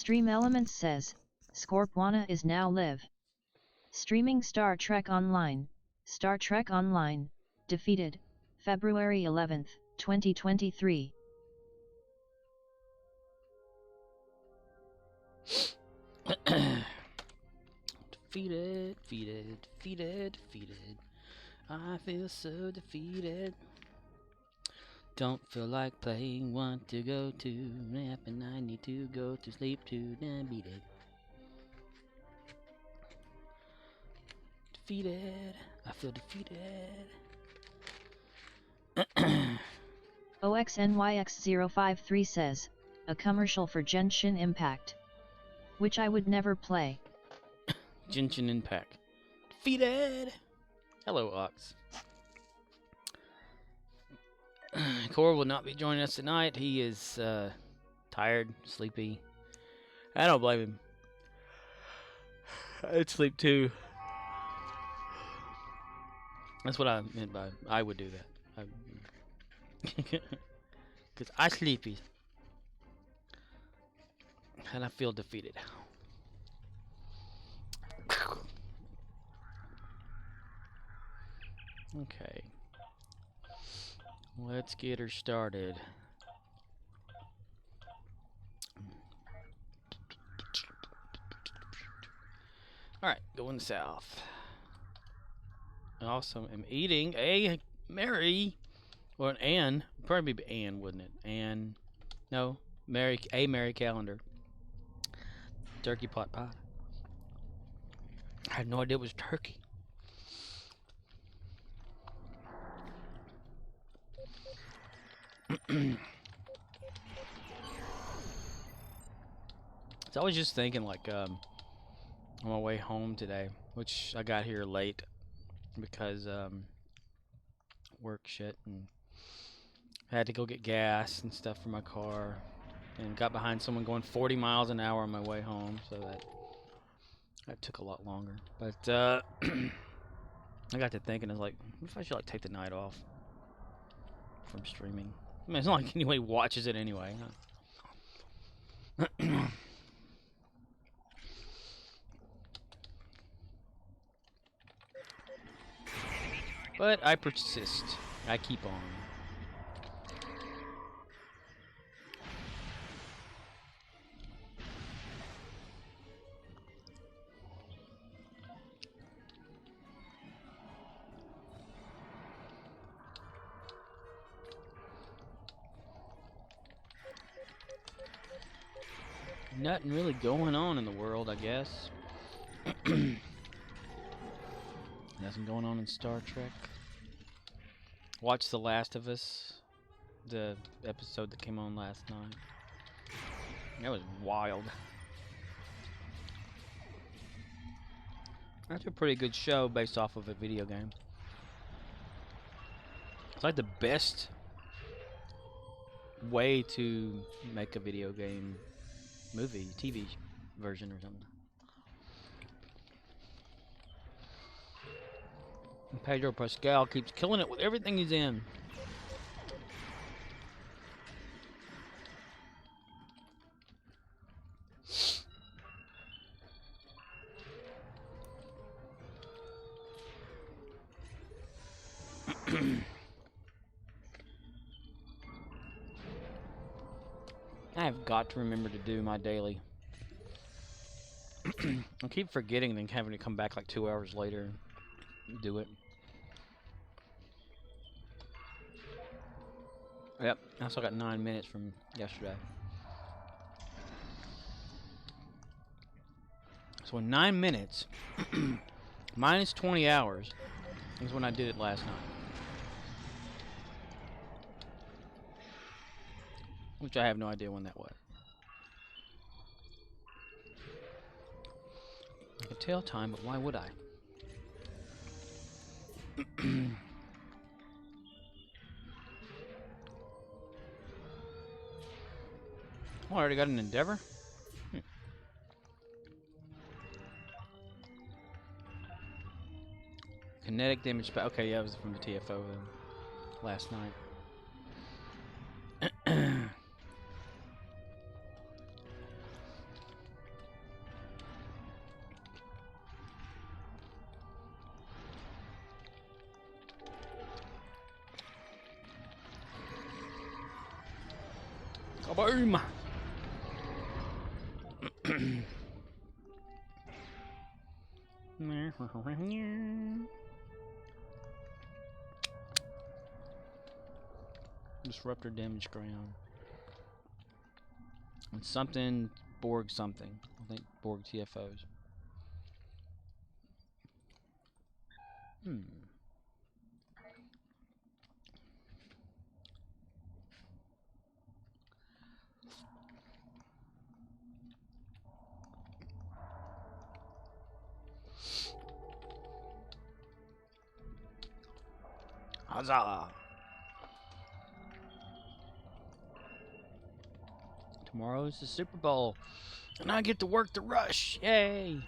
Stream Elements says, Scorpwana is now live. Streaming Star Trek Online, defeated, February 11, 2023. Defeated. I feel so defeated. Don't feel like playing, want to go to nap, and I need to go to sleep to beat it. Defeated. I feel defeated. OXNYX053 says, a commercial for Genshin Impact. Which I would never play. Genshin Impact. Defeated! Hello, Ox. Cor will not be joining us tonight. He is tired, sleepy. I don't blame him. I'd sleep too. That's what I meant by I would do that. Because I sleepy. And I feel defeated. Okay. Let's get her started. Alright, going south. I also am eating a Mary, or an Ann. Probably be Ann, wouldn't it? Ann. No, Mary Calendar. Turkey pot pie. I had no idea it was turkey. So I was just thinking, like, on my way home today, which I got here late because work shit, and I had to go get gas and stuff for my car, and got behind someone going 40 miles an hour on my way home, so that took a lot longer. But I got to thinking, I was like, what if I should like take the night off from streaming? I mean, it's not like anybody watches it anyway. Huh? But I persist. I keep on. Nothing really going on in the world, I guess. Nothing going on in Star Trek. Watched The Last of Us, the episode that came on last night. That was wild. That's a pretty good show based off of a video game. It's like the best way to make a video game movie, TV version or something. And Pedro Pascal keeps killing it with everything he's in. I have got to remember to do my daily. I keep forgetting and then having to come back like 2 hours later and do it. Yep, I still got 9 minutes from yesterday. So in 9 minutes, minus 20 hours, is when I did it last night. Which I have no idea when that was. I could tell time, but why would I? Oh, I already got an Endeavor? Kinetic damage. Okay, yeah, it was from the TFO last night. Kaboom! Disruptor damage ground. And something Borg something. I think Borg TFOs. Huzzah! Tomorrow's the Super Bowl, and I get to work the rush. Yay!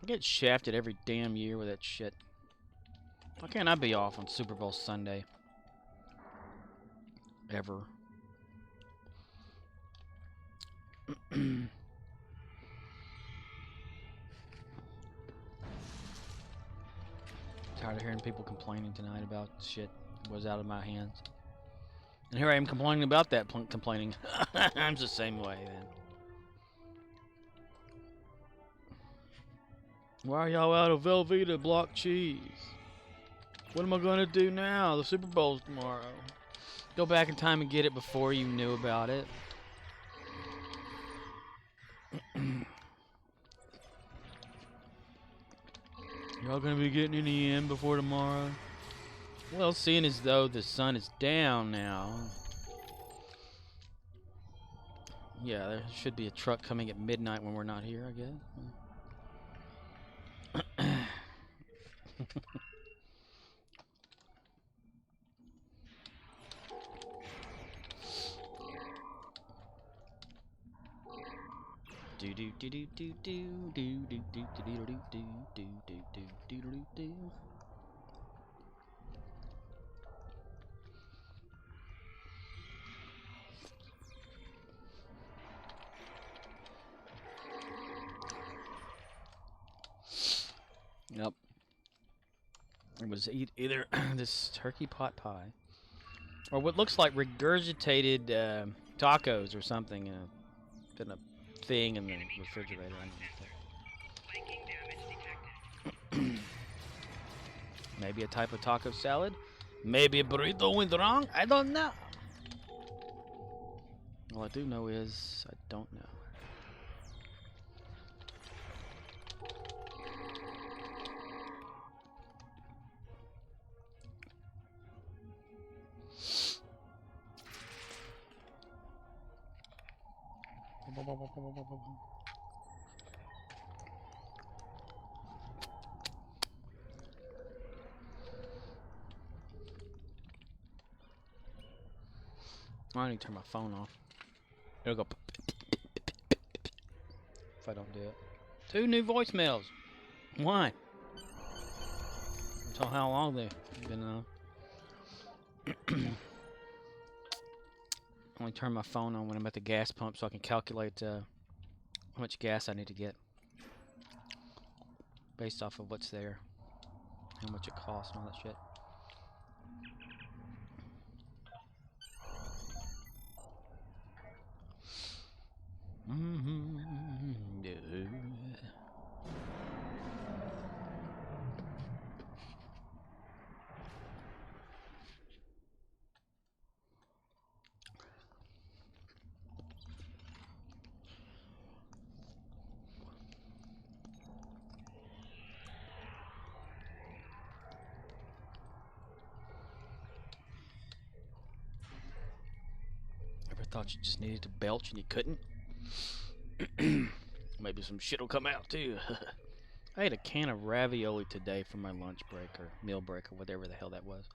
I get shafted every damn year with that shit. Why can't I be off on Super Bowl Sunday? Ever. Tired of hearing people complaining tonight about shit that was out of my hands. And here I am complaining about that, complaining. I'm the same way, then. Why are y'all out of Velveeta block cheese? What am I gonna do now? The Super Bowl's tomorrow. Go back in time and get it before you knew about it. Y'all gonna be getting any in before tomorrow? Well, seeing as though the sun is down now. Yeah, there should be a truck coming at midnight when we're not here, I guess. Do do do do do do do do do do do do do do do do do. Yep. It was either this turkey pot pie or what looks like regurgitated tacos or something in a thing in the refrigerator. Maybe a type of taco salad. Maybe a burrito went wrong. I don't know. All I do know is I don't know. I need to turn my phone off. It'll go if I don't do it. 2 new voicemails. Why? Until how long they've been only turn my phone on when I'm at the gas pump so I can calculate how much gas I need to get based off of what's there, how much it costs and all that shit. Ever thought you just needed to belch and you couldn't? Maybe some shit will come out too. I ate a can of ravioli today for my lunch break or meal break or whatever the hell that was.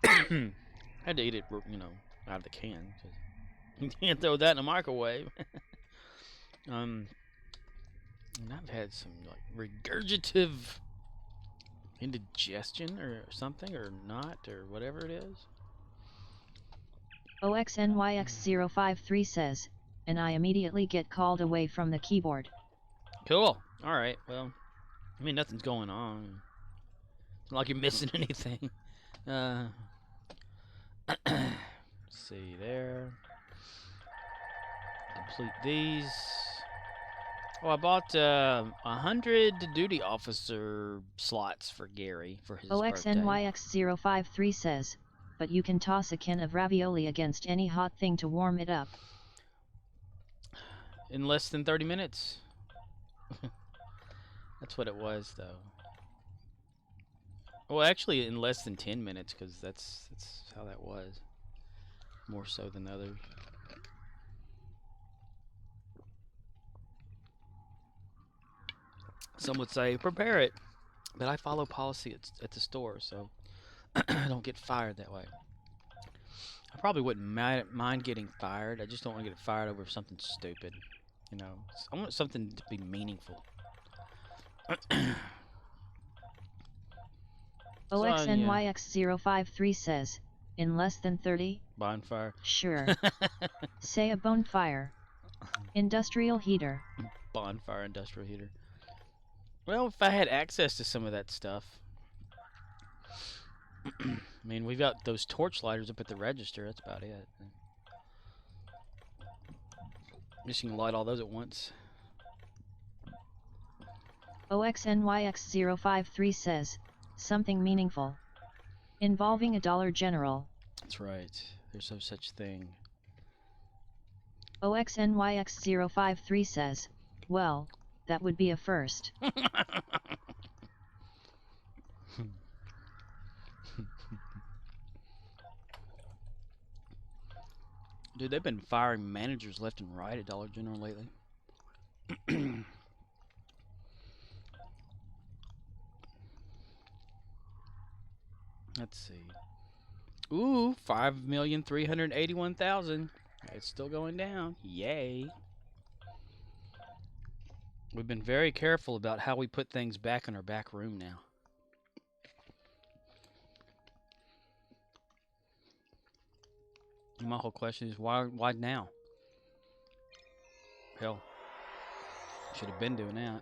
I had to eat it, you know, out of the can. You can't throw that in a microwave. And I've had some like regurgitative indigestion or something or not or whatever it is. OXNYX053 says, and I immediately get called away from the keyboard. Cool. Alright, well, I mean, nothing's going on. It's not like you're missing anything. see there. Complete these. Oh, I bought 100 duty officer slots for Gary for his birthday. OXNYX053 says, but you can toss a can of ravioli against any hot thing to warm it up. In less than 30 minutes. That's what it was, though. Well, actually, in less than 10 minutes, because that's how that was. More so than others. Some would say, prepare it. But I follow policy at the store, so I don't get fired that way. I probably wouldn't mind getting fired. I just don't want to get fired over something stupid. You know, I want something to be meaningful. OXNYX053 says, in less than 30? Bonfire. Sure. Say a bonfire. Industrial heater. Bonfire industrial heater. Well, if I had access to some of that stuff. I mean, we've got those torch lighters up at the register. That's about it. Just you can light all those at once. OXNYX053 says, something meaningful. Involving a Dollar General. That's right. There's no such thing. OXNYX053 says, well, that would be a first. Dude, they've been firing managers left and right at Dollar General lately. Let's see. Ooh, 5,381,000. It's still going down. Yay. We've been very careful about how we put things back in our back room now. My whole question is, why now? Hell, should have been doing that.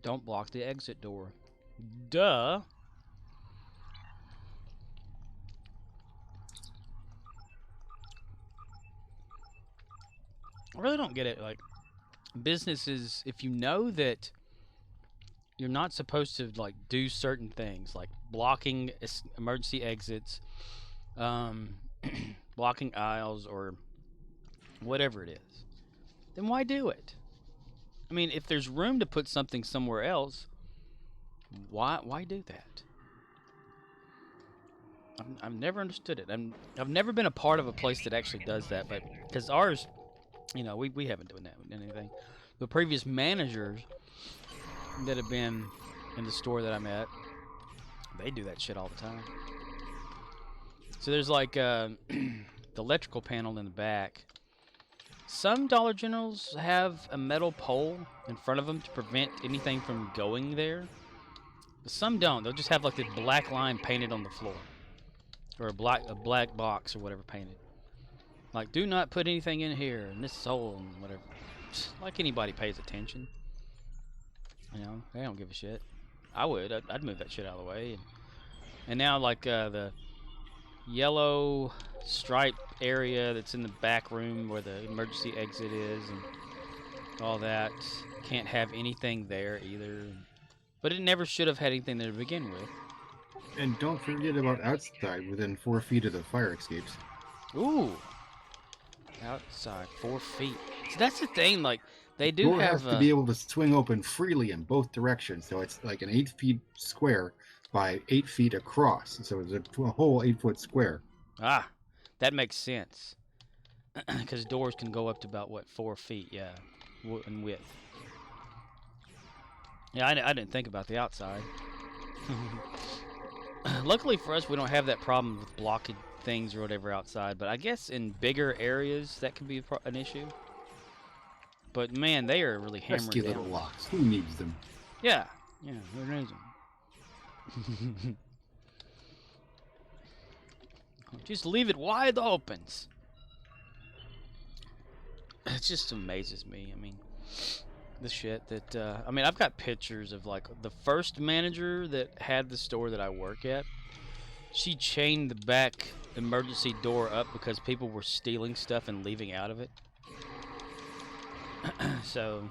Don't block the exit door. Duh. I really don't get it. Like, businesses, if you know that you're not supposed to, like, do certain things, like blocking emergency exits, blocking aisles, or whatever it is, then why do it? I mean, if there's room to put something somewhere else, why do that? I've never understood it. I've never been a part of a place that actually does that, but because ours, you know, we haven't done that with anything. The previous managers that have been in the store that I'm at, they do that shit all the time. So there's like the electrical panel in the back. Some Dollar Generals have a metal pole in front of them to prevent anything from going there. But some don't. They'll just have like the black line painted on the floor. Or a black box or whatever painted. Like, do not put anything in here, and this hole, and whatever. Like anybody pays attention. You know, they don't give a shit. I would. I'd move that shit out of the way. And now, like, the yellow stripe area that's in the back room where the emergency exit is and all that, can't have anything there either. But it never should have had anything there to begin with. And don't forget about outside, within 4 feet of the fire escapes. Ooh. Outside, 4 feet. So that's the thing, like, they do Door have... has to be able to swing open freely in both directions, so it's like an 8 feet square by 8 feet across. So it's a whole 8-foot square. Ah, that makes sense. Because doors can go up to about, what, 4 feet, yeah, in width. Yeah, I didn't think about the outside. Luckily for us, we don't have that problem with blocking things or whatever outside, but I guess in bigger areas that could be an issue. But man, they are really hammering Pesky down. little locks. Who needs them? Yeah, who needs them? Just leave it wide open. It just amazes me. I mean, the shit that I mean, I've got pictures of like the first manager that had the store that I work at. She chained the back emergency door up because people were stealing stuff and leaving out of it. So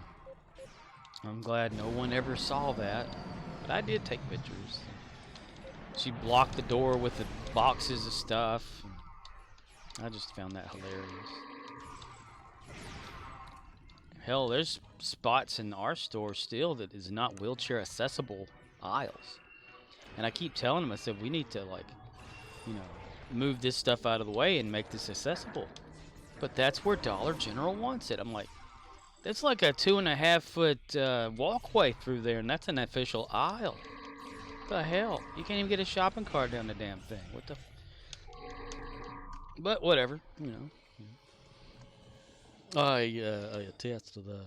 I'm glad no one ever saw that, but I did take pictures. She blocked the door with the boxes of stuff. I just found that hilarious. Hell, there's spots in our store still that is not wheelchair accessible aisles. And I keep telling them, I said, we need to, like, you know, move this stuff out of the way and make this accessible. But that's where Dollar General wants it. I'm like, that's like a 2.5 foot walkway through there, and that's an official aisle. What the hell? You can't even get a shopping cart down the damn thing. What the? But whatever, you know. I attest to that.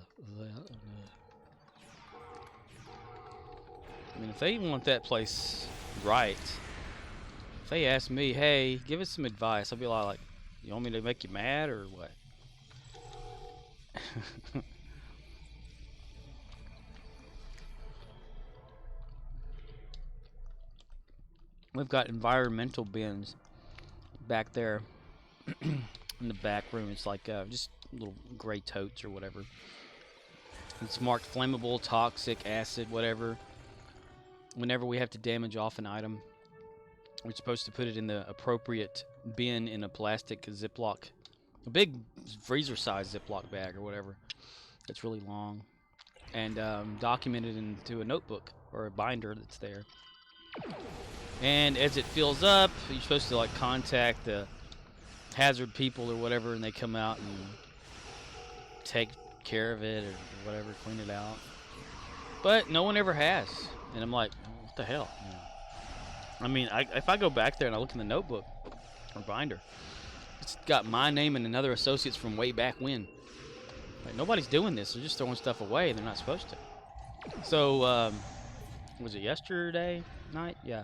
I mean, if they want that place right, if they ask me, hey, give us some advice, I'll be like, you want me to make you mad or what? We've got environmental bins back there in the back room. It's like just little gray totes or whatever. It's marked flammable, toxic, acid, whatever. Whenever we have to damage off an item, we're supposed to put it in the appropriate bin in a plastic Ziploc, a big freezer-sized Ziploc bag or whatever. That's really long, and document it into a notebook or a binder that's there. And as it fills up, you're supposed to like contact the hazard people or whatever, and they come out and take care of it or whatever, clean it out. But no one ever has, and I'm like, what the hell? You know? I mean, if I go back there and I look in the notebook or binder, it's got my name and another associate's from way back when. Like, nobody's doing this. They're just throwing stuff away. They're not supposed to. So, was it yesterday night? Yeah.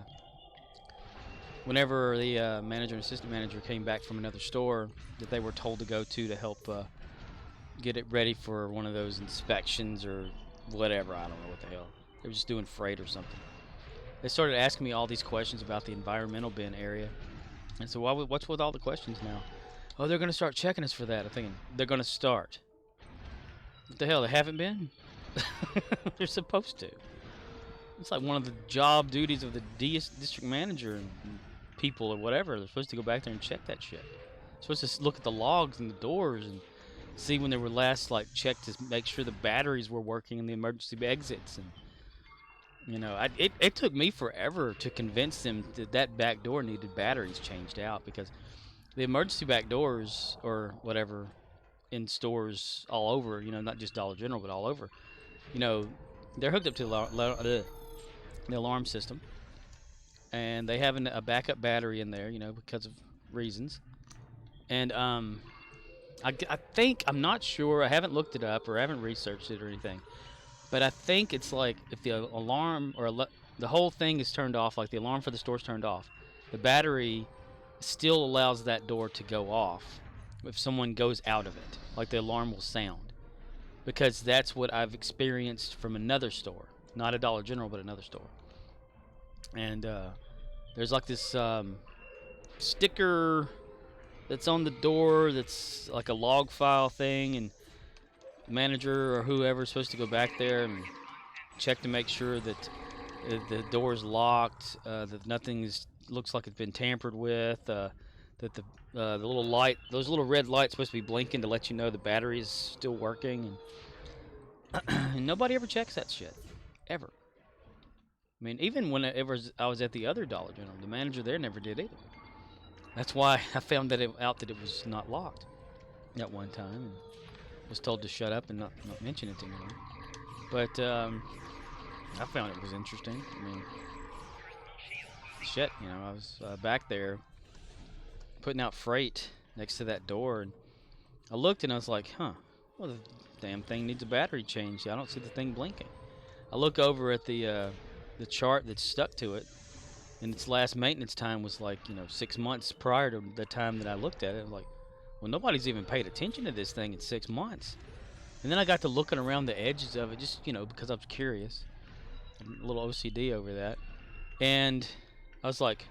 Whenever the manager and assistant manager came back from another store that they were told to go to help get it ready for one of those inspections or whatever. I don't know what the hell. They were just doing freight or something. They started asking me all these questions about the environmental bin area. And so what's with all the questions now? Oh, they're going to start checking us for that. I'm thinking, they're going to start. What the hell, they haven't been? They're supposed to. It's like one of the job duties of the district manager and people or whatever. They're supposed to go back there and check that shit. They're supposed to look at the logs and the doors and see when they were last like checked to make sure the batteries were working in the emergency exits. And you know, it took me forever to convince them that that back door needed batteries changed out, because the emergency back doors or whatever in stores all over, you know, not just Dollar General but all over, you know, they're hooked up to the alarm system, and they have a backup battery in there, you know, because of reasons. And I think, I'm not sure, I haven't looked it up or I haven't researched it or anything, but I think it's like if the alarm or the whole thing is turned off, like the alarm for the store's turned off, the battery still allows that door to go off if someone goes out of it, like the alarm will sound, because that's what I've experienced from another store, not a Dollar General but another store. And there's like this sticker that's on the door that's like a log file thing, and the manager or whoever is supposed to go back there and check to make sure that the door is locked, that nothing looks like it's been tampered with, that the little light, those little red lights supposed to be blinking to let you know the battery is still working, and nobody ever checks that shit, ever. I mean, even whenever I was at the other Dollar General, the manager there never did either. That's why I found out that it was not locked at one time, and was told to shut up and not mention it anymore. But I found it was interesting. I mean, shit, you know, I was back there putting out freight next to that door, and I looked and I was like, huh, well, the damn thing needs a battery change. I don't see the thing blinking. I look over at the chart that's stuck to it, and its last maintenance time was like, you know, 6 months prior to the time that I looked at it. I was like, well, nobody's even paid attention to this thing in 6 months. And then I got to looking around the edges of it, just, you know, because I was curious. A little OCD over that. And I was like,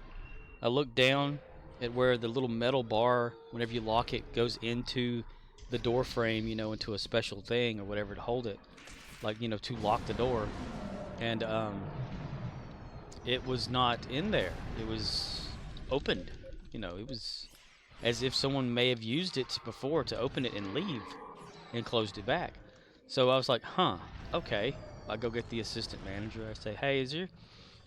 I looked down at where the little metal bar, whenever you lock it, goes into the door frame, into a special thing or whatever to hold it, like, to lock the door. And it was not in there. It was opened. It was as if someone may have used it before to open it and leave and closed it back. So I was like, huh, okay. I go get the assistant manager. I say, hey, is there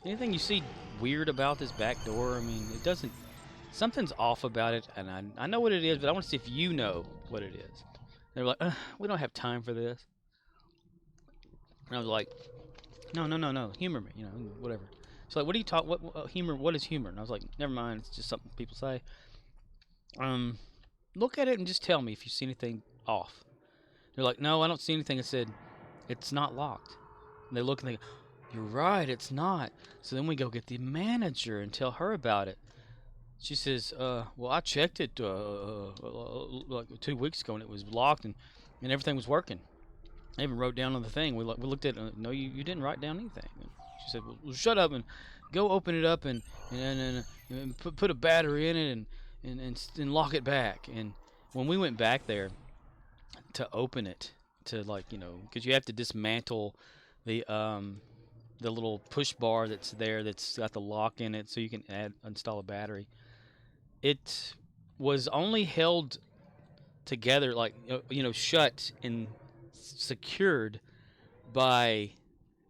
anything you see weird about this back door? I mean, it doesn't, something's off about it, and I know what it is, but I want to see if you know what it is. They were like, we don't have time for this. And I was like, no, humor me, whatever. So like, what do you talk? What humor? What is humor? And I was like, never mind. It's just something people say. Look at it and just tell me if you see anything off. They're like, no, I don't see anything. I said, it's not locked. And they look and they go, you're right, it's not. So then we go get the manager and tell her about it. She says, well, I checked it like 2 weeks ago and it was locked and everything was working. I even wrote down on the thing. We looked at it. No, you didn't write down anything. And she said, well, shut up and go open it up and put a battery in it and lock it back. And when we went back there to open it, to because you have to dismantle the little push bar that's there that's got the lock in it so you can install a battery. It was only held together, shut and secured by,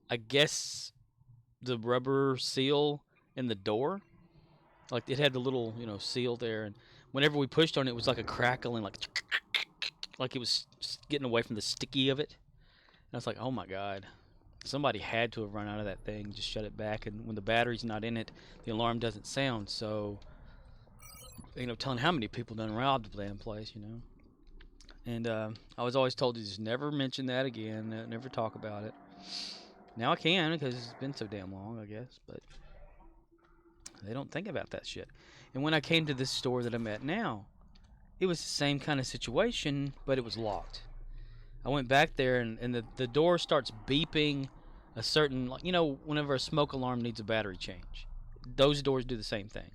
I guess, the rubber seal in the door. Like, it had the little, seal there, and whenever we pushed on it, it was like a crackling, like it was getting away from the sticky of it. And I was like, oh my God. Somebody had to have run out of that thing, just shut it back, and when the battery's not in it, the alarm doesn't sound, so, telling how many people done robbed the damn place, And I was always told to just never mention that again, never talk about it. Now I can, because it's been so damn long, I guess, but they don't think about that shit. And when I came to this store that I'm at now, it was the same kind of situation, but it was locked. I went back there, and the door starts beeping a certain, whenever a smoke alarm needs a battery change. Those doors do the same thing.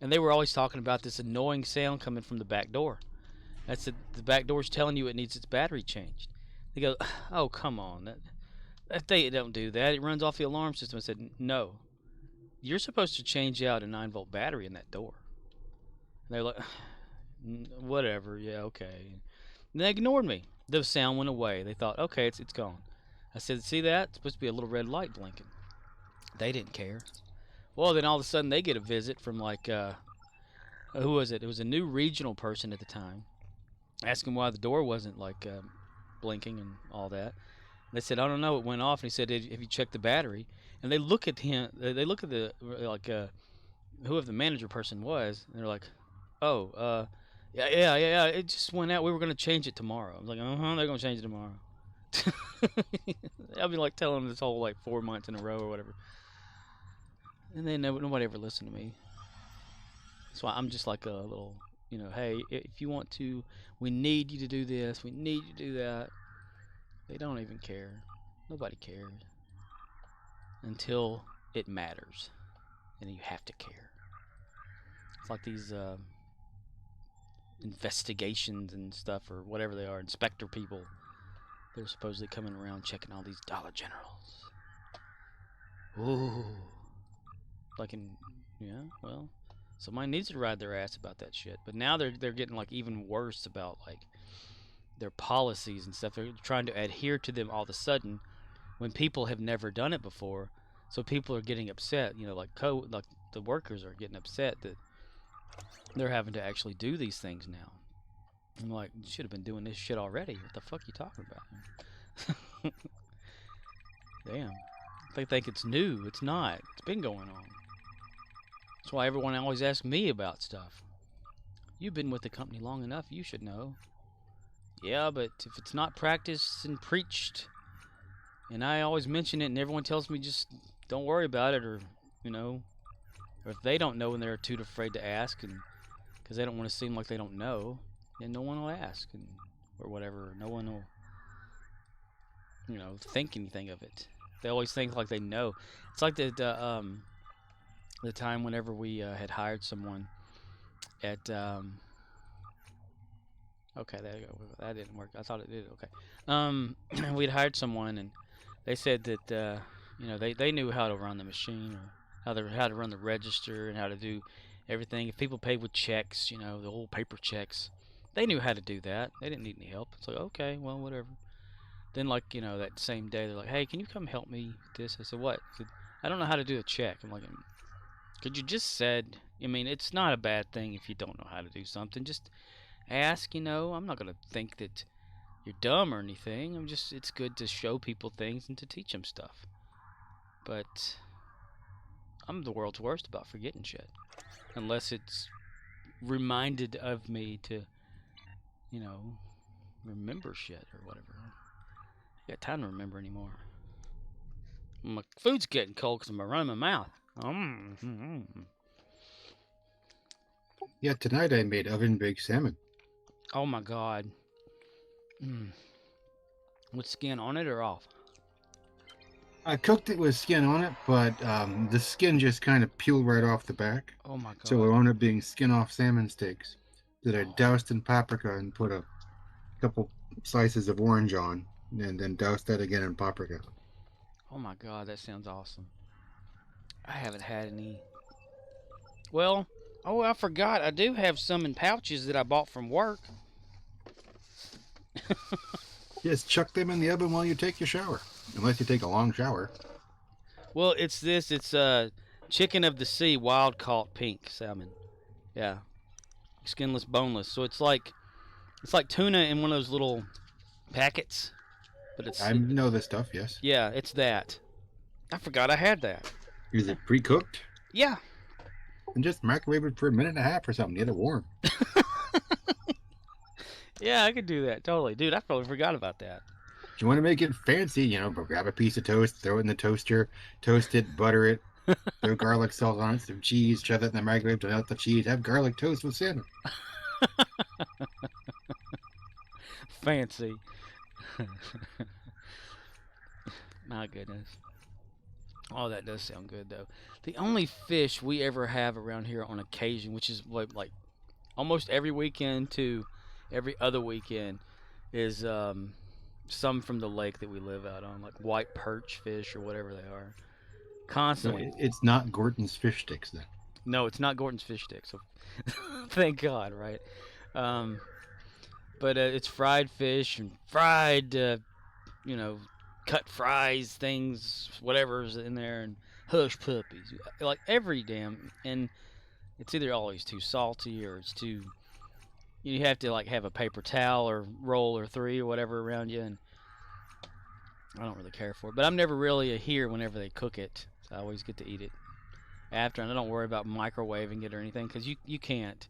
And they were always talking about this annoying sound coming from the back door. That's the back door's telling you it needs its battery changed. They go, oh, come on. That thing don't do that. It runs off the alarm system. I said, no. You're supposed to change out a 9-volt battery in that door. And they're like, whatever, yeah, okay. And they ignored me. The sound went away. They thought, okay, it's gone. I said, see that? It's supposed to be a little red light blinking. They didn't care. Well, then all of a sudden they get a visit from who was it? It was a new regional person at the time, asking why the door wasn't blinking and all that. They said, I don't know, it went off. And he said, have you checked the battery? And they look at him. They look at the whoever the manager person was. And they're like, oh, yeah. It just went out. We were gonna change it tomorrow. I was like, they're gonna change it tomorrow. I'll be telling them this whole 4 months in a row or whatever. And then nobody ever listened to me. So I'm just like a little, hey, if you want to, we need you to do this, we need you to do that. They don't even care. Nobody cares. Until it matters. And you have to care. It's like these investigations and stuff, or whatever they are, inspector people. They're supposedly coming around checking all these Dollar Generals. Ooh. Well, somebody needs to ride their ass about that shit. But now they're getting even worse about their policies and stuff. They're trying to adhere to them all of a sudden when people have never done it before. So people are getting upset. The workers are getting upset that they're having to actually do these things now. I'm like, you should have been doing this shit already. What the fuck are you talking about? Damn. They think it's new. It's not. It's been going on. That's why everyone always asks me about stuff. You've been with the company long enough, you should know. Yeah, but if it's not practiced and preached, and I always mention it and everyone tells me just don't worry about it, or if they don't know and they're too afraid to ask, and because they don't want to seem like they don't know, then no one will ask, or whatever. No one will, think anything of it. They always think like they know. It's like the time whenever we had hired someone, at okay, there you go. That didn't work. I thought it did. Okay. We'd hired someone, and they said that you know, they knew how to run the machine, or how to run the register, and how to do everything. If people paid with checks, you know, the old paper checks, they knew how to do that. They didn't need any help. It's like, okay, well, whatever. Then, like, you know, that same day, they're like, hey, can you come help me with this? I said, what? I said, I don't know how to do a check. I'm like, could you just said, I mean, it's not a bad thing if you don't know how to do something. Just ask, you know. I'm not going to think that you're dumb or anything. It's good to show people things and to teach them stuff. But I'm the world's worst about forgetting shit. Unless it's reminded of me to, you know, remember shit or whatever. I got time to remember anymore. My food's getting cold because I'm running my mouth. Yeah, tonight I made oven baked salmon. Oh my god. With skin on it or off? I cooked it with skin on it, but the skin just kind of peeled right off the back. Oh my god. So it wound up being skin off salmon steaks that I doused in paprika and put a couple slices of orange on, and then doused that again in paprika. Oh my god, that sounds awesome. I haven't had any. Well, oh, I forgot. I do have some in pouches that I bought from work. Just chuck them in the oven while you take your shower, unless you take a long shower. Well, it's chicken of the sea, wild caught pink salmon. Yeah, skinless, boneless. So it's like tuna in one of those little packets, but it's. I know this stuff. Yes. Yeah, it's that. I forgot I had that. Is it pre-cooked? Yeah. And just microwave it for a minute and a half or something. Get it warm. Yeah, I could do that totally, dude. I probably forgot about that. If you want to make it fancy, you know, grab a piece of toast, throw it in the toaster, toast it, butter it, throw garlic salt on it, some cheese, shove it in the microwave to melt the cheese. Have garlic toast with salmon. Fancy. My goodness. Oh, that does sound good, though. The only fish we ever have around here on occasion, which is like almost every weekend to every other weekend, is some from the lake that we live out on, like white perch fish or whatever they are. Constantly. So it's not Gorton's fish sticks, then. No, it's not Gordon's fish sticks. So thank God, right? But it's fried fish and fried, you know, cut fries, things, whatever's in there, and hush puppies. Like every damn, and it's either always too salty or it's too. You have to like have a paper towel or roll or three or whatever around you, and I don't really care for it. But I'm never really here whenever they cook it. So I always get to eat it after, and I don't worry about microwaving it or anything because you can't.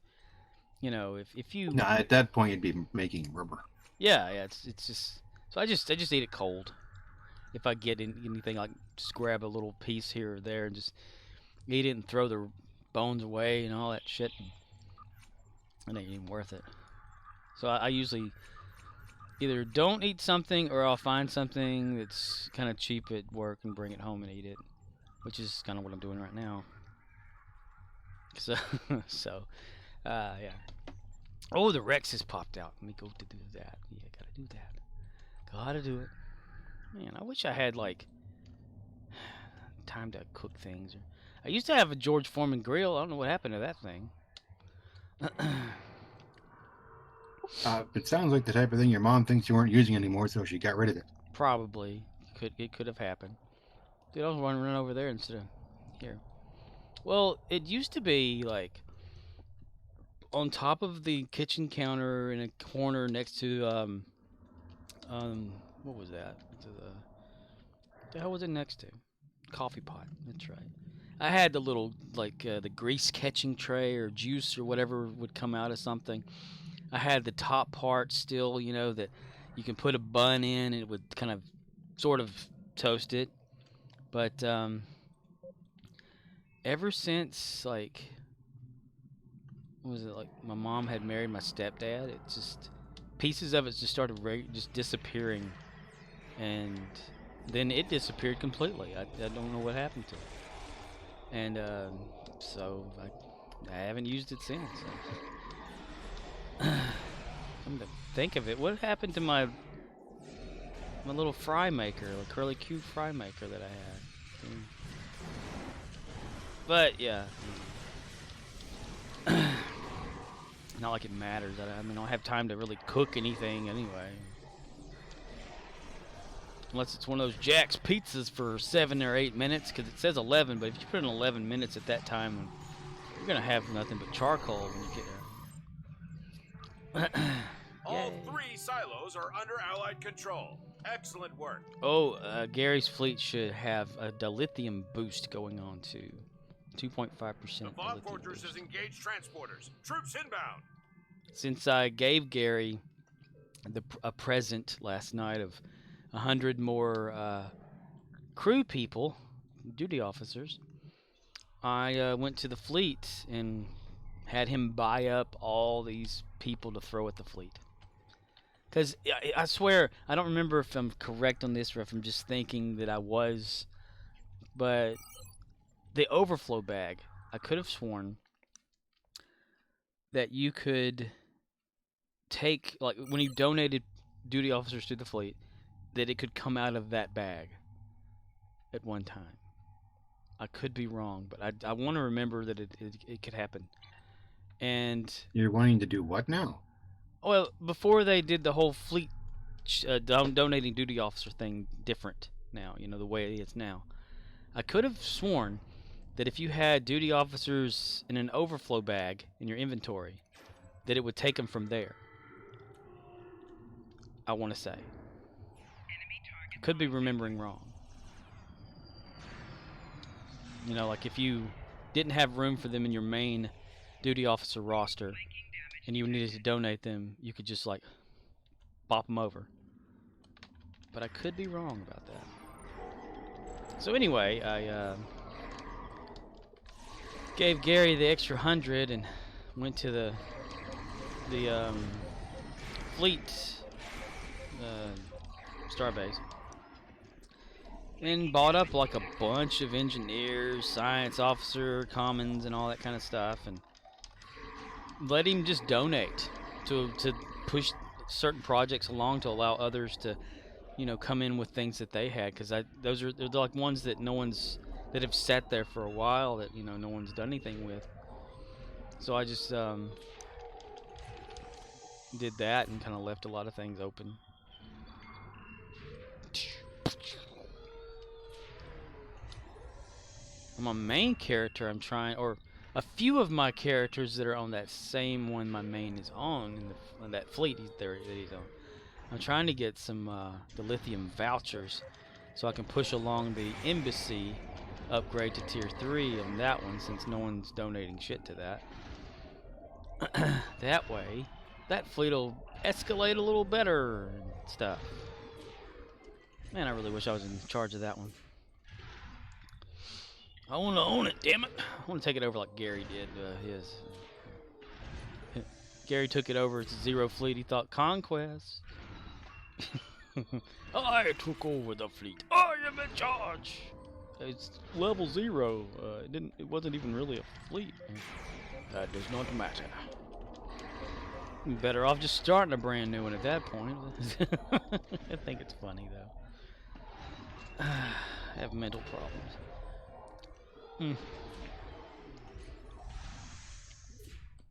You know, if you. No, at that point you'd be making rubber. Yeah, it's just. So I just eat it cold. If I get anything, like just grab a little piece here or there and just eat it and throw the bones away and all that shit. It ain't even worth it. So I usually either don't eat something or I'll find something that's kind of cheap at work and bring it home and eat it, which is kind of what I'm doing right now. So, yeah. Oh, the Rex has popped out. Let me go to do that. Yeah, gotta do that. Gotta do it. Man, I wish I had, like, time to cook things. I used to have a George Foreman grill. I don't know what happened to that thing. It sounds like the type of thing your mom thinks you weren't using anymore, so she got rid of it. Probably. It could have happened. Dude, I was running over there instead of here. Well, it used to be, like, on top of the kitchen counter in a corner next to, what was that? What the hell was it next to? Coffee pot. That's right. I had the little, like, the grease catching tray or juice or whatever would come out of something. I had the top part still, you know, that you can put a bun in and it would kind of sort of toast it. But ever since, like, what was it, like, my mom had married my stepdad, it just, pieces of it just started just disappearing. And then it disappeared completely. I don't know what happened to it. And so I haven't used it since. Come to think of it, what happened to my little fry maker, the curly cube fry maker that I had? But yeah, not like it matters. I mean, I don't have time to really cook anything anyway. Unless it's one of those Jack's pizzas for 7 or 8 minutes, because it says 11, but if you put in 11 minutes at that time, you're going to have nothing but charcoal when you get there. All 3 silos are under Allied control. Excellent work. Oh, Gary's fleet should have a dilithium boost going on too. 2.5%. The Fog Fortress has engaged transporters. Troops inbound. Since I gave Gary a present last night of 100 more crew people, duty officers, I went to the fleet and had him buy up all these people to throw at the fleet. Because I swear, I don't remember if I'm correct on this or if I'm just thinking that I was, but the overflow bag, I could have sworn that you could take, like when you donated duty officers to the fleet, that it could come out of that bag at one time. I could be wrong, but I want to remember that it could happen. And You're wanting to do what now? well, before they did the whole fleet donating duty officer thing different now, you know, the way it is now, I could have sworn that if you had duty officers in an overflow bag in your inventory, that it would take them from there. I want to say. Could be remembering wrong. You know, like if you didn't have room for them in your main duty officer roster and you needed to donate them, you could just like bop them over. But I could be wrong about that. So anyway, I gave Gary the extra 100 and went to the fleet starbase and bought up like a bunch of engineers, science officer, commons, and all that kind of stuff, and let him just donate to push certain projects along to allow others to, you know, come in with things that they had, because they're like ones that that have sat there for a while that, you know, no one's done anything with. So I just did that and kind of left a lot of things open. My main character, I'm trying, or a few of my characters that are on that same one my main is on, in that fleet that he's on. I'm trying to get some the lithium vouchers so I can push along the embassy upgrade to tier 3 on that one, since no one's donating shit to that. That way, that fleet will escalate a little better and stuff. Man, I really wish I was in charge of that one. I want to own it, damn it. I want to take it over like Gary did his. Gary took it over. It's a zero fleet. He thought conquest. I took over the fleet. I am in charge. It's level 0. It wasn't even really a fleet. That does not matter. Better off just starting a brand new one at that point. I think it's funny though. I have mental problems.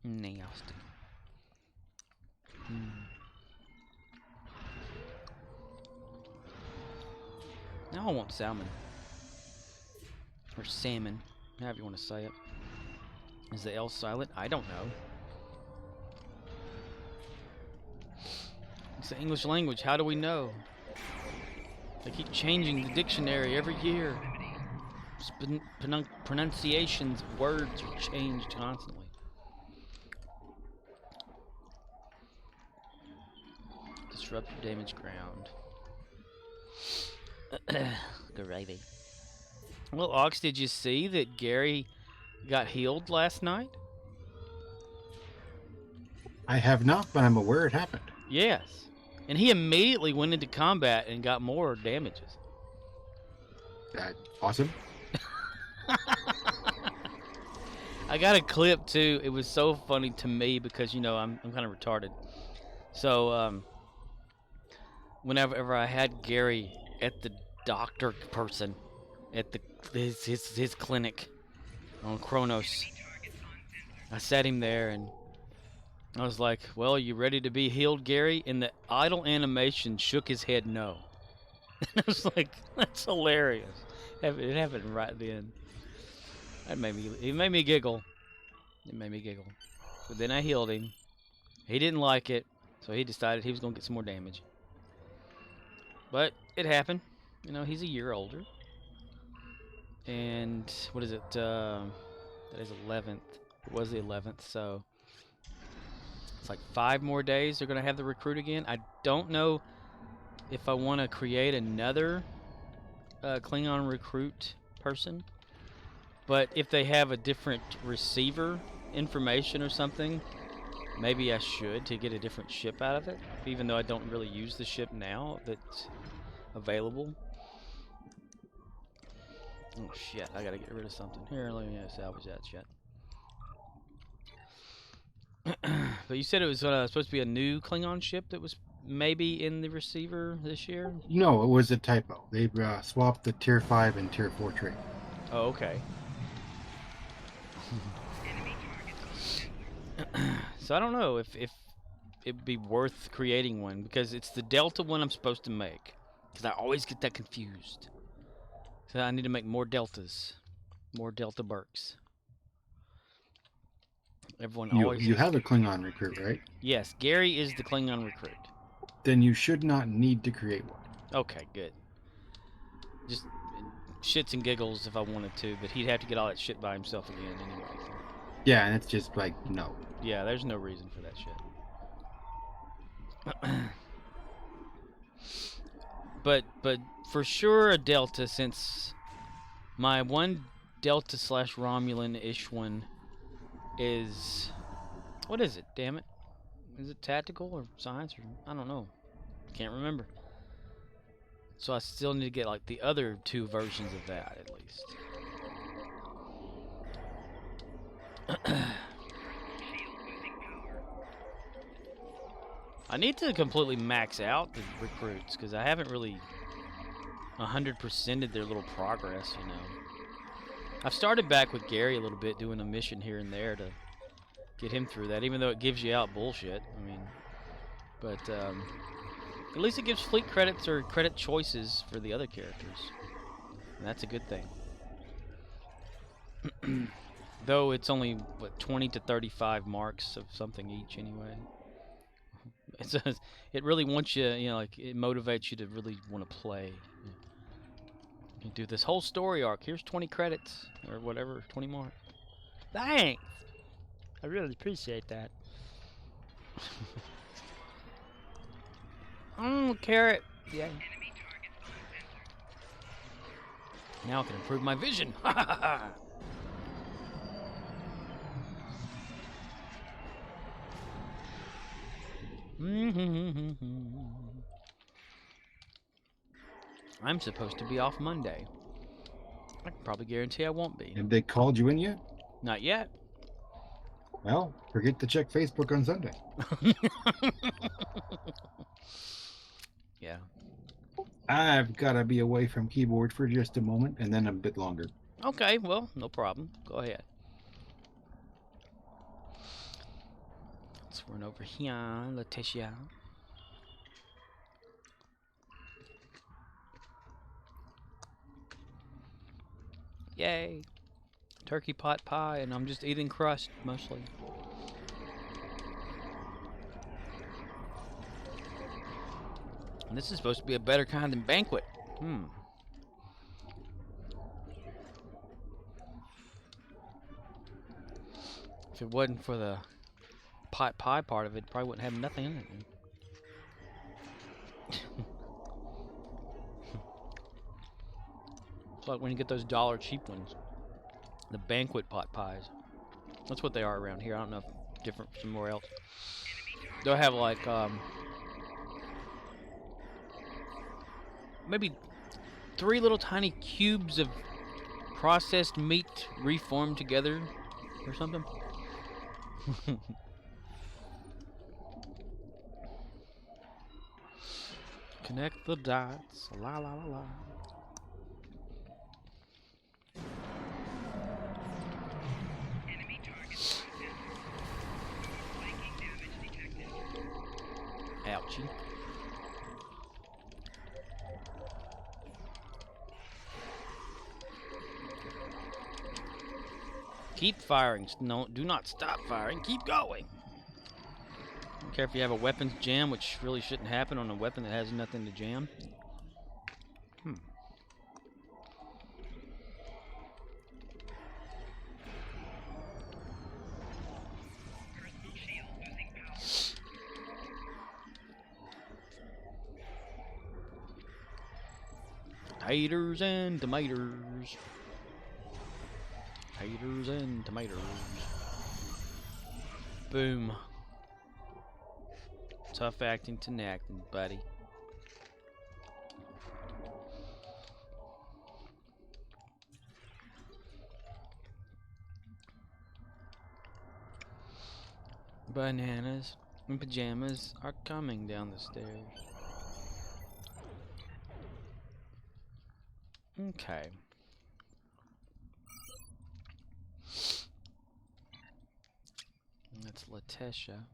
Nasty. Now I want salmon. Or salmon, however you want to say it. Is the L silent? I don't know. It's the English language. How do we know? They keep changing the dictionary every year. Pronunciations, words are changed constantly. Disrupt your damaged ground. Gravy. Well, Ox, did you see that Gary got healed last night? I have not, but I'm aware it happened. Yes. And he immediately went into combat and got more damages. Awesome. I got a clip too. It was so funny to me because you know I'm kind of retarded. So whenever I had Gary at the doctor person at his clinic on Kronos, I sat him there and I was like, "Well, you ready to be healed, Gary?" And the idle animation shook his head no. I was like, "That's hilarious." It happened right then. It made me giggle. It made me giggle. But then I healed him. He didn't like it, so he decided he was gonna get some more damage. But it happened. You know, he's a year older. And what is it? That is 11th. It was the 11th, so it's like 5 more days. They're gonna have the recruit again. I don't know if I want to create another Klingon recruit person, but if they have a different receiver information or something, maybe I should to get a different ship out of it, even though I don't really use the ship now that's available. Oh shit, I gotta get rid of something. Here, let me salvage that shit. But you said it was supposed to be a new Klingon ship that was maybe in the receiver this year? No, it was a typo. They swapped the Tier 5 and Tier 4 trait. Oh, okay. So I don't know if it'd be worth creating one, because it's the Delta one I'm supposed to make. Because I always get that confused. So I need to make more Deltas. More Delta Burks. Everyone always... You have a Klingon recruit, right? Yes, Gary is the Klingon recruit. Then you should not need to create one. Okay, good. Just shits and giggles if I wanted to, but he'd have to get all that shit by himself again anyway. So. Yeah, and it's just like, no. Yeah, there's no reason for that shit. But for sure a Delta, since my one Delta / Romulan-ish one is... What is it, damn it? Is it tactical or science or... I don't know. Can't remember. So I still need to get like the other 2 versions of that at least. I need to completely max out the recruits because I haven't really 100%ed their little progress, you know. I've started back with Gary a little bit, doing a mission here and there to get him through that, even though it gives you out bullshit. I mean, but at least it gives fleet credits or credit choices for the other characters. And that's a good thing. Though it's only, what, 20 to 35 marks of something each anyway. It really wants you, you know, like, it motivates you to really want to play. You do this whole story arc. Here's 20 credits, or whatever, 20 marks. Thanks! I really appreciate that. Carrot. Yeah. Now I can improve my vision. I'm supposed to be off Monday. I can probably guarantee I won't be. Have they called you in yet? Not yet. Well, forget to check Facebook on Sunday. Yeah. I've got to be away from keyboard for just a moment, and then a bit longer. Okay, well, no problem. Go ahead. Let's run over here, Letitia. Yay. Turkey pot pie, and I'm just eating crust, mostly. And this is supposed to be a better kind than banquet. If it wasn't for the pot pie part of it, probably wouldn't have nothing in it. It's like when you get those dollar cheap ones. The banquet pot pies. That's what they are around here. I don't know if it's different somewhere else. They'll have like, maybe 3 little tiny cubes of processed meat reformed together or something. Connect the dots. La la la la. Ouchie. Keep firing. No, do not stop firing. Keep going. Don't care if you have a weapons jam, which really shouldn't happen on a weapon that has nothing to jam. Haters and tomatoes. Haters and tomatoes. Boom. Tough acting to acting, buddy. Bananas and pajamas are coming down the stairs. Okay. That's Latesha.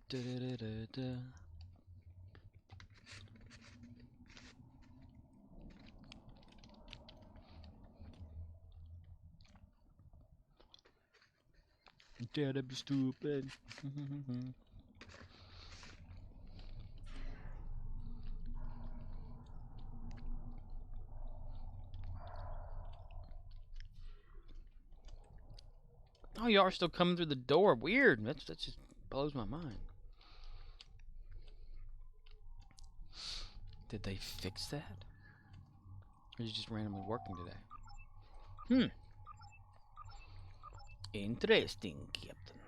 Da da da da da. That'd be stupid. Oh, y'all are still coming through the door. Weird. That just blows my mind. Did they fix that? Or is it just randomly working today? Interesting, Captain.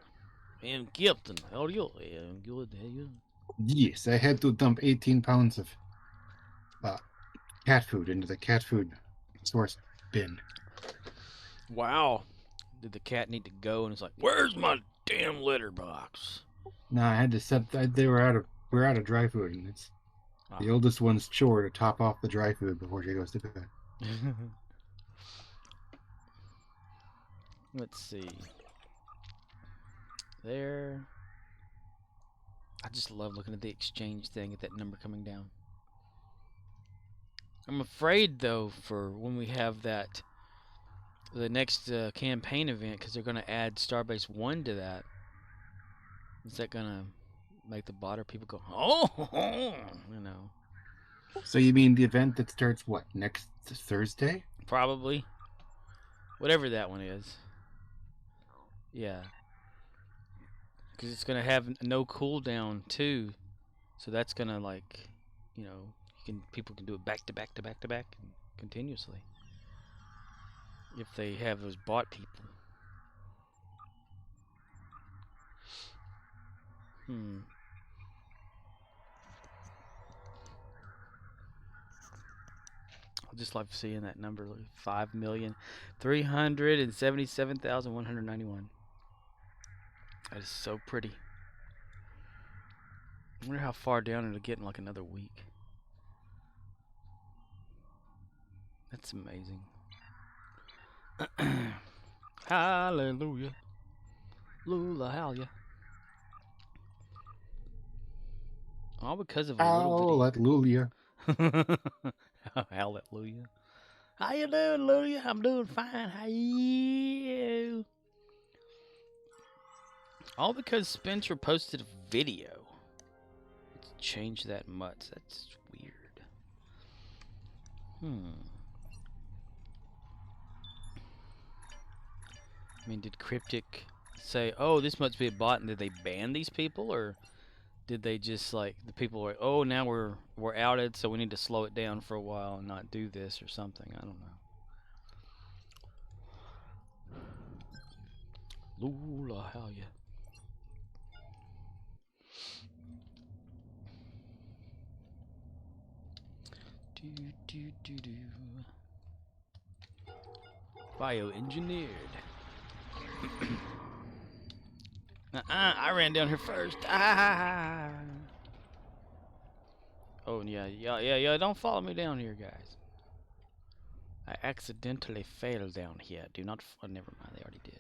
And Captain, how are you? I'm good. How are you? Yes, I had to dump 18 pounds of cat food into the cat food source bin. Wow. Did the cat need to go? And it's like, where's my damn litter box? No, I had to set. We're out of dry food, and it's the oldest one's chore to top off the dry food before she goes to bed. Let's see. There. I just love looking at the exchange thing at that number coming down. I'm afraid, though, for when we have that, the next campaign event, because they're going to add Starbase 1 to that. Is that going to make the bot or people go, oh, you know? So you mean the event that starts, what, next Thursday? Probably. Whatever that one is. Yeah. Because it's going to have no cooldown, too. So that's going to, like, you know, people can do it back to back to back to back and continuously. If they have those bot people. I just love seeing that number, 5,377,191. That is so pretty. I wonder how far down it'll get in like another week. That's amazing. Hallelujah. Lula, hallelujah. All because of a little Hallelujah. Hallelujah. How you doing, Lulia? I'm doing fine. How you? All because Spencer posted a video. Let's change that much. That's weird. I mean, did Cryptic say, oh, this must be a bot, and did they ban these people? Or did they just, like, the people were, oh, now we're outed, so we need to slow it down for a while and not do this or something? I don't know. Lula, how ya? Bioengineered. I ran down here first. Ah. Oh yeah. Don't follow me down here, guys. I accidentally fell down here. Do not. Oh, never mind. They already did.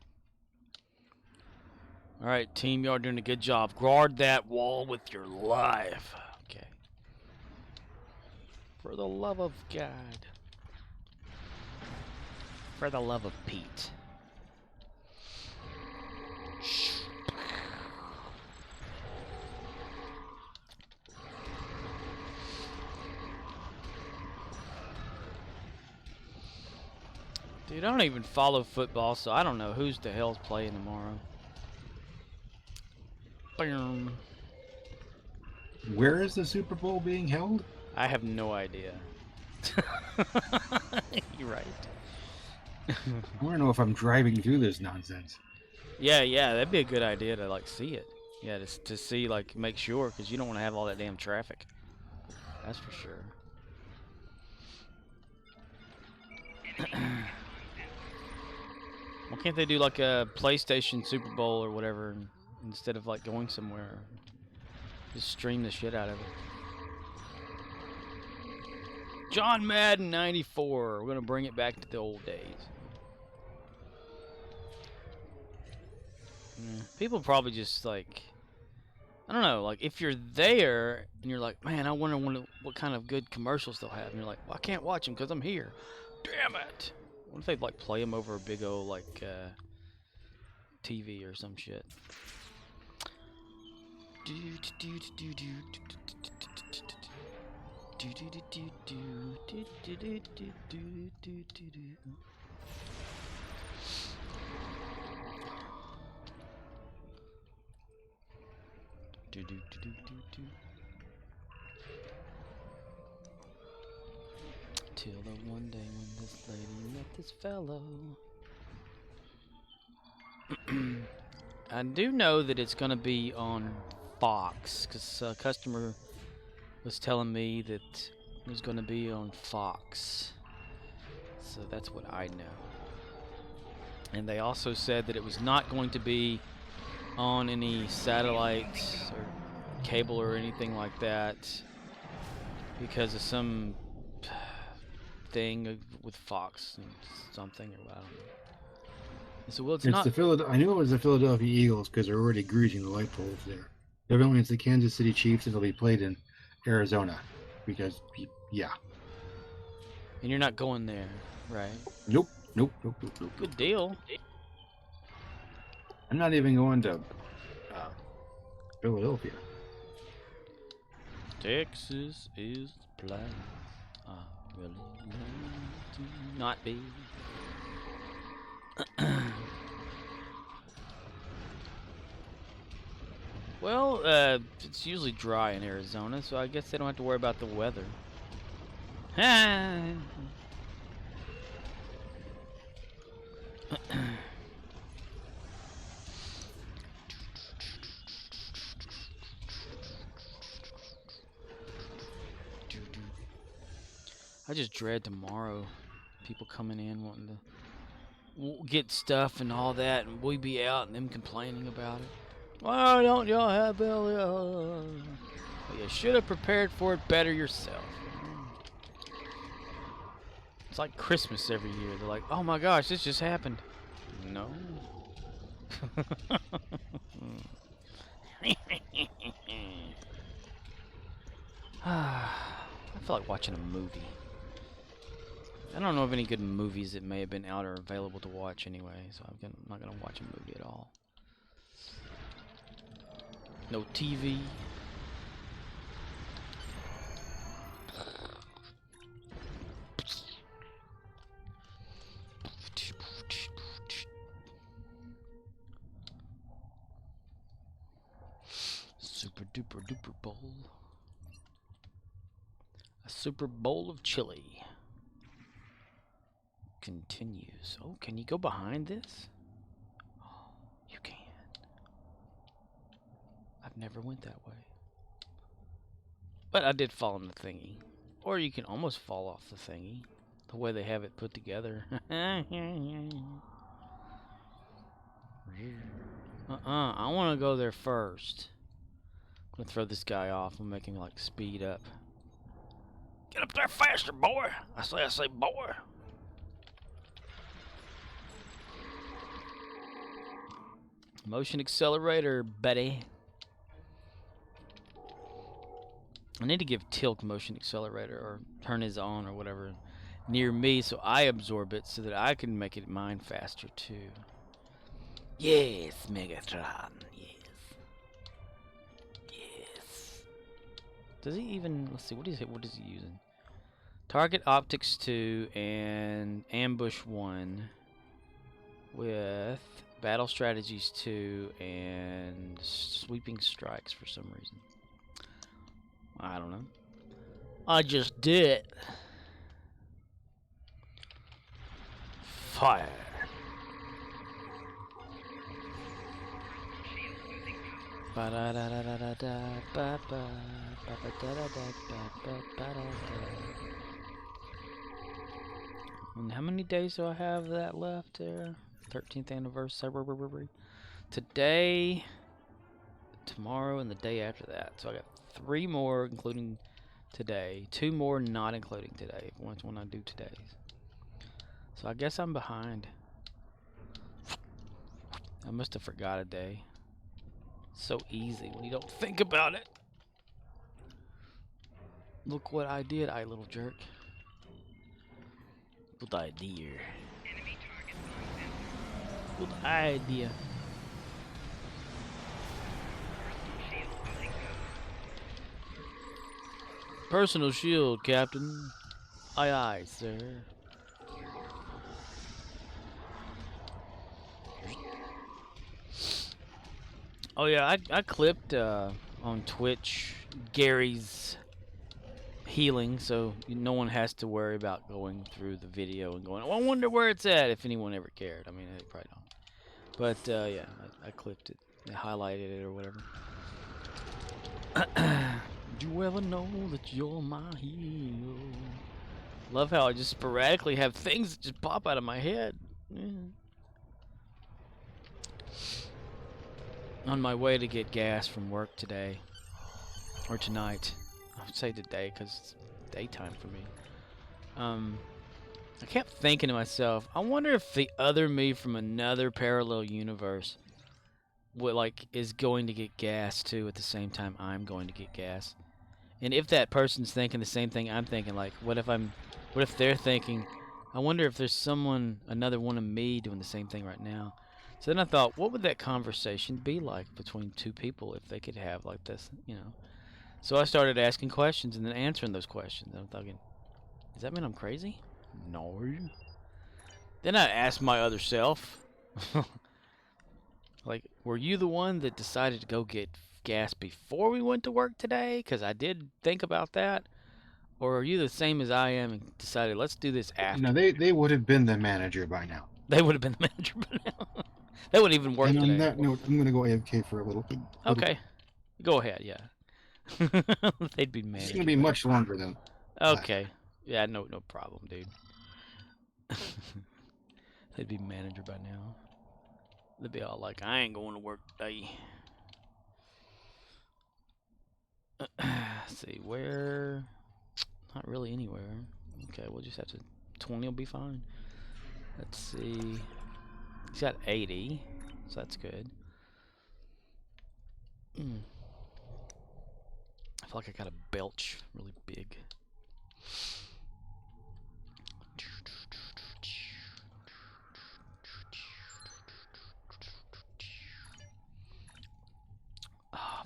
All right, team. Y'all doing a good job. Guard that wall with your life. Okay. For the love of God. For the love of Pete. Dude, I don't even follow football, so I don't know who's the hell's playing tomorrow. Boom. Where is the Super Bowl being held? I have no idea. You're right. I want to know if I'm driving through this nonsense. Yeah, that'd be a good idea to like see it. Yeah, to see, like, make sure, because you don't want to have all that damn traffic. That's for sure. Why can't they do like a PlayStation Super Bowl or whatever instead of like going somewhere? Just stream the shit out of it. John Madden 94. We're gonna bring it back to the old days. People probably just like, I don't know, like if you're there and you're like, man, I wonder what kind of good commercials they'll have, and you're like, well, I can't watch them because I'm here. Damn it! What if they like play them over a big old like TV or some shit? Till the one day when this lady met this fellow. I do know that it's gonna be on Fox, because a customer was telling me that it was gonna be on Fox. So that's what I know. And they also said that it was not going to be on any satellite or cable or anything like that because of some thing with Fox and something, or I don't know. So well, it's not. I knew it was the Philadelphia Eagles because they're already greasing the light poles there. Evidently, it's the Kansas City Chiefs, and it'll be played in Arizona because, yeah. And you're not going there, right? Nope. Good deal. I'm not even going to Philadelphia. Texas is the place I really want to not be. Well, it's usually dry in Arizona, so I guess they don't have to worry about the weather. I just dread tomorrow. People coming in wanting to get stuff and all that, and we be out and them complaining about it. Why don't y'all have Billy? Well, you should have prepared for it better yourself. It's like Christmas every year. They're like, oh my gosh, this just happened. No. I feel like watching a movie. I don't know of any good movies that may have been out or available to watch anyway, so I'm not going to watch a movie at all. No TV. Super duper duper bowl. A super bowl of chili. Continues. Oh, can you go behind this? Oh, you can. I've never went that way. But I did fall in the thingy. Or you can almost fall off the thingy. The way they have it put together. I want to go there first. I'm gonna throw this guy off and make him like speed up. Get up there faster, boy! I say, boy. Motion accelerator, buddy. I need to give Tilk motion accelerator or turn his on or whatever near me so I absorb it so that I can make it mine faster too. Yes, Megatron. Yes. Does he even? Let's see. What is he using? Target optics 2 and ambush 1 with battle strategies 2 and sweeping strikes for some reason. I don't know. I just did. Fire. And how many days do I have that left there? 13th anniversary. Today, tomorrow, and the day after that. So I got 3 more, including today. 2 more, not including today. Once when I do today's. So I guess I'm behind. I must have forgot a day. So easy when you don't think about it. Look what I did, I little jerk. Good idea. Good idea. Personal shield, Captain. Aye, aye, sir. Oh yeah, I clipped on Twitch Gary's healing, so no one has to worry about going through the video and going, oh, I wonder where it's at, if anyone ever cared. I mean, they probably don't. But yeah, I clipped it. I highlighted it or whatever. Did you ever know that you're my hero? Love how I just sporadically have things that just pop out of my head. Yeah. On my way to get gas from work today, or tonight. I would say today because it's daytime for me. I kept thinking to myself, I wonder if the other me from another parallel universe is going to get gas too at the same time I'm going to get gas. And if that person's thinking the same thing I'm thinking, like what if they're thinking, I wonder if there's another one of me doing the same thing right now. So then I thought, what would that conversation be like between 2 people if they could have like this, you know? So I started asking questions and then answering those questions. And I'm thinking, does that mean I'm crazy? No. Then I asked my other self, like, were you the one that decided to go get gas before we went to work today? Because I did think about that. Or are you the same as I am and decided, let's do this after? No, they would have been the manager by now. They would have been the manager by now. They wouldn't even work and today. On that note, I'm going to go AFK for a little bit. Okay. Go ahead, yeah. They'd be manager. It's going to be much longer than. Okay. Yeah, no problem, dude. They'd be manager by now. They'd be all like, I ain't going to work today. Let's see, where? Not really anywhere. Okay, we'll just have to. 20 will be fine. Let's see. He's got 80, so that's good. I feel like I got a belch really big.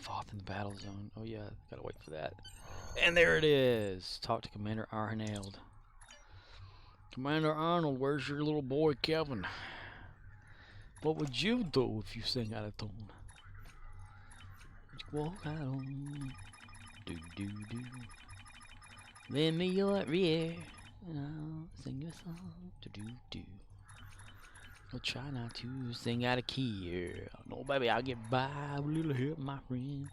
Voth in the battle zone. Oh yeah, gotta wait for that. And there it is. Talk to Commander Arnold. Commander Arnold, where's your little boy Kevin? What would you do if you sang out of tune? Walk out on, do do do. Lend me your ear, and I'll sing you a song. Do do do. I'll try not to sing out of key here. No, baby, I'll get by with a little help, my friend.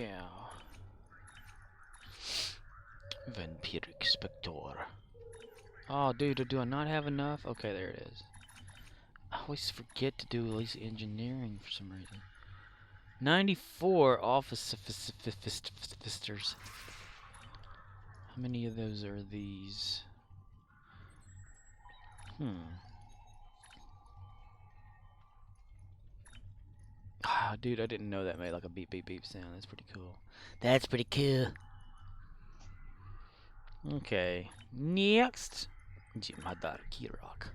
Moscow. Vampiric Spector. Oh, dude, do I not have enough? Okay, there it is. I always forget to do at least engineering for some reason. 94 office fisters. How many of those are these? Ah, dude, I didn't know that made like a beep beep beep sound. That's pretty cool. That's pretty cool. Okay, next. Jimadar Kirok.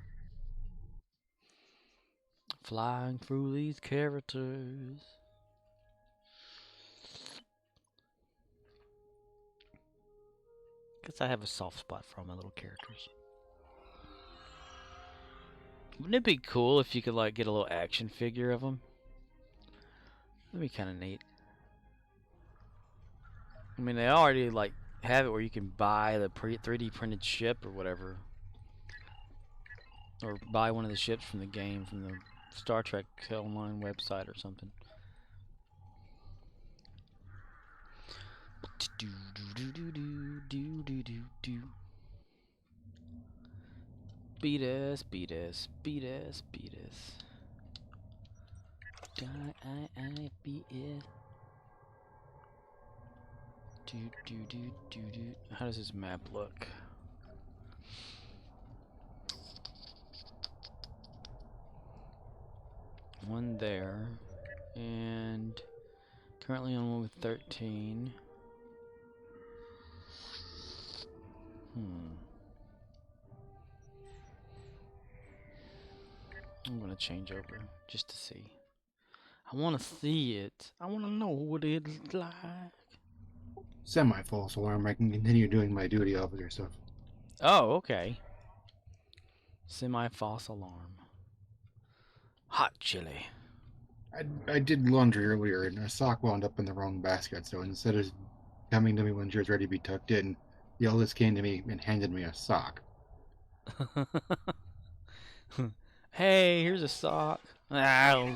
Flying through these characters. Guess I have a soft spot for all my little characters. Wouldn't it be cool if you could like get a little action figure of them? That'd be kind of neat. I mean, they already like have it where you can buy the 3D printed ship or whatever, or buy one of the ships from the game, from the Star Trek Online website or something. Beat us, beat us, beat us, beat us. I beat it. How does this map look? One there, and currently on one with 13. I'm gonna change over just to see. I want to see it. I want to know what it's like. Semi-false alarm. I can continue doing my duty officer stuff. Oh, okay. Semi-false alarm. Hot chili. I did laundry earlier, and a sock wound up in the wrong basket. So instead of coming to me when she was ready to be tucked in, the eldest came to me and handed me a sock. Hey, here's a sock. Ow.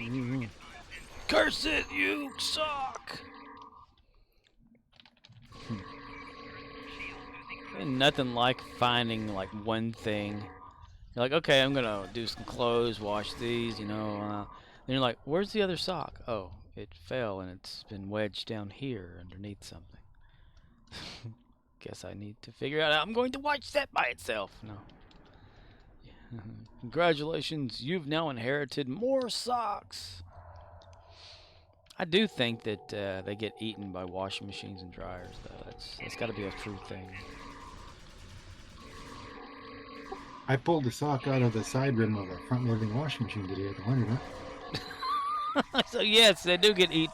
Curse it, you sock! Ain't nothing like finding like one thing. You're like, okay, I'm gonna do some clothes, wash these, you know. Then you're like, where's the other sock? Oh, it fell and it's been wedged down here underneath something. Guess I need to figure out how I'm going to watch that by itself. No. Congratulations, you've now inherited more socks. I do think that they get eaten by washing machines and dryers, though. That's got to be a true thing. I pulled the sock out of the side rim of a front-loading washing machine today at the laundromat. So yes, they do get eaten.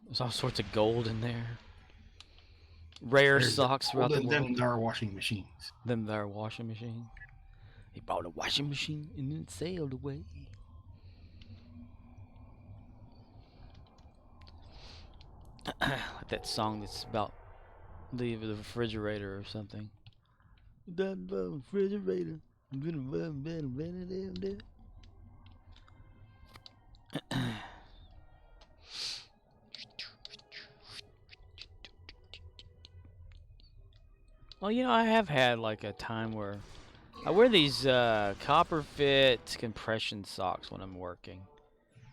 There's all sorts of gold in there. Rare socks throughout the world. Them are washing machines. Them there washing machine. He bought a washing machine and then sailed away. Like that song that's about the refrigerator or something. The refrigerator. Well, you know, I have had like a time where I wear these copper fit compression socks when I'm working,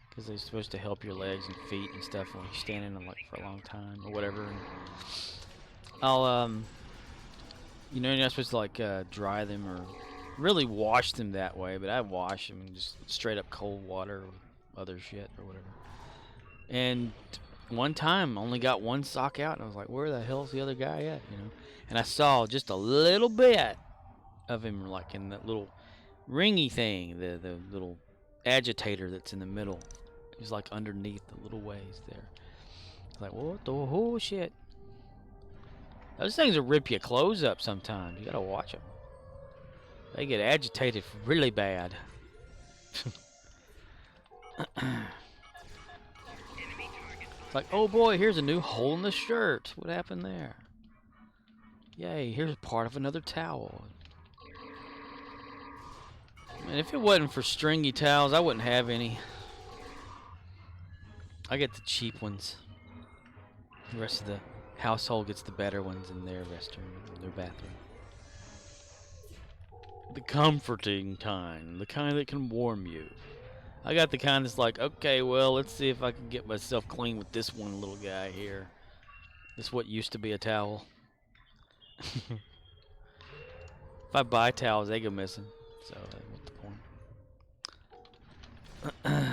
because they're supposed to help your legs and feet and stuff when you're standing them like for a long time or whatever. And I'll you know, you're not supposed to like dry them or really wash them that way, but I wash them in just straight up cold water with other shit or whatever. And one time I only got one sock out, and I was like, where the hell's the other guy at, you know? And I saw just a little bit of him, like in that little ringy thing, the little agitator that's in the middle. He's like underneath the little ways there. Like, what the whole shit? Those things will rip your clothes up sometimes. You gotta watch them. They get agitated really bad. It's like, oh boy, here's a new hole in the shirt. What happened there? Yay, here's part of another towel. And if it wasn't for stringy towels, I wouldn't have any. I get the cheap ones. The rest of the household gets the better ones in their restroom, their bathroom. The comforting kind, the kind that can warm you. I got the kind that's like, okay, well, let's see if I can get myself clean with this one little guy here. This what used to be a towel. If I buy towels, they go missing. So, what's the point?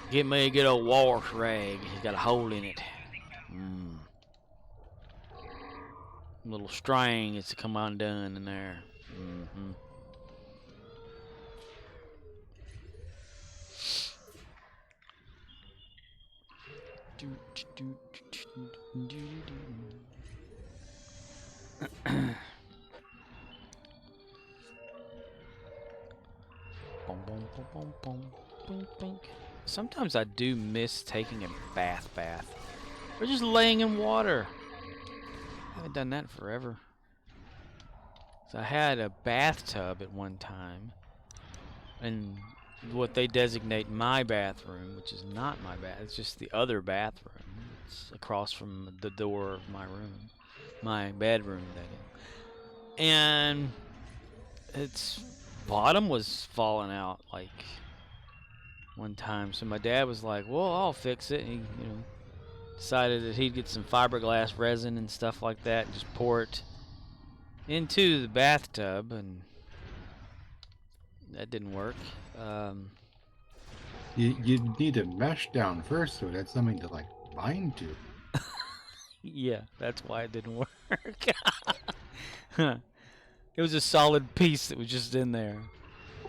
Get me a good old wash rag. It's got a hole in it. Little string is to come undone in there. Sometimes I do miss taking a bath. Or just laying in water. I haven't done that forever. So I had a bathtub at one time. And what they designate my bathroom, which is not my bath, it's just the other bathroom. It's across from the door of my room. My bedroom, that is. And its bottom was falling out like one time. So my dad was like, well, I'll fix it. And he, decided that he'd get some fiberglass resin and stuff like that and just pour it into the bathtub, and that didn't work. You need to mesh down first so it had something to like bind to. Yeah, that's why it didn't work. It was a solid piece that was just in there.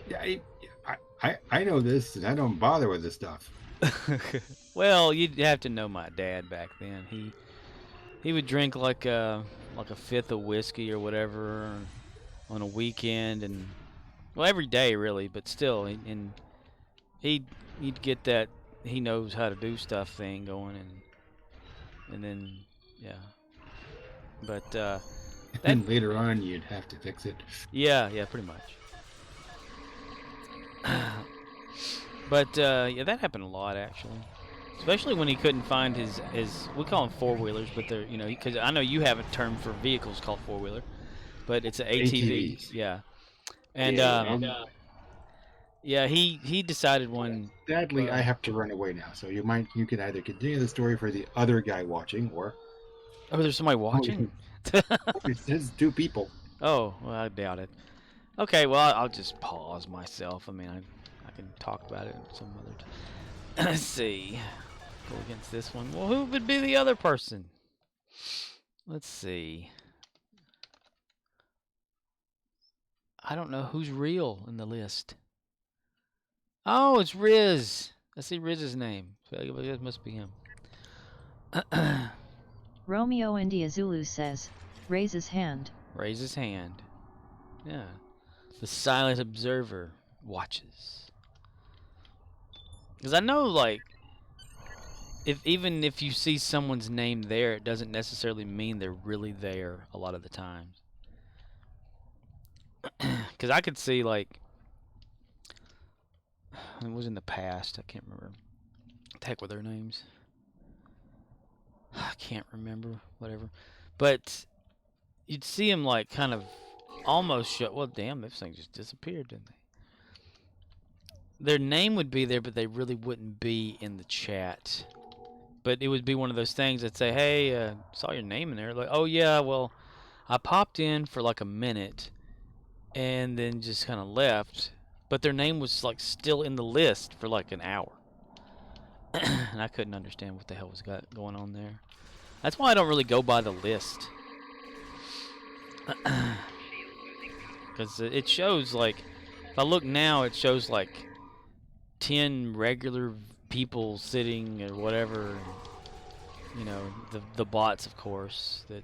Yeah, I know this, and I don't bother with this stuff. Well, you'd have to know my dad back then. He would drink like a fifth of whiskey or whatever on a weekend, and well, every day really, but still, and he'd get that he knows how to do stuff thing going, and then yeah, but and later on you'd have to fix it. Yeah, pretty much. But yeah, that happened a lot actually, especially when he couldn't find his we call them four-wheelers, but they're because I know you have a term for vehicles called four-wheeler, but it's an ATV. ATVs. Yeah, and yeah, he decided one. Sadly, I have to run away now, so you can either continue the story for the other guy watching, or there's somebody watching. It says two people. Oh, well, I doubt it. Okay, well, I'll just pause myself. I mean, I can talk about it some other time. Let's see. Go against this one. Well, who would be the other person? Let's see. I don't know who's real in the list. Oh, it's Riz. I see Riz's name. So it must be him. Romeo India Zulu says, raise his hand. Raise his hand. Yeah. The silent observer watches. Because I know, like, even if you see someone's name there, it doesn't necessarily mean they're really there a lot of the times. Because I could see, like, it was in the past. I can't remember. What the heck were their names? I can't remember. Whatever. But you'd see them, like, kind of almost show. Well, damn, this thing just disappeared, didn't they? Their name would be there, but they really wouldn't be in the chat. But it would be one of those things that say, hey, saw your name in there. Like, oh, yeah, well, I popped in for like a minute and then just kind of left. But their name was like still in the list for like an hour. And I couldn't understand what the hell was going on there. That's why I don't really go by the list. Because it shows like, if I look now, it shows like 10 regular people sitting or whatever. You know, the bots, of course, that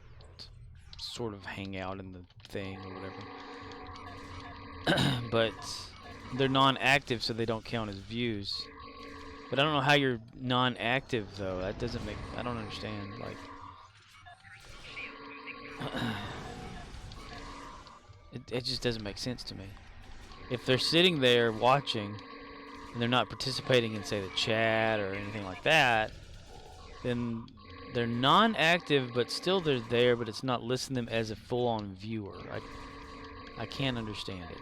sort of hang out in the thing or whatever. But they're non-active, so they don't count as views. But I don't know how you're non-active, though. That doesn't make... I don't understand. Like... it just doesn't make sense to me. if they're sitting there watching and they're not participating in, say, the chat or anything like that, then they're non-active, but still they're there, but it's not listing them as a full-on viewer. I can't understand it.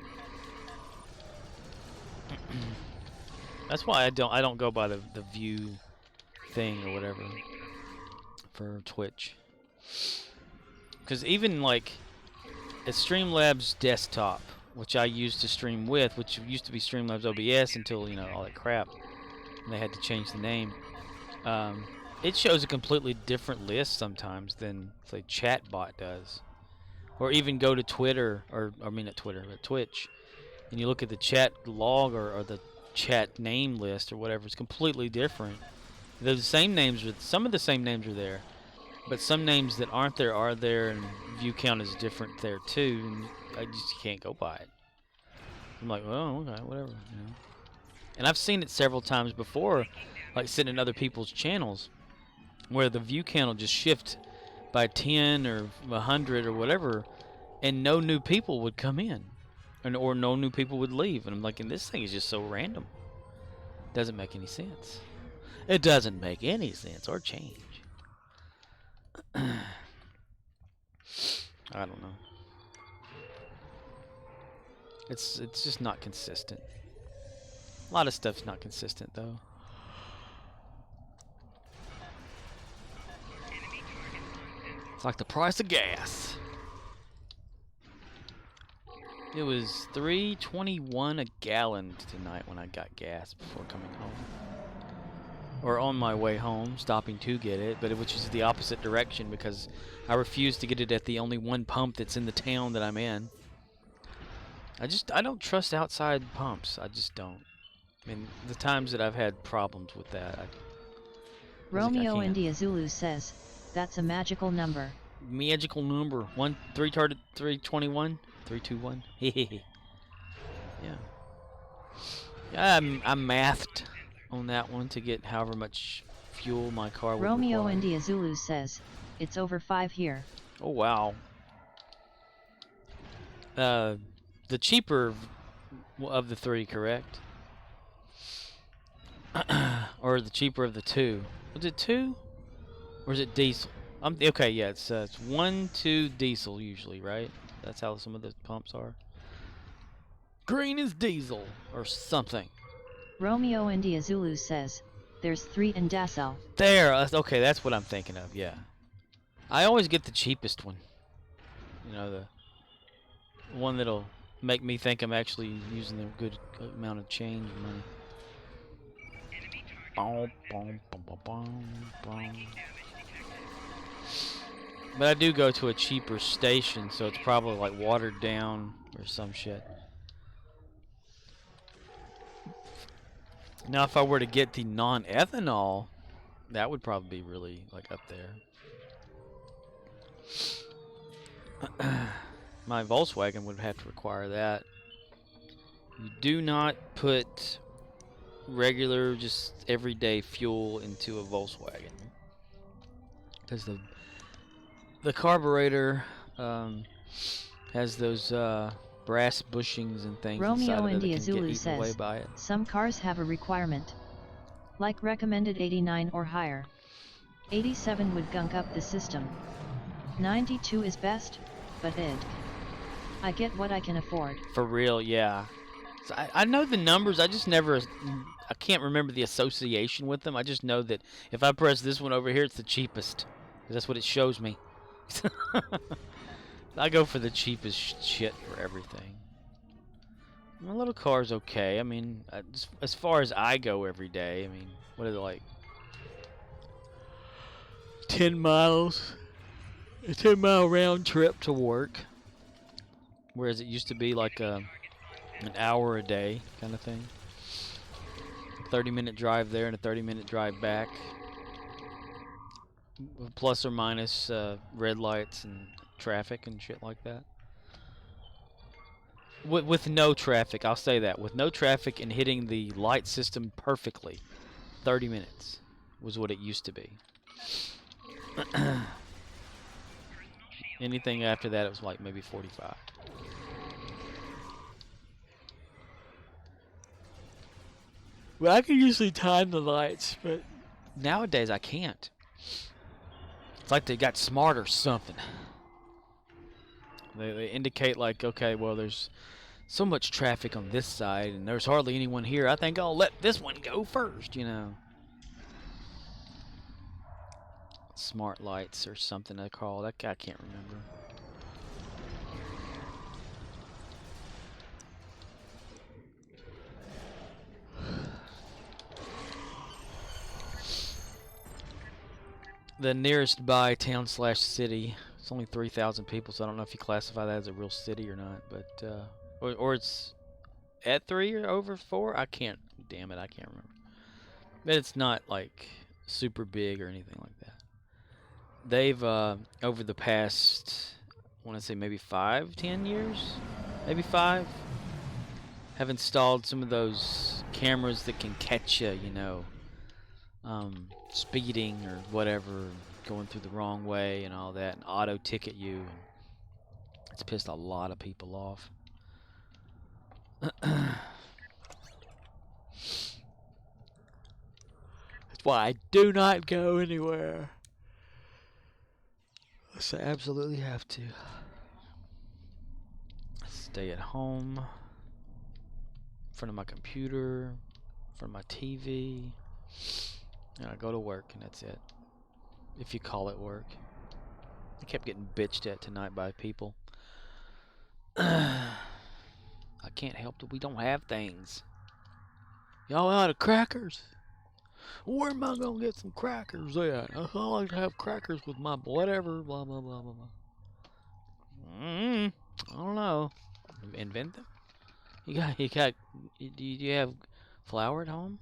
That's why I don't go by the view thing or whatever for Twitch. Because even like at Streamlabs desktop, which I used to stream with, which used to be Streamlabs OBS until, you know, all that crap, and they had to change the name. It shows a completely different list sometimes than, say, Chatbot does. Or even go to Twitter, or I mean not Twitter, but Twitch, and you look at the chat log or the chat name list or whatever. It's completely different. The same names, some of the same names are there, but some names that aren't there are there, and view count is different there too, and I just can't go by it. I'm like, well, okay, whatever, you know. And I've seen it several times before, like sitting in other people's channels, where the view count will just shift by 10 or 100 or whatever, and no new people would come in, or no new people would leave. And I'm like, and this thing is just so random. Doesn't make any sense. It doesn't make any sense or change. I don't know. It's just not consistent. A lot of stuff's not consistent though. It's like the price of gas. It was $3.21 a gallon tonight when I got gas before coming home. Or on my way home, stopping to get it, but which is the opposite direction because I refuse to get it at the only one pump that's in the town that I'm in. I don't trust outside pumps. I just don't. I mean, the times that I've had problems with that, Romeo India Zulu says, that's a magical number. Magical number. 321? 321? Hehehe. Yeah. I'm mathed on that one to get however much fuel my car would Romeo require. India Zulu says, it's over 5 here. Oh, wow. The cheaper of the three, correct? Or the cheaper of the two. Was it 2? Or is it diesel? Okay, yeah, it's 1-2 diesel usually, right? That's how some of the pumps are. Green is diesel or something. Romeo India Zulu says, there's 3 in Dassel. There, okay, that's what I'm thinking of, yeah. I always get the cheapest one. You know, the one that'll make me think I'm actually using a good amount of change money. Boom, boom, boom, boom, boom, boom. But I do go to a cheaper station, so it's probably like watered down or some shit. Now, if I were to get the non-ethanol, that would probably be really like up there. My Volkswagen would have to require that. You do not put regular, just everyday fuel into a Volkswagen, because the carburetor has those brass bushings and things inside Romeo of it India that can Zulu get eaten away says, by it. some cars have a requirement. Like recommended 89 or higher. 87 would gunk up the system. 92 is best, but I get what I can afford. For real, yeah. So I know the numbers, I just never, I can't remember the association with them. I just know that if I press this one over here, it's the cheapest. 'Cause that's what it shows me. I go for the cheapest shit for everything. My little car's okay. I mean, as far as I go every day, I mean, what is it like? 10 miles? A 10-mile round trip to work. Whereas it used to be like an hour a day kind of thing. 30-minute drive there and a 30-minute drive back. Plus or minus red lights and traffic and shit like that. With no traffic, I'll say that. With no traffic and hitting the light system perfectly, 30 minutes was what it used to be. Anything after that, it was like maybe 45. Well, I can usually time the lights, but nowadays I can't. It's like they got smart or something. They indicate like, okay, well, there's so much traffic on this side, and there's hardly anyone here. I think I'll let this one go first, you know. Smart lights or something they call it. I can't remember. The nearest by town / city, it's only 3,000 people, so I don't know if you classify that as a real city or not. But or it's at 3 or over 4. I can't. Damn it, I can't remember. But it's not like super big or anything like that. They've over the past, I want to say maybe 5-10 years, maybe 5, have installed some of those cameras that can catch you, you know, speeding or whatever, going through the wrong way and all that, and auto ticket you. And it's pissed a lot of people off. That's why I do not go anywhere unless I absolutely have to. Stay at home, in front of my computer, in front of my TV, and I go to work, and that's it. If you call it work. I kept getting bitched at tonight by people. I can't help it. We don't have things. Y'all out of crackers? Where am I gonna get some crackers at? I like to have crackers with my whatever, blah, blah, blah, blah, blah. I don't know. Invent them? Do you have flour at home?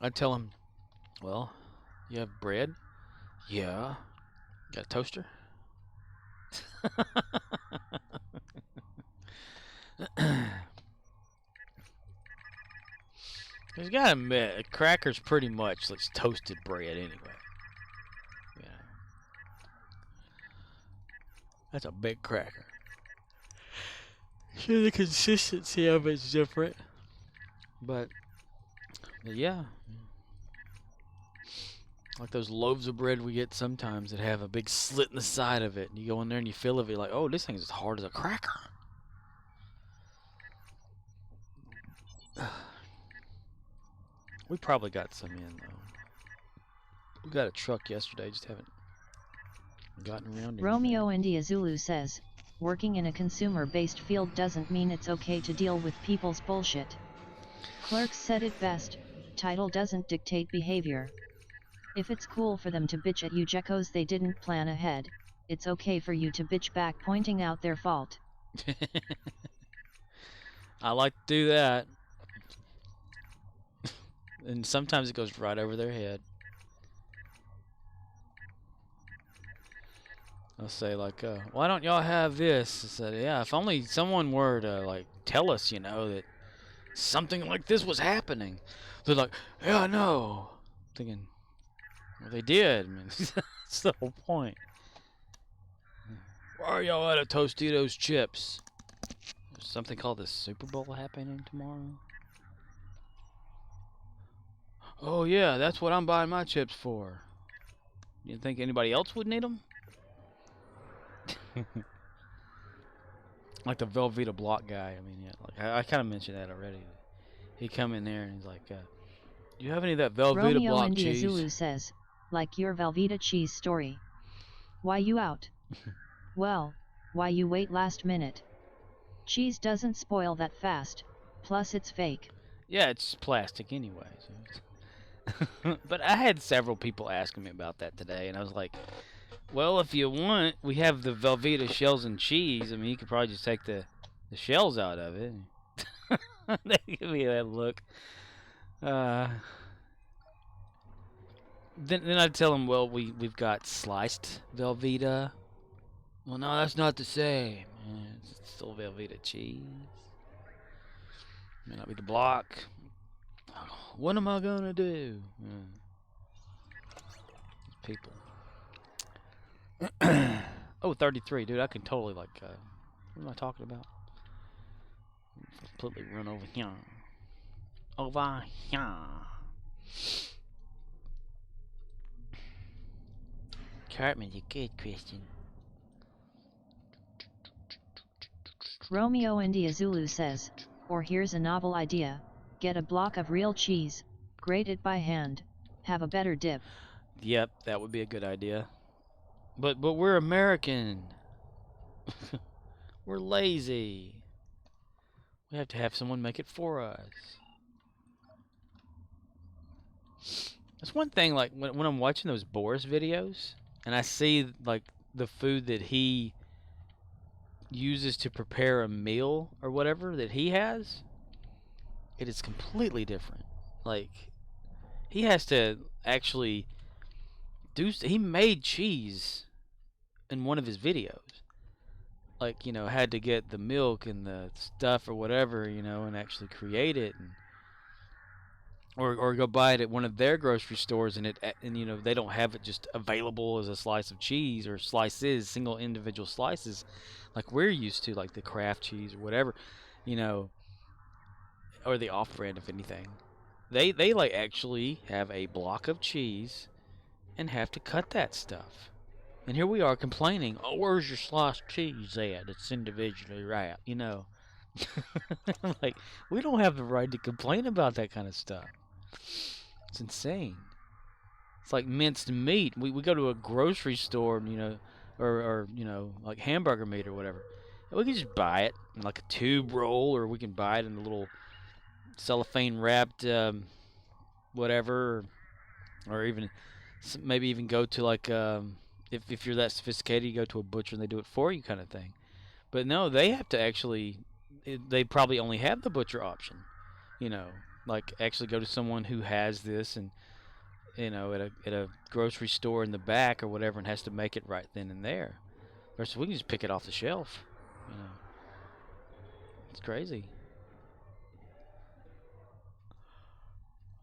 I tell him, well, you have bread? Yeah. Got a toaster? You gotta admit, a cracker's pretty much like toasted bread anyway. Yeah. That's a big cracker. Sure, the consistency of it's different. But yeah. Like those loaves of bread we get sometimes that have a big slit in the side of it. And you go in there and you feel it, you're like, oh, this thing's as hard as a cracker. We probably got some in, though. We got a truck yesterday, just haven't gotten around to Romeo India Zulu says, working in a consumer-based field doesn't mean it's okay to deal with people's bullshit. Clerks said it best, title doesn't dictate behavior. If it's cool for them to bitch at you geckos they didn't plan ahead, it's okay for you to bitch back pointing out their fault. I like to do that. And sometimes it goes right over their head. I'll say like, why don't y'all have this? I said, yeah, if only someone were to like tell us, you know, that something like this was happening. They're like, yeah, I know. Thinking, well, they did. I mean, that's the whole point. Why are y'all out of Tostitos chips? There's something called the Super Bowl happening tomorrow. Oh yeah, that's what I'm buying my chips for. You think anybody else would need them? Like the Velveeta block guy. I mean, yeah, like I kind of mentioned that already. He come in there and he's like, "Do you have any of that Velveeta Romeo block India cheese?" Zulu says, like your Velveeta cheese story. Why you out? Well, why you wait last minute? Cheese doesn't spoil that fast, plus it's fake. Yeah, it's plastic anyway. So but I had several people asking me about that today, and I was like, well, if you want, we have the Velveeta shells and cheese. I mean, you could probably just take the shells out of it. They give me that look. Then I tell them, well, we've got sliced Velveeta. Well, no, that's not the same. It's still Velveeta cheese. May not be the block. What am I gonna do? People. Oh, 33, dude. I can totally like. What am I talking about? Completely run over here. Over here. Cartman's a good question. Romeo India Zulu says, or here's a novel idea, get a block of real cheese, grate it by hand, have a better dip. Yep, that would be a good idea. But we're American. We're lazy. We have to have someone make it for us. That's one thing, like, when I'm watching those Boris videos, and I see, like, the food that he uses to prepare a meal or whatever that he has, it is completely different. Like, he has to actually he made cheese in one of his videos. Like, you know, had to get the milk and the stuff or whatever, you know, and actually create it, and or go buy it at one of their grocery stores, and you know, they don't have it just available as a slice of cheese or slices, single individual slices like we're used to, like the Kraft cheese or whatever, you know, or the off-brand, if anything. They like actually have a block of cheese and have to cut that stuff. And here we are complaining, oh, where's your sliced cheese at? It's individually wrapped, you know. Like, we don't have the right to complain about that kind of stuff. It's insane. It's like minced meat. We go to a grocery store, you know, or you know, like hamburger meat or whatever. And we can just buy it in like a tube roll, or we can buy it in a little cellophane wrapped whatever, or even maybe even go to like if you're that sophisticated, you go to a butcher and they do it for you, kind of thing. But no, they have to actually. They probably only have the butcher option, you know, like actually go to someone who has this, and you know, at a grocery store in the back or whatever, and has to make it right then and there. Versus we can just pick it off the shelf, you know. It's crazy.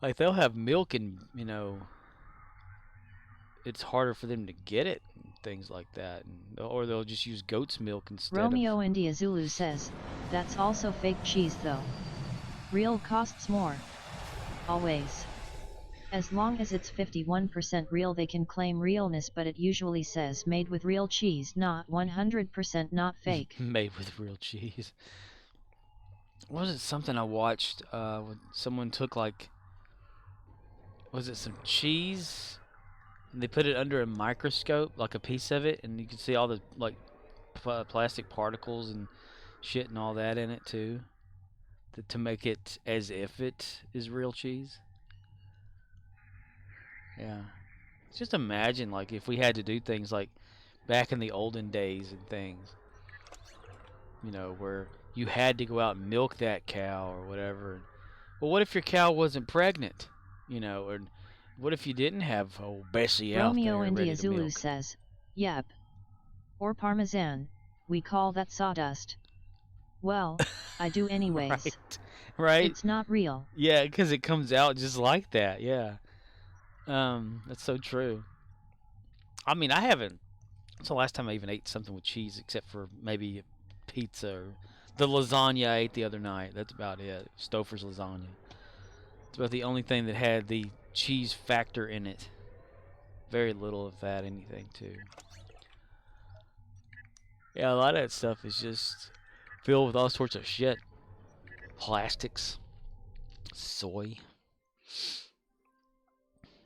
Like, they'll have milk, and you know, it's harder for them to get it and things like that, and, or they'll just use goat's milk instead Romeo of. India Zulu says, that's also fake cheese though. Real costs more. Always. As long as it's 51% real they can claim realness, but it usually says made with real cheese, not 100% not fake. Made with real cheese. Was it something I watched when someone took, like, was it some cheese, and they put it under a microscope, like a piece of it, and you could see all the, like, plastic particles and shit and all that in it too, to make it as if it is real cheese. Yeah. Just imagine, like, if we had to do things like back in the olden days and things, you know, where you had to go out and milk that cow or whatever. Well, what if your cow wasn't pregnant? You know, or what if you didn't have old Bessie out there Romeo ready India to Zulu milk? says, yep. Or Parmesan, we call that sawdust. Well, I do anyways. Right. Right? It's not real. Yeah, because it comes out just like that. Yeah. That's so true. I mean, I haven't. It's the last time I even ate something with cheese, except for maybe pizza or the lasagna I ate the other night. That's about it. Stouffer's lasagna. It's about the only thing that had the cheese factor in it. Very little of that, anything, too. Yeah, a lot of that stuff is just filled with all sorts of shit. Plastics. Soy.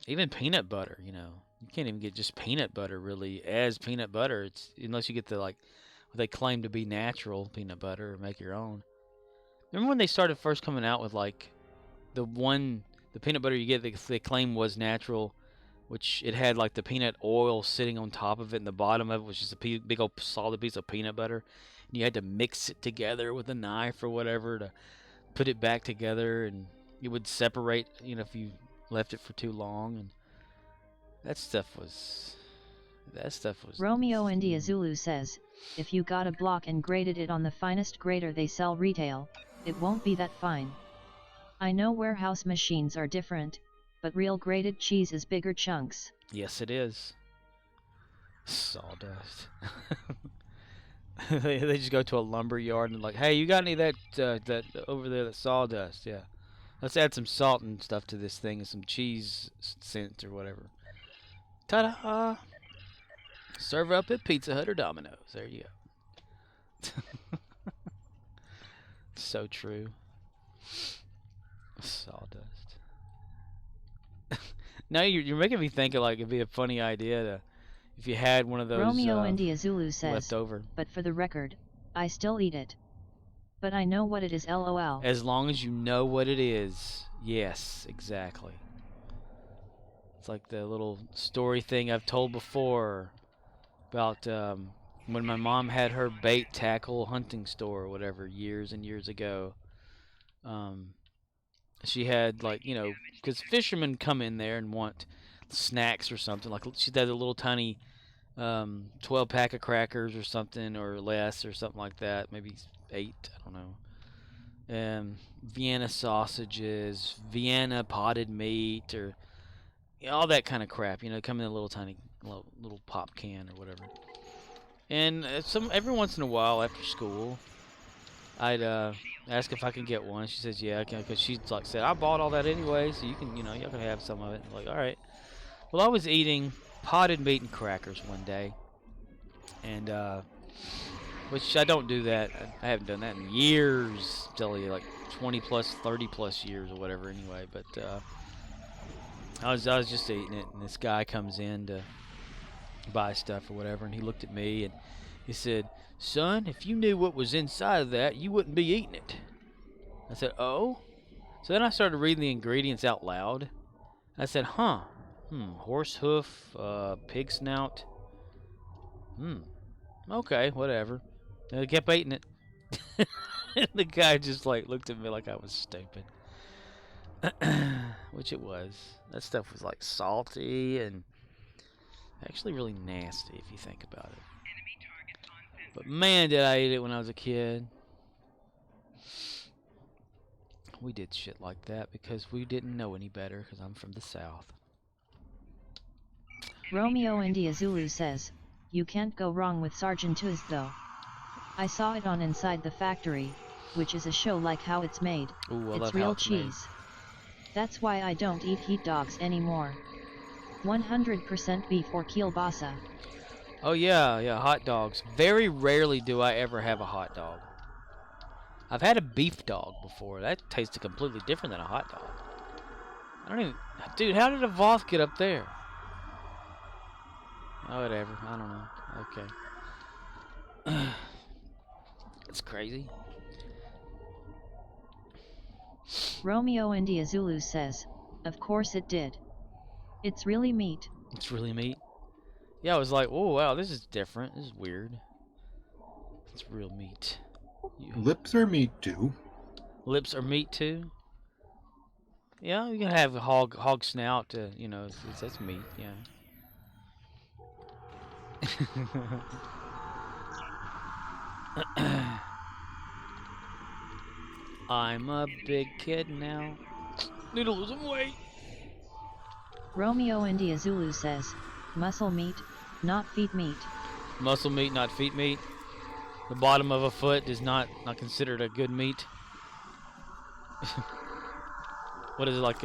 Even peanut butter, you know. You can't even get just peanut butter, really, as peanut butter. It's unless you get the, like, what they claim to be natural peanut butter, or make your own. Remember when they started first coming out with, like, the peanut butter you get they claim was natural, which it had, like, the peanut oil sitting on top of it, and the bottom of it was just a big old solid piece of peanut butter, and you had to mix it together with a knife or whatever to put it back together, and it would separate, you know, if you left it for too long. And that stuff was Romeo India Zulu says, if you got a block and grated it on the finest grater they sell retail, it won't be that fine. I know warehouse machines are different, but real grated cheese is bigger chunks. Yes, it is. Sawdust. They just go to a lumber yard and like, hey, you got any of that over there, that sawdust? Yeah. Let's add some salt and stuff to this thing and some cheese scent or whatever. Ta-da! Serve up at Pizza Hut or Domino's. There you go. So true. Sawdust. Now you're making me think of like it'd be a funny idea to if you had one of those Romeo India Zulu left says, over. but for the record, I still eat it. But I know what it is, lol. As long as you know what it is. Yes, exactly. It's like the little story thing I've told before about when my mom had her bait tackle hunting store or whatever years and years ago. She had like, you know, because fishermen come in there and want snacks or something. Like she had a little tiny 12 pack of crackers or something or less or something like that. Maybe 8, I don't know. Vienna sausages, Vienna potted meat, or you know, all that kind of crap. You know, come in a little tiny little pop can or whatever. And every once in a while after school, I'd ask if I can get one. She says, yeah, I can, because she's like said, I bought all that anyway, so you can, you know, y'all can have some of it. I'm like, all right. Well, I was eating potted meat and crackers one day, and which I don't do that. I haven't done that in years. Tell you, like 20 plus, 30 plus years or whatever. Anyway, but I was just eating it, and this guy comes in to buy stuff or whatever, and he looked at me and he said, son, if you knew what was inside of that, you wouldn't be eating it. I said, oh? So then I started reading the ingredients out loud. I said, horse hoof, pig snout. Okay, whatever. And I kept eating it. And the guy just like looked at me like I was stupid. Which it was. That stuff was like salty and actually really nasty if you think about it. But man, did I eat it when I was a kid. We did shit like that because we didn't know any better because I'm from the South. Romeo India Zulu says, you can't go wrong with Sergeant Tuz though. I saw it on Inside the Factory, which is a show like how it's made. Ooh, I it's love how real it's made. cheese. That's why I don't eat heat dogs anymore. 100% beef or kielbasa. Oh yeah, hot dogs. Very rarely do I ever have a hot dog. I've had a beef dog before. That tasted completely different than a hot dog. I don't even... Dude, how did a Voth get up there? Oh, whatever. I don't know. Okay. That's crazy. Romeo India Zulu says, of course it did. It's really meat. It's really meat? Yeah, I was like, oh, wow, this is different. This is weird. It's real meat. Lips are meat too. Lips are meat too? Yeah, you can have a hog snout, you know, that's meat, yeah. I'm a big kid now. Need to lose some weight. Romeo India Zulu says, muscle meat, not feet meat. Muscle meat, not feet meat. The bottom of a foot is not considered a good meat. What is it, like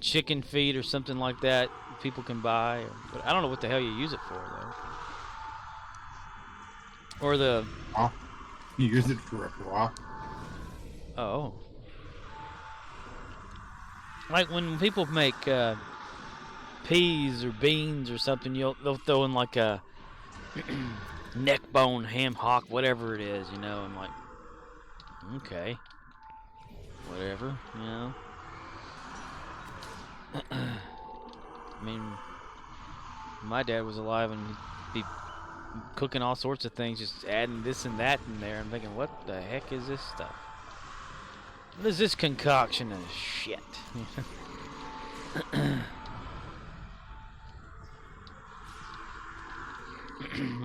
chicken feet or something like that people can buy? But I don't know what the hell you use it for though. Or the... You use it for a bra. Oh. Like when people make peas or beans or something, they'll throw in like a neck bone, ham hock, whatever it is, you know. I'm like, okay, whatever, you know. I mean, my dad was alive and he'd be cooking all sorts of things, just adding this and that in there. I'm thinking, what the heck is this stuff? What is this concoction of shit?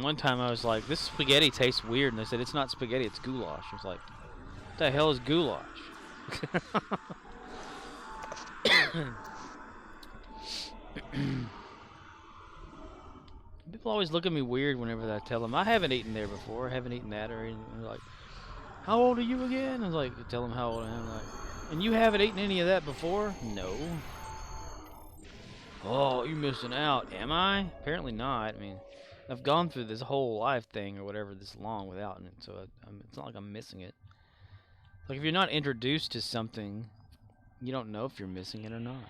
One time I was like, this spaghetti tastes weird, and they said, it's not spaghetti, it's goulash. I was like, what the hell is goulash? People always look at me weird whenever I tell them I haven't eaten there before, I haven't eaten that, or anything. They're like, how old are you again? I was like, tell them how old I am. Like, and you haven't eaten any of that before? No. Oh, you're missing out. Am I? Apparently not. I mean, I've gone through this whole life thing or whatever this long without it, so it's not like I'm missing it. Like, if you're not introduced to something, you don't know if you're missing it or not.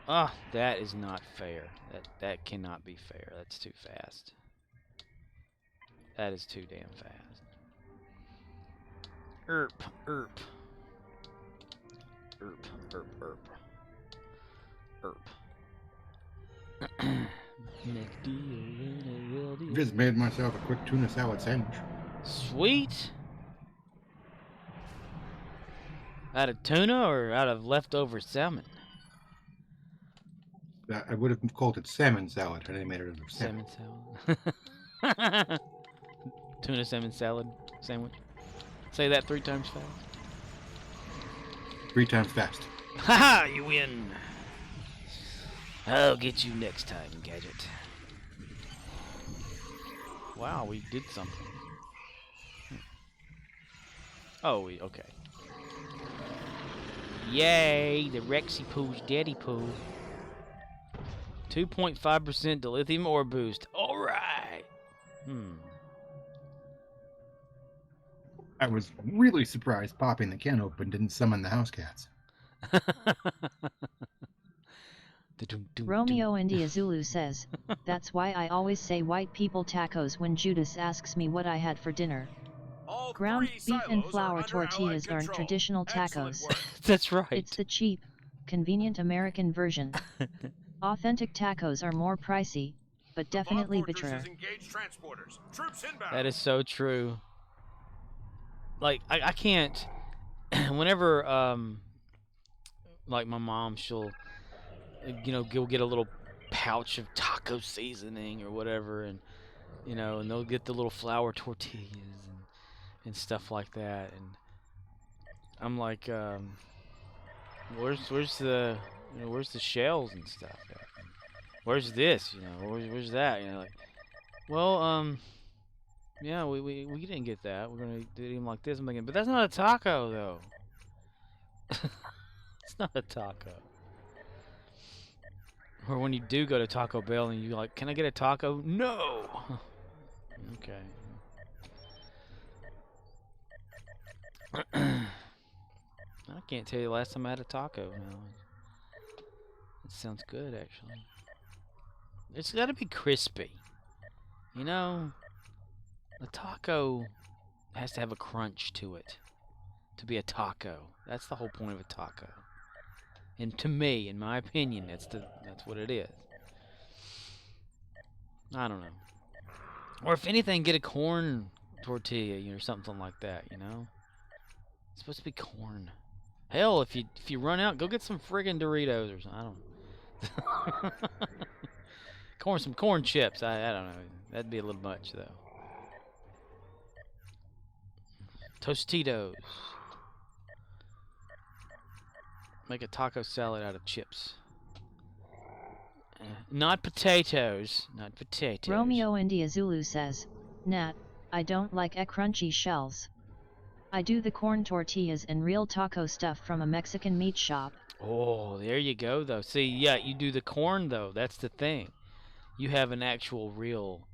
Ah, that is not fair. That cannot be fair. That's too fast. That is too damn fast. Erp, erp. Erp, erp, erp. Erp. Just made myself a quick tuna salad sandwich. Sweet. Out of tuna or out of leftover salmon? I would have called it salmon salad had I made it into salmon. Salmon salad. Tuna salmon salad sandwich. Say that 3 times fast. 3 times fast. Haha, you win. I'll get you next time, Gadget. Wow, we did something. Oh, okay. Yay, the Rexy Poo's Daddy Poo. 2.5% dilithium ore boost. Alright. I was really surprised popping the can open didn't summon the house cats. Romeo India Zulu says, that's why I always say white people tacos when Judas asks me what I had for dinner. All Ground 3 beef and silos flour are under tortillas Allied aren't control. traditional Excellent tacos. work. That's right. It's the cheap, convenient American version. Authentic tacos are more pricey, but definitely Bomb fortress better. has engaged transporters. Troops inbound. That is so true. Like, I can't... Whenever, like, my mom, she'll, go get a little pouch of taco seasoning or whatever, and, and they'll get the little flour tortillas and stuff like that, and I'm like, where's the, where's the shells and stuff? Where's this? Where's that? Like, well, yeah, we didn't get that. We're gonna do it like this. I'm thinking, but that's not a taco, though. It's not a taco. Or when you do go to Taco Bell and you're like, can I get a taco? No! Okay. I can't tell you the last time I had a taco now. It sounds good, actually. It's gotta be crispy. A taco has to have a crunch to it to be a taco. That's the whole point of a taco. And to me, in my opinion, that's what it is. I don't know. Or if anything, get a corn tortilla, or something like that, It's supposed to be corn. Hell, if you run out, go get some friggin' Doritos or something. I don't know. Some corn chips. I don't know. That'd be a little much, though. Tostitos. Make a taco salad out of chips. Not potatoes. Not potatoes. Romeo India Zulu says, Nat, I don't like crunchy shells. I do the corn tortillas and real taco stuff from a Mexican meat shop. Oh, there you go, though. See, yeah, you do the corn, though. That's the thing. You have an actual real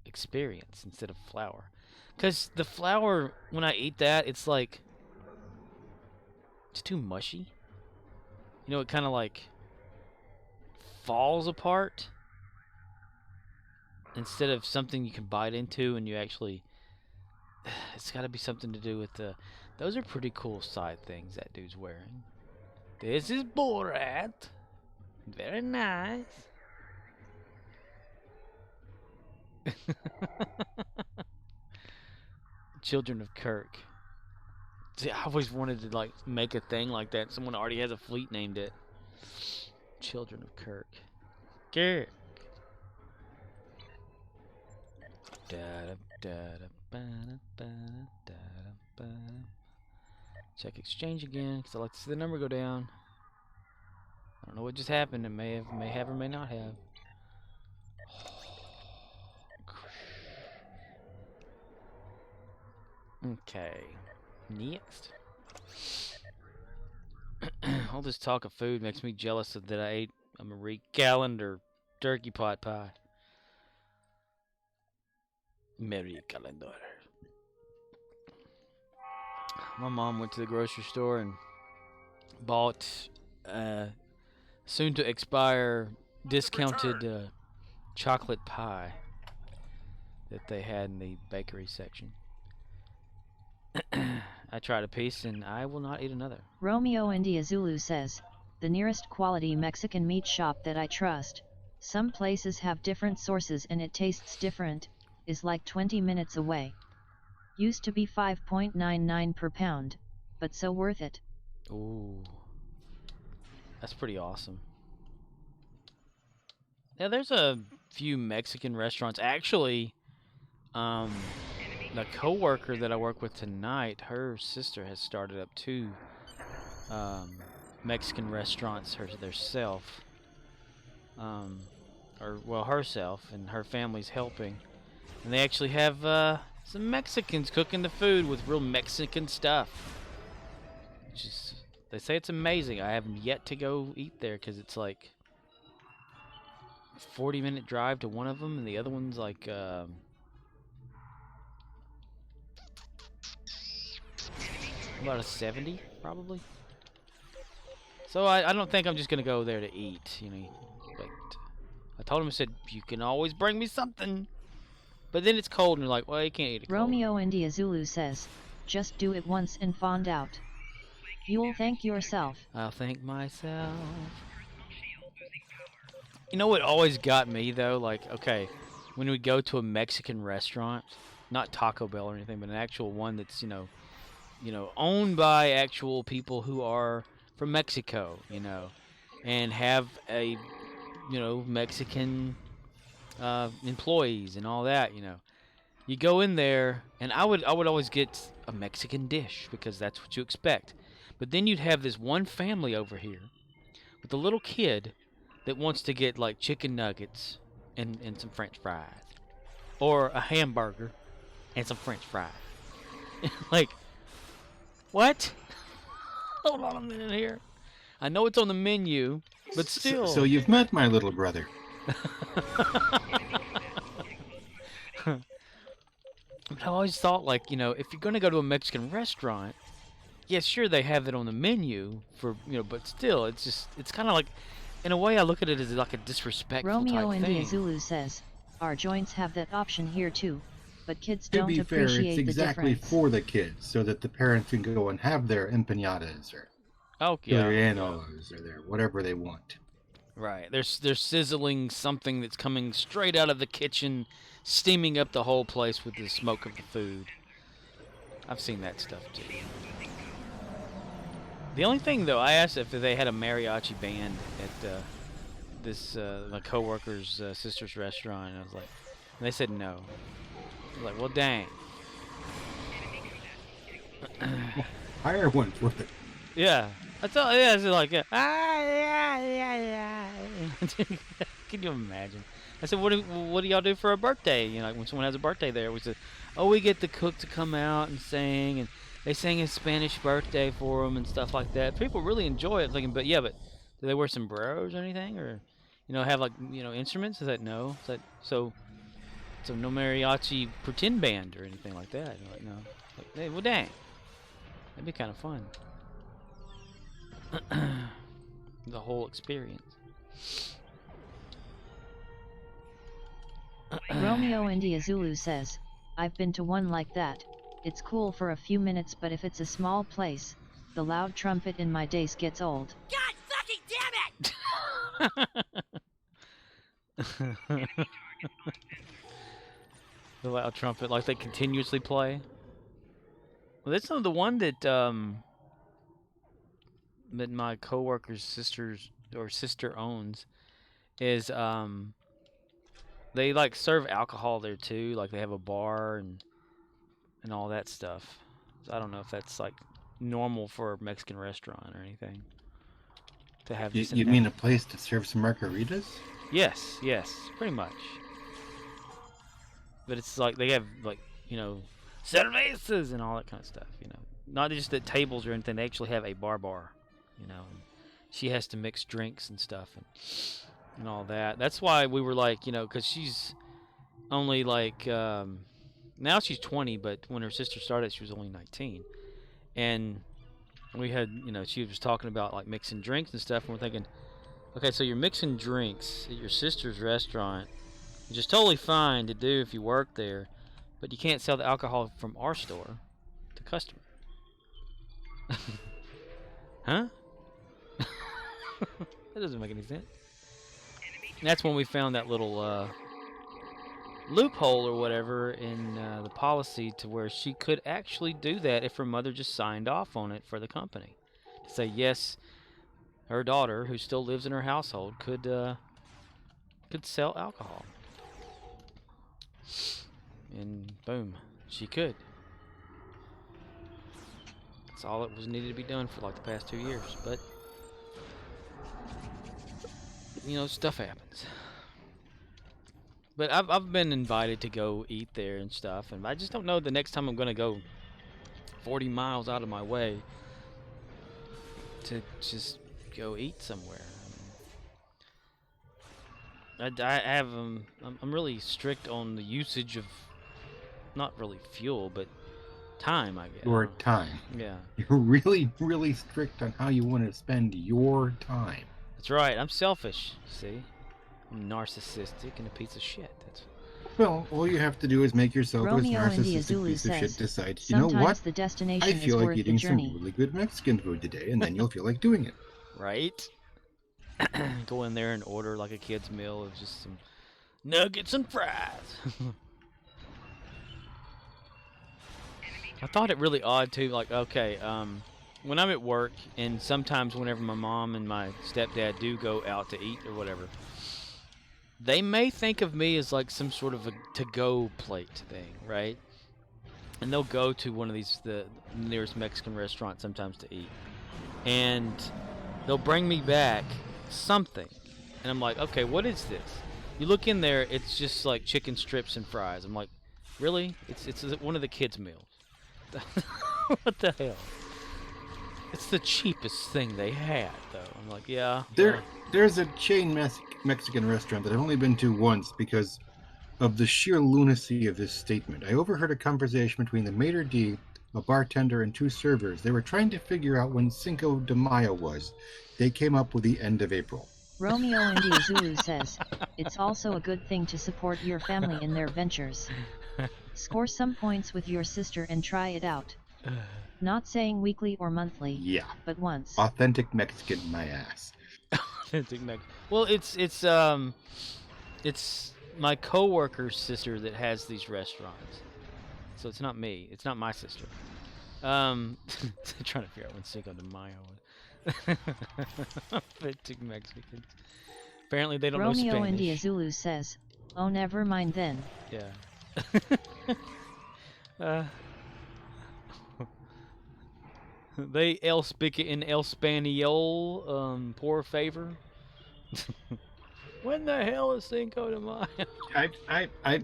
experience instead of flour. Because the flour, when I eat that, it's like... It's too mushy. It kind of like... falls apart. Instead of something you can bite into and you actually... It's got to be something to do with the... Those are pretty cool side things that dude's wearing. This is Borat. Very nice. Children of Kirk. See, I always wanted to make a thing like that. Someone already has a fleet named it. Children of Kirk. Kirk. Check exchange again, because I like to see the number go down. I don't know what just happened. It may have or may not have. Okay. Next. All this talk of food makes me jealous that I ate a Marie Callender turkey pot pie. Marie Callender. My mom went to the grocery store and bought soon to expire discounted chocolate pie that they had in the bakery section. I tried a piece and I will not eat another. Romeo India Zulu says, the nearest quality Mexican meat shop that I trust, some places have different sources and it tastes different, is like 20 minutes away. Used to be 5.99 per pound, but so worth it. Ooh. That's pretty awesome. Yeah, there's a few Mexican restaurants. Actually, the coworker that I work with tonight, her sister has started up 2 Mexican restaurants herself. Herself, and her family's helping. And they actually have some Mexicans cooking the food with real Mexican stuff. They say it's amazing. I haven't yet to go eat there because it's like 40-minute drive to one of them, and the other one's like about a 70 probably. So I don't think I'm just gonna go there to eat, you know. But I told him, I said, you can always bring me something. But then it's cold and you're like, well, you can't eat it cold. Romeo India Zulu says, just do it once and find out. You'll thank yourself. I'll thank myself. You know what always got me though? Like, okay, when we go to a Mexican restaurant, not Taco Bell or anything, but an actual one that's, you know, owned by actual people who are from Mexico, you know, and have a, you know, Mexican employees and all that, you know. You go in there, and I would always get a Mexican dish because that's what you expect. But then you'd have this one family over here with a little kid that wants to get like chicken nuggets and some French fries, or a hamburger and some French fries. Like, what? Hold on a minute here. I know it's on the menu, but still. So you've met my little brother. But I always thought, like, you know, if you're going to go to a Mexican restaurant, yeah, sure, they have it on the menu for, you know, but still, it's kind of like, in a way, I look at it as like a disrespectful Romeo type India thing. Zulu says, our joints have that option here too, but kids To don't be fair, appreciate it's the exactly difference. for the kids, so that the parents can go and have their empanadas or Oh, yeah. Chileanos or their whatever they want. Right. They're sizzling something that's coming straight out of the kitchen, steaming up the whole place with the smoke of the food. I've seen that stuff too. The only thing though, I asked if they had a mariachi band at my coworker's sister's restaurant, and I was like, and they said no. I was like, well, dang. Hire one for it. Yeah. It's like, yeah. Can you imagine? I said, what do y'all do for a birthday? You know, like when someone has a birthday there, we said, oh, we get the cook to come out and sing, and they sing a Spanish birthday for them and stuff like that. People really enjoy it. Thinking, but do they wear sombreros or anything, or, you know, have like, you know, instruments? Is that no? Is that so no mariachi pretend band or anything like that? You're like, no. Like, hey, well, dang, that'd be kind of fun. The whole experience. Romeo India Zulu says, I've been to one like that. It's cool for a few minutes, but if it's a small place, the loud trumpet in my days gets old. God fucking damn it! The loud trumpet, like they continuously play. Well, that's the one that that my coworker's sister owns. Is they like serve alcohol there too. Like they have a bar and all that stuff. So I don't know if that's like normal for a Mexican restaurant or anything. To have this. You mean a place to serve some margaritas? Yes, pretty much. But it's like they have like, you know, cervezas and all that kind of stuff. You know, not just at tables or anything. They actually have a bar. You know, and she has to mix drinks and stuff and all that. That's why we were like, you know, because she's only like now she's 20, but when her sister started, she was only 19, and we had, you know, she was talking about like mixing drinks and stuff, and we're thinking, okay, so you're mixing drinks at your sister's restaurant, which is totally fine to do if you work there, but you can't sell the alcohol from our store to customers. Huh? That doesn't make any sense. And that's when we found that little loophole or whatever in the policy to where she could actually do that if her mother just signed off on it for the company. To say, yes, her daughter, who still lives in her household, could sell alcohol. And boom, she could. That's all that was needed to be done for like the past 2 years. But, you know, stuff happens. But I've been invited to go eat there and stuff, and I just don't know the next time I'm going to go 40 miles out of my way to just go eat somewhere. I have I'm really strict on the usage of not really fuel, but time, I guess. Your time. Yeah. You're really, really strict on how you want to spend your time. That's right. I'm selfish, see? I'm narcissistic and a piece of shit. That's Well, all you have to do is make yourself this Romeo India narcissistic Zulu piece of shit says, decide, you know sometimes what? the destination I is feel like worth the eating some journey. really good Mexican food today, and then you'll feel like doing it. right. Go in there and order like a kid's meal of just some nuggets and fries. I thought it really odd too. Like, okay, when I'm at work, and sometimes whenever my mom and my stepdad do go out to eat or whatever, they may think of me as like some sort of a to-go plate thing, right? And they'll go to one of the nearest Mexican restaurant sometimes to eat, and they'll bring me back something, and I'm like, okay, what is this? You look in there, it's just like chicken strips and fries. I'm like, really? It's one of the kids' meals. What the hell? It's the cheapest thing they had, though. I'm like, yeah. There's a chain Mexican restaurant that I've only been to once because of the sheer lunacy of this statement. I overheard a conversation between the maitre d', a bartender, and two servers. They were trying to figure out when Cinco de Mayo was. They came up with the end of April. Romeo India Zulu says, it's also a good thing to support your family in their ventures. Score some points with your sister and try it out. Not saying weekly or monthly, Yeah. but once. Authentic Mexican, my ass. Well, it's my coworker's sister that has these restaurants, so it's not me. It's not my sister. Trying to figure out when Cinco de Mayo was. Authentic Mexicans. Apparently they don't know Spanish. Romeo India Zulu says, oh, never mind then. Yeah. They el speak it in el Spaniol, por favor. When the hell is Cinco de Mayo?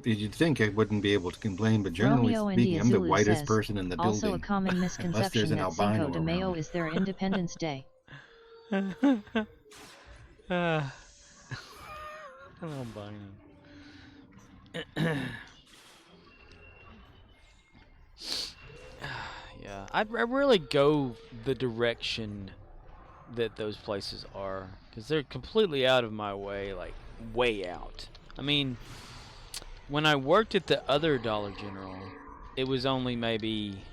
You'd think I wouldn't be able to complain, but generally Romeo speaking, India I'm the Zulu whitest says, person in the also building. a common misconception an that Cinco albino de Mayo around. is their Independence Day. Yeah, I really go the direction that those places are, because they're completely out of my way, like way out. I mean, when I worked at the other Dollar General, it was only maybe,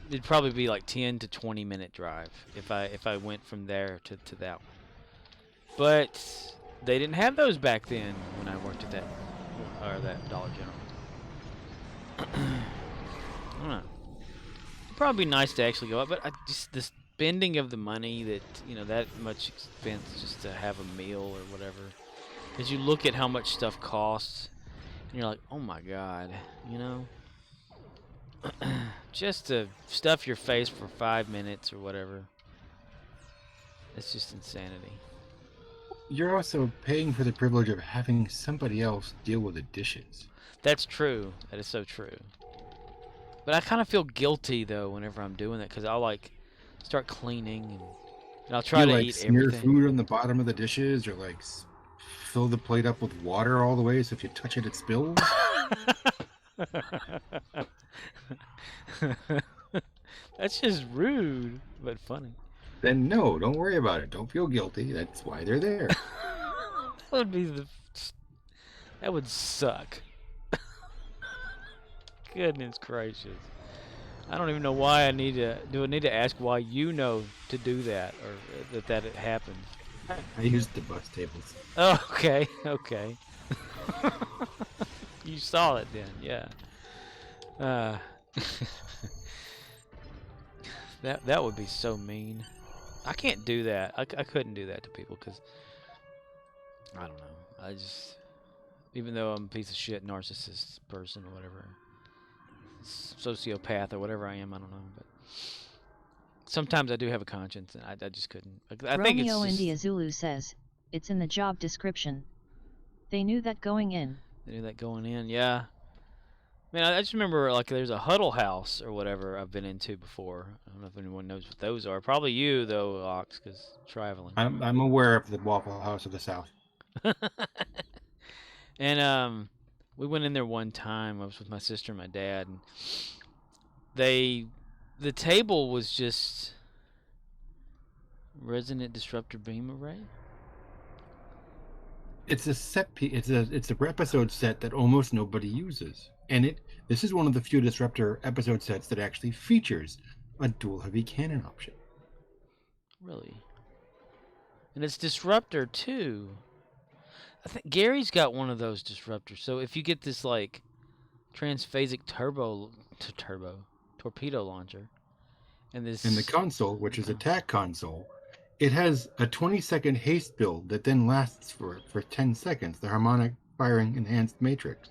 it'd probably be like 10 to 20 minute drive if I went from there to that one. But they didn't have those back then when I worked at that Dollar General. I don't know. It'd probably be nice to actually go out, but the spending of the money that, that much expense just to have a meal or whatever. Because you look at how much stuff costs, and you're like, oh my god, just to stuff your face for 5 minutes or whatever. It's just insanity. you're also paying for the privilege of having somebody else deal with the dishes. That's true. That is so true. But I kind of feel guilty though whenever I'm doing that because I'll like start cleaning and I'll try You to like eat smear everything. food on the bottom of the dishes, or like fill the plate up with water all the way, so if you touch it, it spills. That's just rude, but funny. Then no, don't worry about it. Don't feel guilty. That's why they're there. That would be that would suck. Goodness gracious. I don't even know why I need to. Do I need to ask why you know to do that or that it happened? I used the bus tables. Oh, okay, okay. You saw it then, yeah. That would be so mean. I can't do that. I couldn't do that to people because I don't know. I just, even though I'm a piece of shit, narcissist person or whatever, sociopath or whatever I am, I don't know. But sometimes I do have a conscience, and I just couldn't. I think it's Romeo just, India Zulu says, it's in the job description. They knew that going in. They knew that going in, yeah. Man, I just remember like there's a Huddle House or whatever I've been into before. I don't know if anyone knows what those are. Probably you though, Ox, because traveling. I'm aware of the Waffle House of the South. And we went in there one time. I was with my sister and my dad, and the table was just resonant disruptor beam array. It's a set piece. It's a episode set that almost nobody uses, and this is one of the few disruptor episode sets that actually features a dual heavy cannon option. Really, and it's disruptor too. I think Gary's got one of those disruptors. So if you get this like transphasic torpedo launcher, and this In the console, which is attack console, it has a 20-second haste build that then lasts for 10 seconds, the harmonic firing enhanced matrix.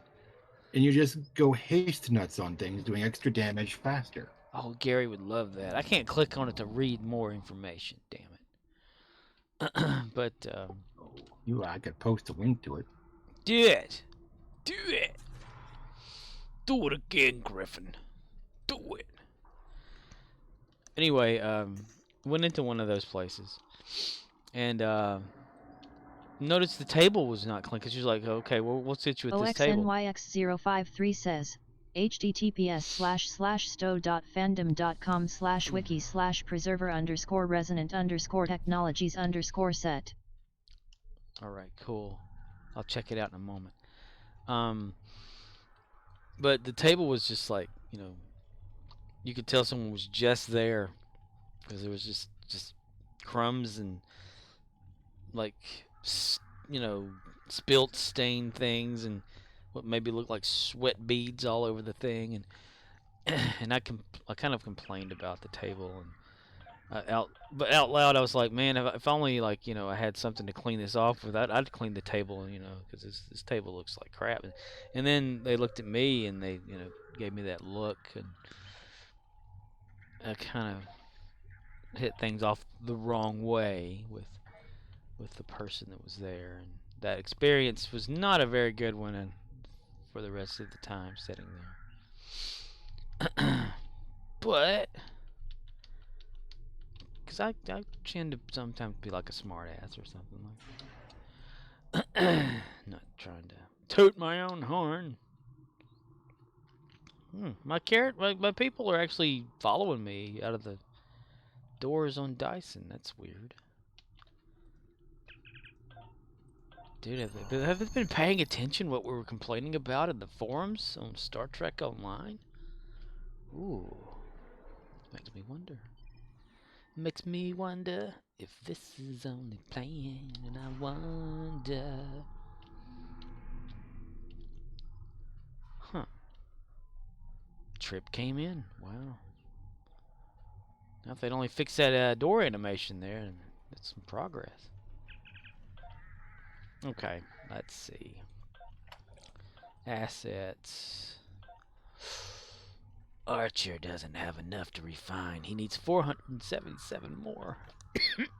And you just go haste nuts on things, doing extra damage faster. Oh, Gary would love that. I can't click on it to read more information. Damn it. But I could post a link to it. do it. Do it. Do it again, Griffin. Do it. Anyway, went into one of those places, and noticed the table was not clean. Cause she was like, "Okay, well, what's it with this table?" OXNYX053 says, https://sto.fandom.com/wiki/preserver_resonant_technologies_set. All right, cool. I'll check it out in a moment. But the table was just like, you could tell someone was just there because there was just crumbs and like spilt stained things and what maybe looked like sweat beads all over the thing, and and I kind of complained about the table, and out loud I was like, man, if only I had something to clean this off with, I'd clean the table, because this table looks like crap. And then they looked at me and they gave me that look, and I kind of hit things off the wrong way with the person that was there, and that experience was not a very good one, and for the rest of the time sitting there. But because I tend to sometimes be like a smart ass or something like that. Not trying to toot my own horn. My people are actually following me out of the doors on Dyson. That's weird. Dude, have they been paying attention what we were complaining about in the forums on Star Trek Online? Ooh. Makes me wonder. Makes me wonder if this is only playing, and I wonder. Huh. Trip came in. Wow. Now if they'd only fix that door animation there, and that's some progress. Okay, let's see. Assets. Archer doesn't have enough to refine. He needs 477 more.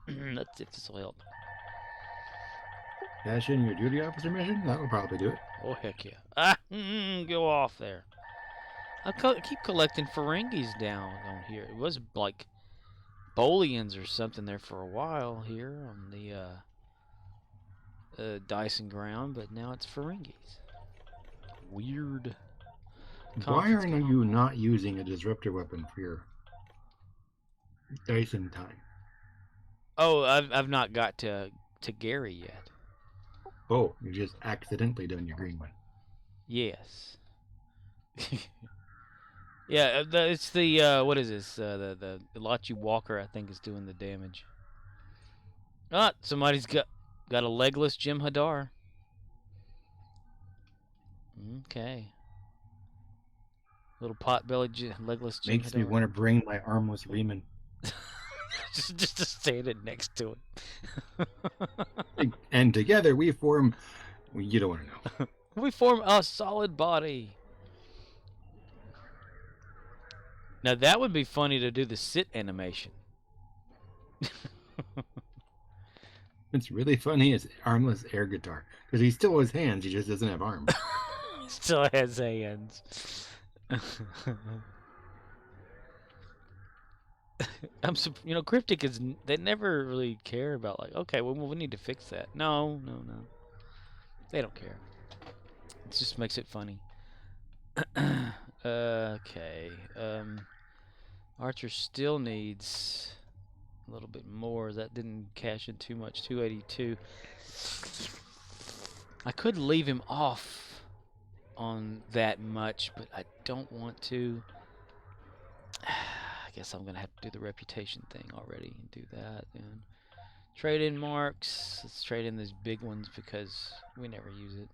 Let's see if this will help. Cash in your duty officer mission? That'll probably do it. Oh, heck yeah. Ah, go off there. Keep collecting Ferengis down on here. It was like Bolians or something there for a while here on the Dyson ground, but now it's Ferengis. Weird. Why Conference aren't you not using a disruptor weapon for your Dyson time? Oh, I've not got to Gary yet. Oh, you just accidentally done your green one. Yes. Yeah, it's the what is this? The Lachi Walker, I think, is doing the damage. Ah, somebody's got a legless Jim Hadar. Okay. Little potbelly legless Jim Makes me Hadar. want to bring my armless Riemann. just to stand it next to it. And together we form. Well, you don't want to know. We form a solid body. Now that would be funny to do the sit animation. It's really funny. It's armless air guitar because he still has hands. He just doesn't have arms. Still has hands. Cryptic is. They never really care about like. Okay, well we need to fix that. No. They don't care. It just makes it funny. Okay. Archer still needs a little bit more. That didn't cash in too much. 282. I could leave him off on that much, but I don't want to. I guess I'm gonna have to do the reputation thing already and do that. And trade in marks. Let's trade in these big ones because we never use it.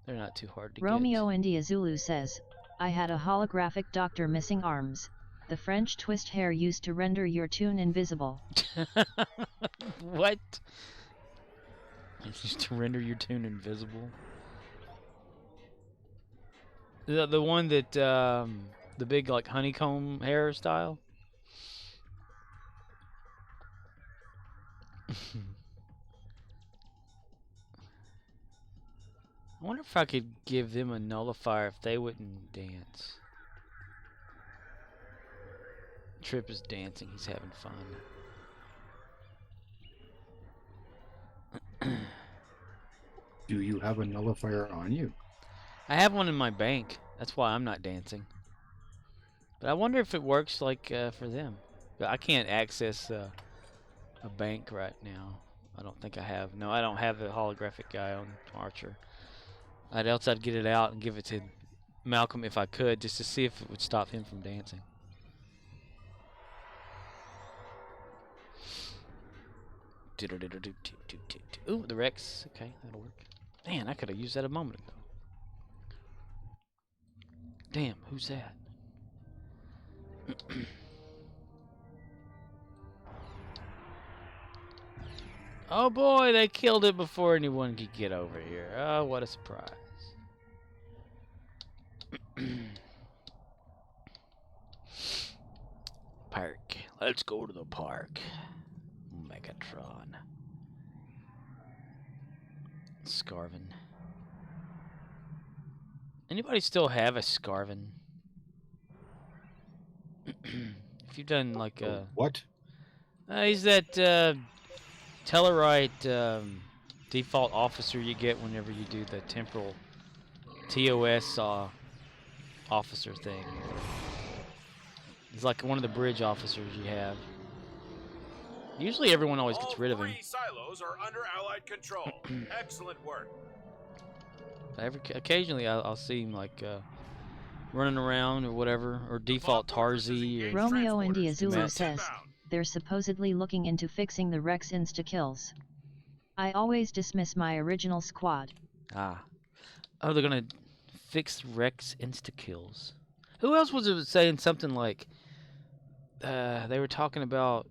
They're not too hard to Romeo India Zulu says, I had a holographic doctor missing arms. The French twist hair used to render your tune invisible. get. What? It used to render your tune invisible. The one that the big like honeycomb hairstyle. I wonder if I could give them a nullifier if they wouldn't dance. Trip is dancing. He's having fun. Do you have a nullifier on you? I have one in my bank. That's why I'm not dancing. But I wonder if it works like for them. But I can't access a bank right now. I don't think I have. No, I don't have the holographic guy on Archer. I'd get it out and give it to Malcolm if I could, just to see if it would stop him from dancing. Ooh, the Rex. Okay, that'll work. Man, I could have used that a moment ago. Damn, who's that? Oh boy, they killed it before anyone could get over here. Oh, what a surprise. Park. Let's go to the park. Megatron. Scarvin. Anybody still have a Scarvin? If you've done like What? he's that Tellarite default officer you get whenever you do the temporal TOS officer thing. He's like one of the bridge officers you have. Usually everyone always gets rid of him. All 3 silos are under Allied control. Excellent work. Occasionally I'll see him like running around or whatever, or default Tarzi. Or Romeo India Zulu Matt. says, they're supposedly looking into fixing the Rex insta-kills. I always dismiss my original squad. Ah. Oh, they're gonna fix Rex insta-kills. Who else was it saying something like, they were talking about,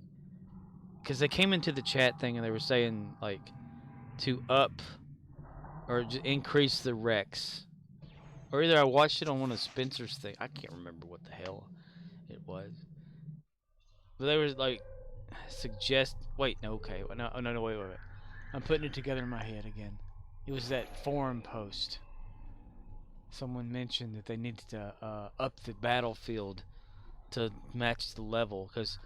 because they came into the chat thing and they were saying, like, to up or increase the Rex. Or either I watched it on one of Spencer's thing. I can't remember what the hell it was. But they were like, wait, no, okay. No, wait. I'm putting it together in my head again. It was that forum post. Someone mentioned that they needed to up the battlefield to match the level, because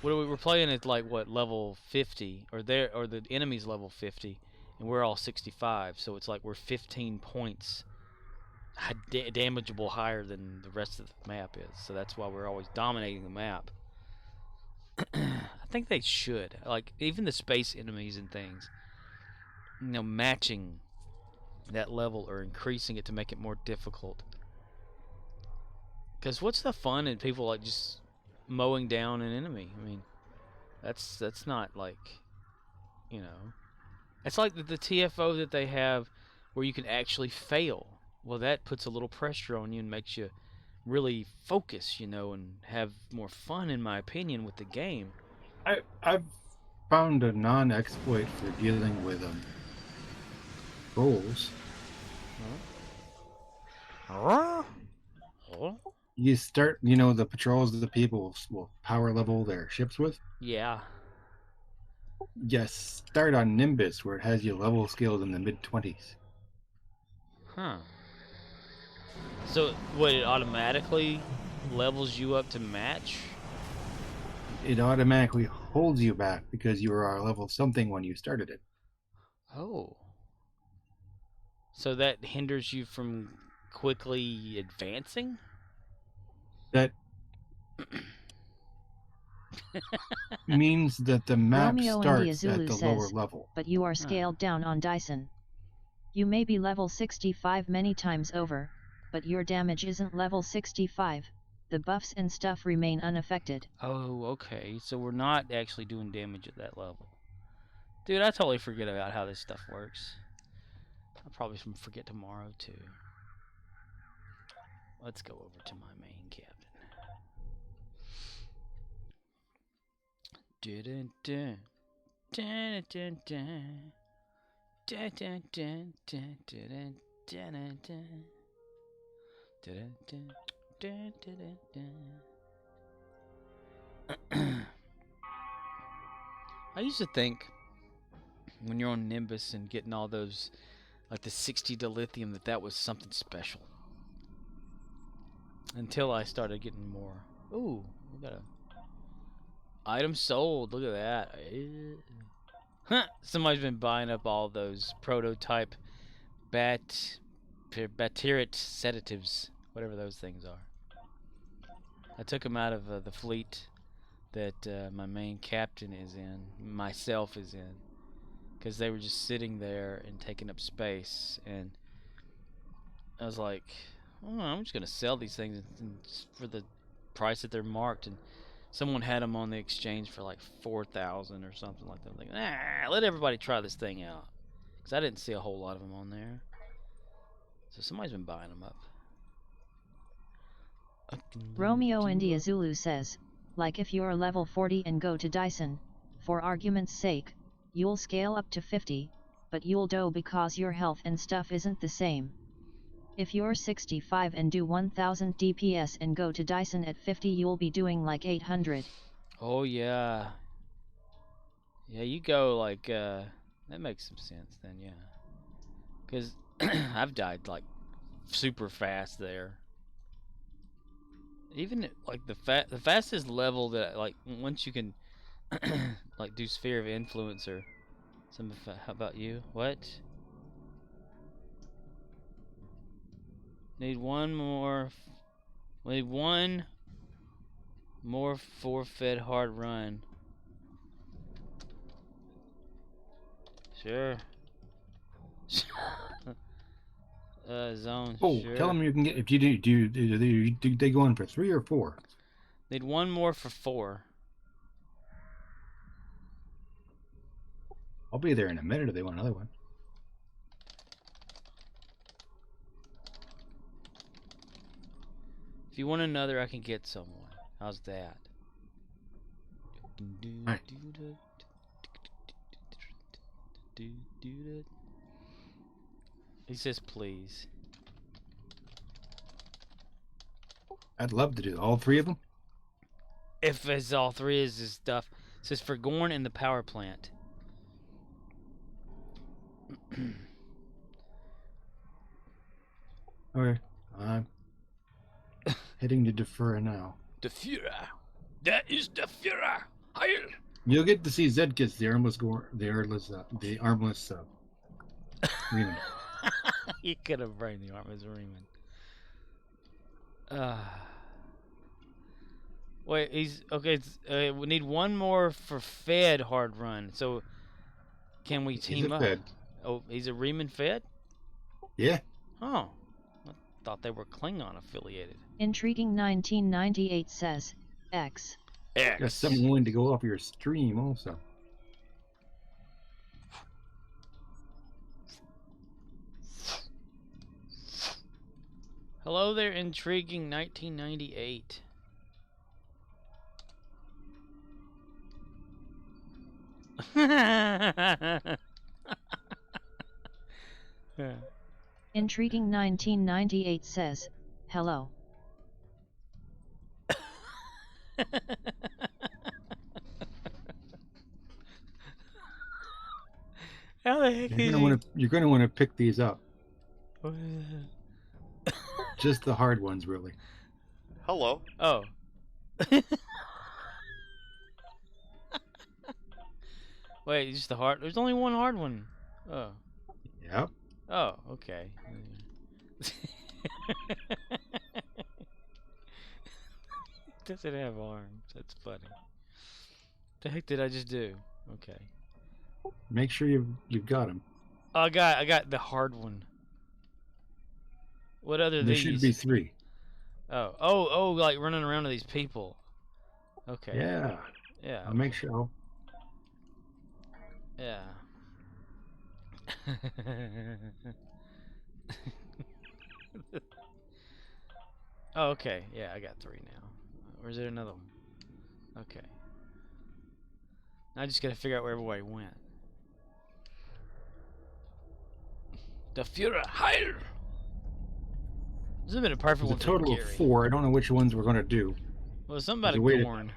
what we were playing at like what level 50, or the enemy's level 50, and we're all 65. So it's like we're 15 points damageable higher than the rest of the map is. So that's why we're always dominating the map. I think they should, like, even the space enemies and things, matching that level or increasing it to make it more difficult. Because what's the fun in people like just mowing down an enemy? I mean, that's not like, it's like the TFO that they have where you can actually fail. Well, that puts a little pressure on you and makes you really focus, and have more fun, in my opinion, with the game. I've found a non-exploit for dealing with trolls. Huh? You start, the patrols that the people will power level their ships with. Yeah. Yes, start on Nimbus, where it has you level skilled in the mid-20s. Huh. So, what, it automatically levels you up to match? It automatically holds you back because you were level something when you started it. Oh. So that hinders you from quickly advancing? That means that the map Romeo India starts at Zulu the lower says, level. but you are scaled down on Dyson. You may be level 65 many times over, but your damage isn't level 65. The buffs and stuff remain unaffected. Oh, okay. So we're not actually doing damage at that level. Dude, I totally forget about how this stuff works. I'll probably forget tomorrow, too. Let's go over to my main cabin. Dun dun dun dun dun dun dun dun dun dun dun dun dun dun dun dun. I used to think when you're on Nimbus and getting all those, like the 60 dilithium, that was something special. Until I started getting more. Ooh, we got a item sold. Look at that. Huh. Somebody's been buying up all those prototype Bacterit sedatives, whatever those things are. I took them out of the fleet that my main captain is in, myself is in, because they were just sitting there and taking up space, and I was like, oh, I'm just gonna sell these things for the price that they're marked, and someone had them on the exchange for like 4,000 or something like that. I'm like, let everybody try this thing out, because I didn't see a whole lot of them on there. So somebody's been buying them up. Romeo India Zulu says, like if you're level 40 and go to Dyson, for argument's sake, you'll scale up to 50, but you'll do because your health and stuff isn't the same. If you're 65 and do 1000 DPS and go to Dyson at 50, you'll be doing like 800. Oh yeah. Yeah, you go like, that makes some sense then, yeah. Because I've died like super fast there. Even like the fastest level that, like, once you can like do Sphere of Influence or something. How about you? What? Need one more. Need one more forfeit hard run. Sure. Zone. Oh, sure. tell them you can get, if you do they go in for 3 or 4? Need one more for 4. I'll be there in a minute if they want another one. If you want another, I can get someone. How's that? Right. He says please. I'd love to do all 3 of them. If it's all 3 is his stuff. It says for Gorn and the power plant. Okay. I'm heading to Deferra now. The Führer. That is the Führer. Heil! You'll get to see Zedkis, the armless, Riemann. You could have brained the arm as Riemann. Wait, he's okay. We need one more for Fed hard run. So, can we He's team a up? Fed. Oh, he's a Riemann Fed? Yeah. Oh, I thought they were Klingon affiliated. Intriguing 1998 says, X. Got someone willing to go off your stream also. Hello there, intriguing 1998. Intriguing 1998 says, hello. How the heck You're gonna want to pick these up. What is that? Just the hard ones, really. Hello. Oh. Wait, just the hard. There's only one hard one. Oh. Yep. Oh, okay. Doesn't have arms. That's funny. The heck did I just do? Okay. Make sure you've got them. Oh, I got the hard one. What other There these? should be 3. Oh, like running around to these people. Okay. Yeah. Yeah. I'll make sure. Yeah. Oh, okay. Yeah, I got 3 now. Or is there another one? Okay. Now I just gotta figure out where everybody went. The Führer, Heil! This has been a perfect There's one a for total Gary. of 4. I don't know which ones we're gonna do. Well, something about a You waited. Gorn.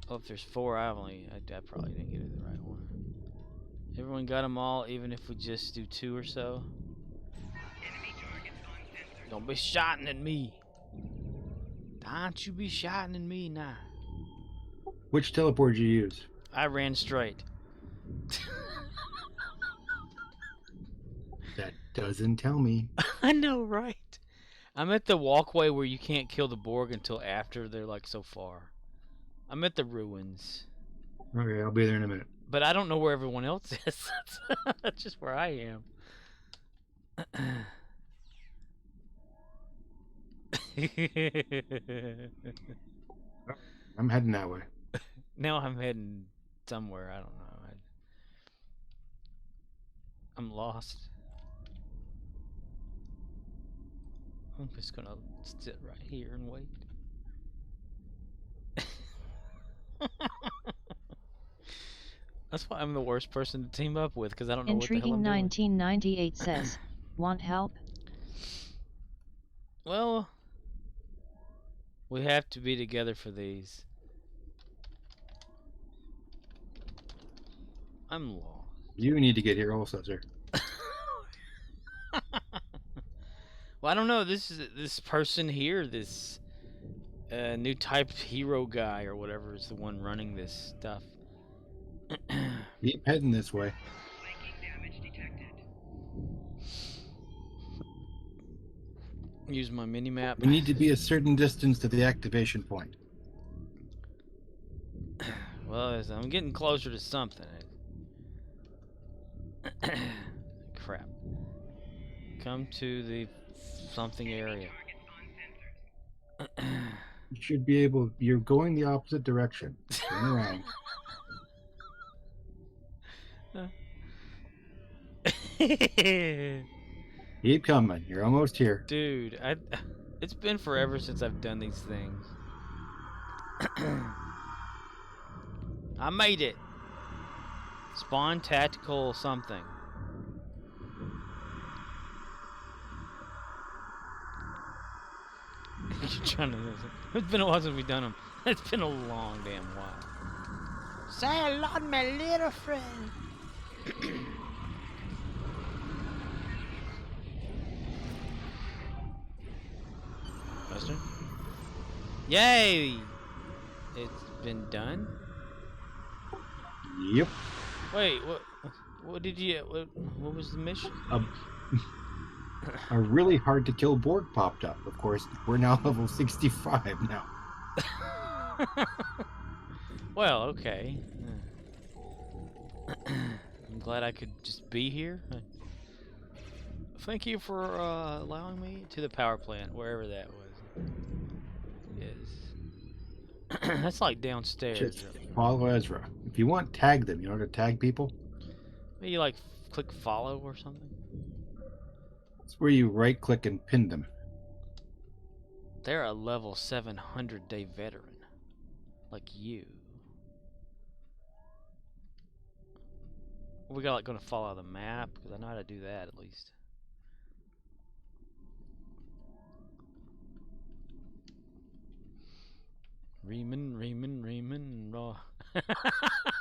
Oh, if there's 4, I probably didn't get it the right one. Everyone got them all, even if we just do 2 or so. Don't be shouting at me. Don't you be shouting at me now. Which teleport did you use? I ran straight. That doesn't tell me. I know, right? I'm at the walkway where you can't kill the Borg until after they're like so far. I'm at the ruins. Okay, I'll be there in a minute. But I don't know where everyone else is. That's just where I am. I'm heading that way. Now I'm heading somewhere. I don't know. I'm lost. I'm just gonna sit right here and wait. That's why I'm the worst person to team up with, because I don't know Intriguing what the hell I'm doing. 1998 says, want help? Well, we have to be together for these. I'm lost. You need to get here also, sir. Well, I don't know. This person here, this new type hero guy or whatever, is the one running this stuff. Keep heading this way. Use my mini map. We need to be a certain distance to the activation point. Well, I'm getting closer to something. Crap. Come to the something area. You should be able. You're going the opposite direction. Turn around. Keep coming. You're almost here. Dude, it's been forever since I've done these things. I made it. Spawn tactical something. trying to. It's been a while since we've done them. It's been a long damn while. Say hello, my little friend. Western? Yay! It's been done? Yep. Wait, what did you, what was the mission? A really hard to kill Borg popped up. Of course, we're now level 65 now. Well, okay. I'm glad I could just be here. Thank you for allowing me to the power plant, wherever that was. Yes. That's like downstairs. Just follow Ezra. If you want, tag them. You know how to tag people? Maybe you like click follow or something? It's where you right click and pin them. They're a level 700 day veteran. Like you. We got like gonna follow the map because I know how to do that at least. Reeman, raw.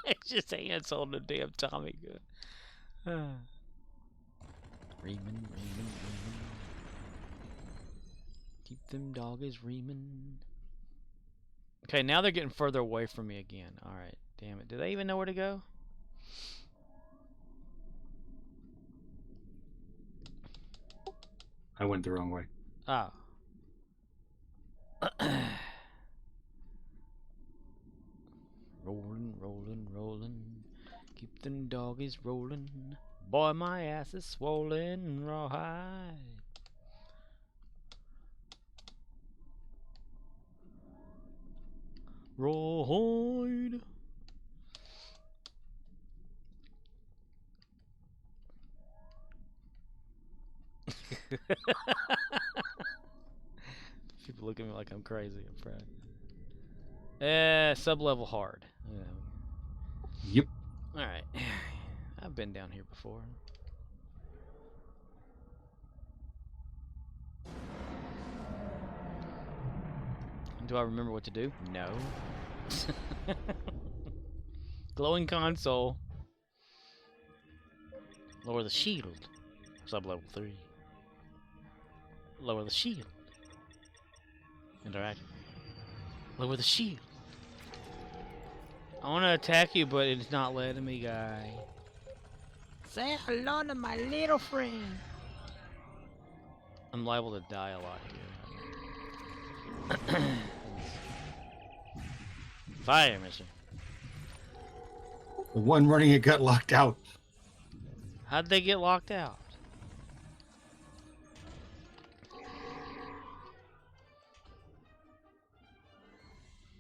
It's just ants on the damn Tommy gun. Reeman. Keep them doggies reeman. Okay, now they're getting further away from me again. Alright, damn it. Do they even know where to go? I went the wrong way. Oh. Rolling. Keep them doggies rolling. Boy, my ass is swollen rawhide. Rawhide. People look at me like I'm crazy. I'm proud. Sub-level hard. Yeah. Yep. Alright. I've been down here before. Do I remember what to do? No. Glowing console. Lower the shield. Sub-level 3. Lower the shield. Interact. Lower the shield. I want to attack you, but it's not letting me, guy. Say hello to my little friend. I'm liable to die a lot here. Fire, mister. The one running it got locked out. How'd they get locked out?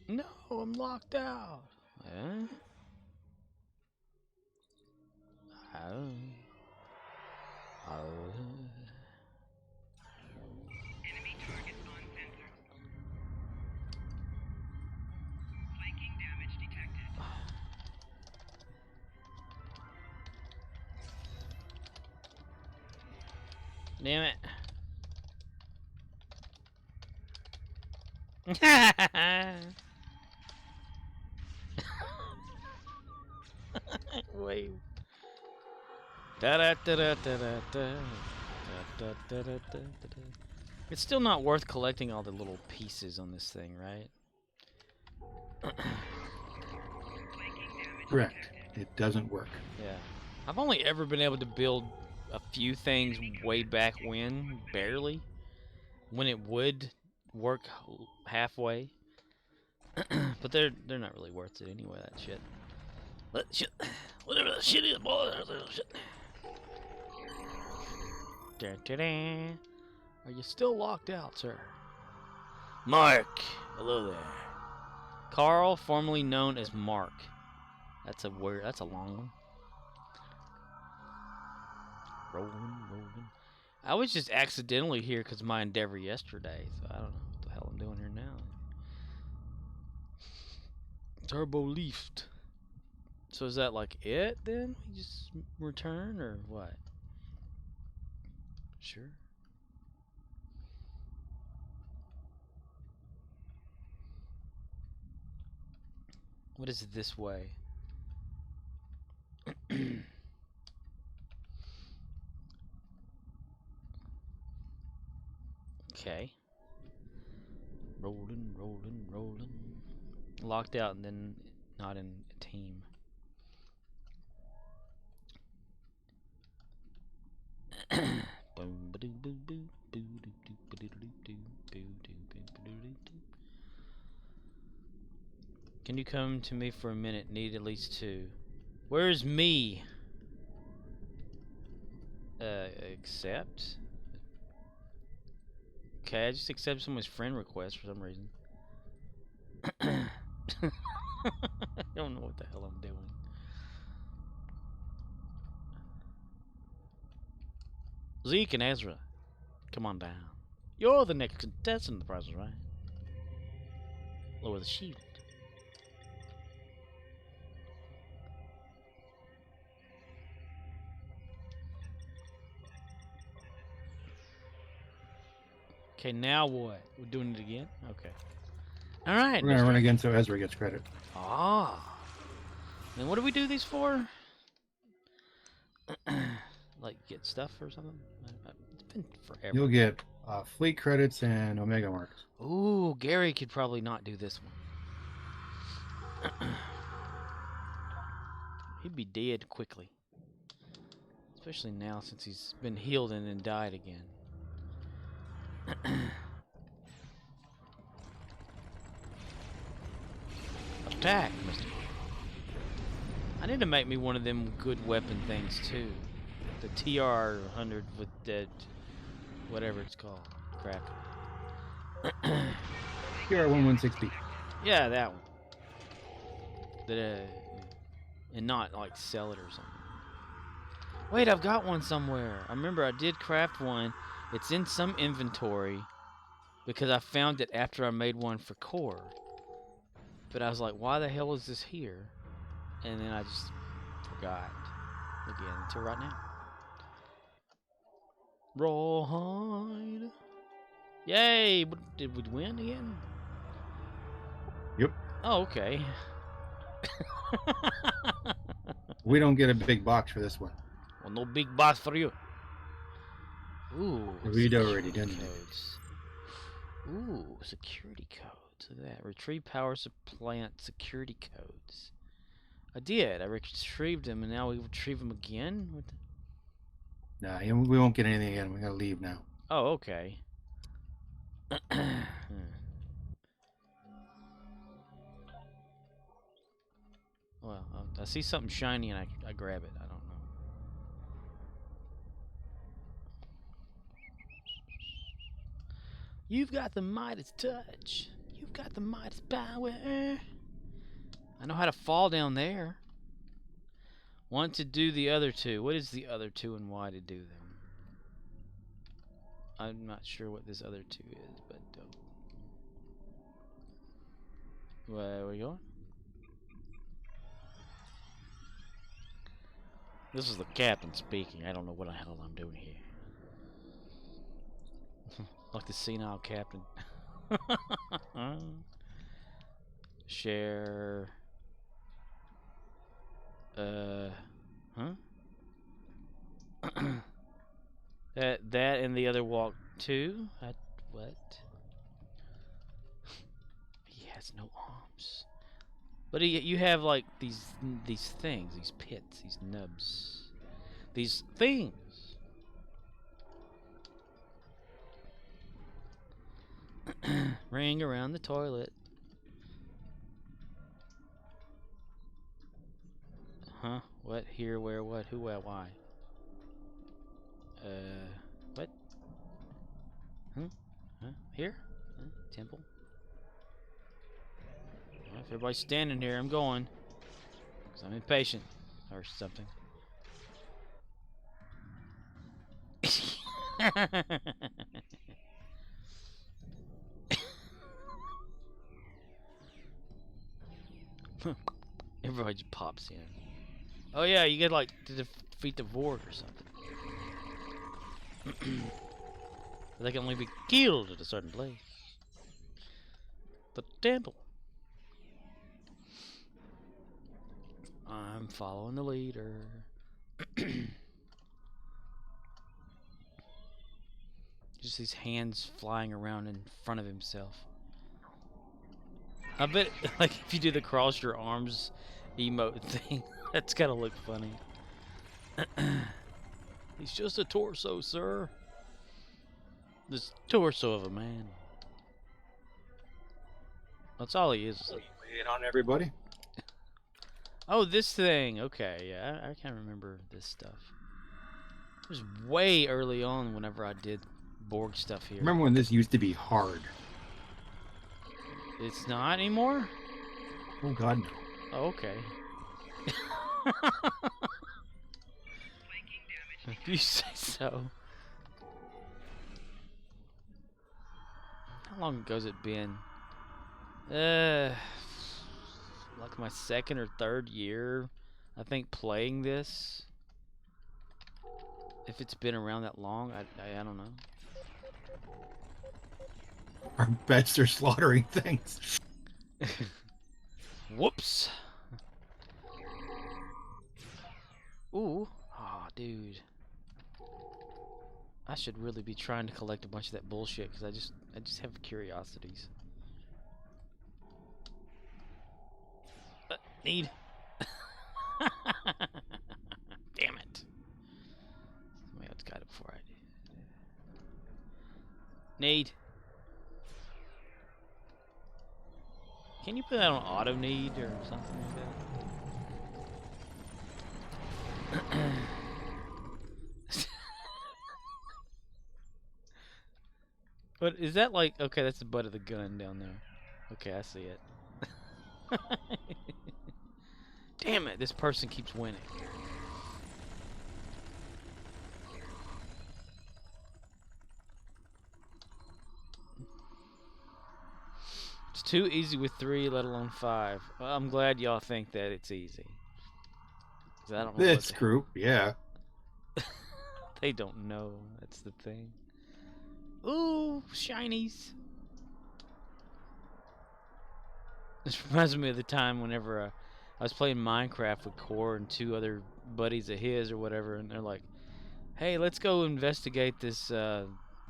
No, I'm locked out. Huh? Oh. Enemy target on sensor. Flanking damage detected. Damn it. Wait. It's still not worth collecting all the little pieces on this thing, right? Correct. It doesn't work. Yeah. I've only ever been able to build a few things way back when, barely, when it would work halfway. But they're not really worth it anyway, that shit. But shit, whatever that shit is, boy, that little shit. Da-da-da. Are you still locked out, sir? Mark, hello there. Carl, formerly known as Mark. That's a word. That's a long one. Rolling. I was just accidentally here because of my endeavor yesterday, so I don't know what the hell I'm doing here now. Turbo leafed. So is that like it then? We just return or what? Sure. What is this way? Okay. Rolling, rolling, rolling. Locked out and then not in a team. Can you come to me for a minute? Need at least 2. Where's me? Accept? Okay, I just accept someone's friend request for some reason. I don't know what the hell I'm doing. Zeke and Ezra, come on down. You're the next contestant in the Price is Right. Lower the shield. Okay, now what? We're doing it again? Okay. Alright. We're gonna run again so Ezra gets credit. Ah. And what do we do these for? Like get stuff or something? It's been forever. You'll get fleet credits and Omega marks. Ooh, Gary could probably not do this one. He'd be dead quickly. Especially now since he's been healed and then died again. Attack, mister. I need to make me one of them good weapon things too. The TR-100 with that, whatever it's called. Crap. TR-1160. Yeah, that one. That, and not like sell it or something. Wait, I've got one somewhere. I remember I did craft one. It's in some inventory because I found it after I made one for Core. But I was like, why the hell is this here? And then I just forgot again until right now. Rawhide. Yay! Did we win again? Yep. Oh, okay. We don't get a big box for this one. Well, no big boss for you. Ooh. We'd already security done it. codes. Ooh, security codes. Look at that. Retrieve power supplant security codes. I did. I retrieved them, and now we retrieve them again? What the... Nah, we won't get anything again. We gotta leave now. Oh, okay. Well, I see something shiny and I grab it. I don't know. You've got the Midas touch. You've got the Midas power. I know how to fall down there. Want to do the other 2. What is the other 2 and why to do them? I'm not sure what this other 2 is, but where are we going? This is the captain speaking. I don't know what the hell I'm doing here. Like the senile captain. Share. Huh? that and the other walk too? What? He has no arms. But you have like these things, these pits, these nubs, these things. Ring around the toilet. Huh? What? Here? Where? What? Who? Where? Why? What? Huh? Huh? Here? Huh? Temple? Well, if everybody's standing here, I'm going. Because I'm impatient. Or something. Everybody just pops in. Oh yeah, you get like to defeat the Vorg or something. They can only be killed at a certain place. The temple. I'm following the leader. Just these hands flying around in front of himself. I bet, like, if you do the cross your arms emote thing, that's gotta look funny. He's just a torso, sir. This torso of a man. That's all he is. Wait on everybody. Oh, this thing. Okay, yeah, I can't remember this stuff. It was way early on whenever I did Borg stuff here. Remember when this used to be hard? It's not anymore? Oh God, no. Oh, okay. Flanking damage If you say so. How long ago's it been? Like my second or third year, I think, playing this. If it's been around that long, I don't know. Our bets are slaughtering things. Whoops. Ooh. Aw, dude. I should really be trying to collect a bunch of that bullshit because I just have curiosities. Need. Damn it. Somebody else got it before I did. Need. Can you put that on auto need or something like that? But is that like, okay, that's the butt of the gun down there. Okay, I see it. Damn it, this person keeps winning. It's too easy with 3, let alone 5. Well, I'm glad y'all think that it's easy. 'Cause I don't know This group, yeah. They don't know. That's the thing. Ooh, shinies. This reminds me of the time whenever I was playing Minecraft with Core and 2 other buddies of his or whatever, and they're like, "Hey, let's go investigate this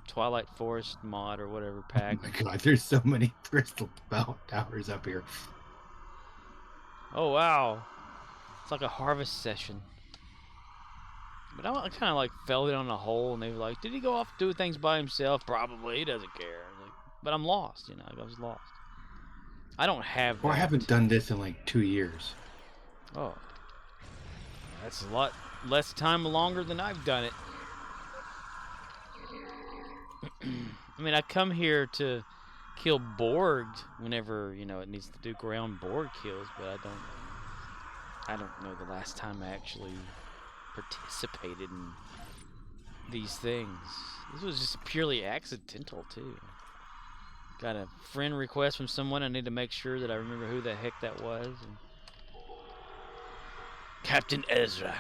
Twilight Forest mod or whatever pack." Oh my God, there's so many crystal towers up here. Oh wow, it's like a harvest session. But I kind of like fell down a hole, and they were like, "Did he go off do things by himself?" Probably. He doesn't care. Like, but I'm lost, you know. I was lost. I don't have. Well, I that. haven't done this in like 2 years. Oh, that's a lot less time longer than I've done it. I mean, I come here to kill Borg whenever, you know, it needs to do ground Borg kills, but I don't know the last time I actually participated in these things. This was just purely accidental too. Got a friend request from someone. I need to make sure that I remember who the heck that was. And Captain Ezra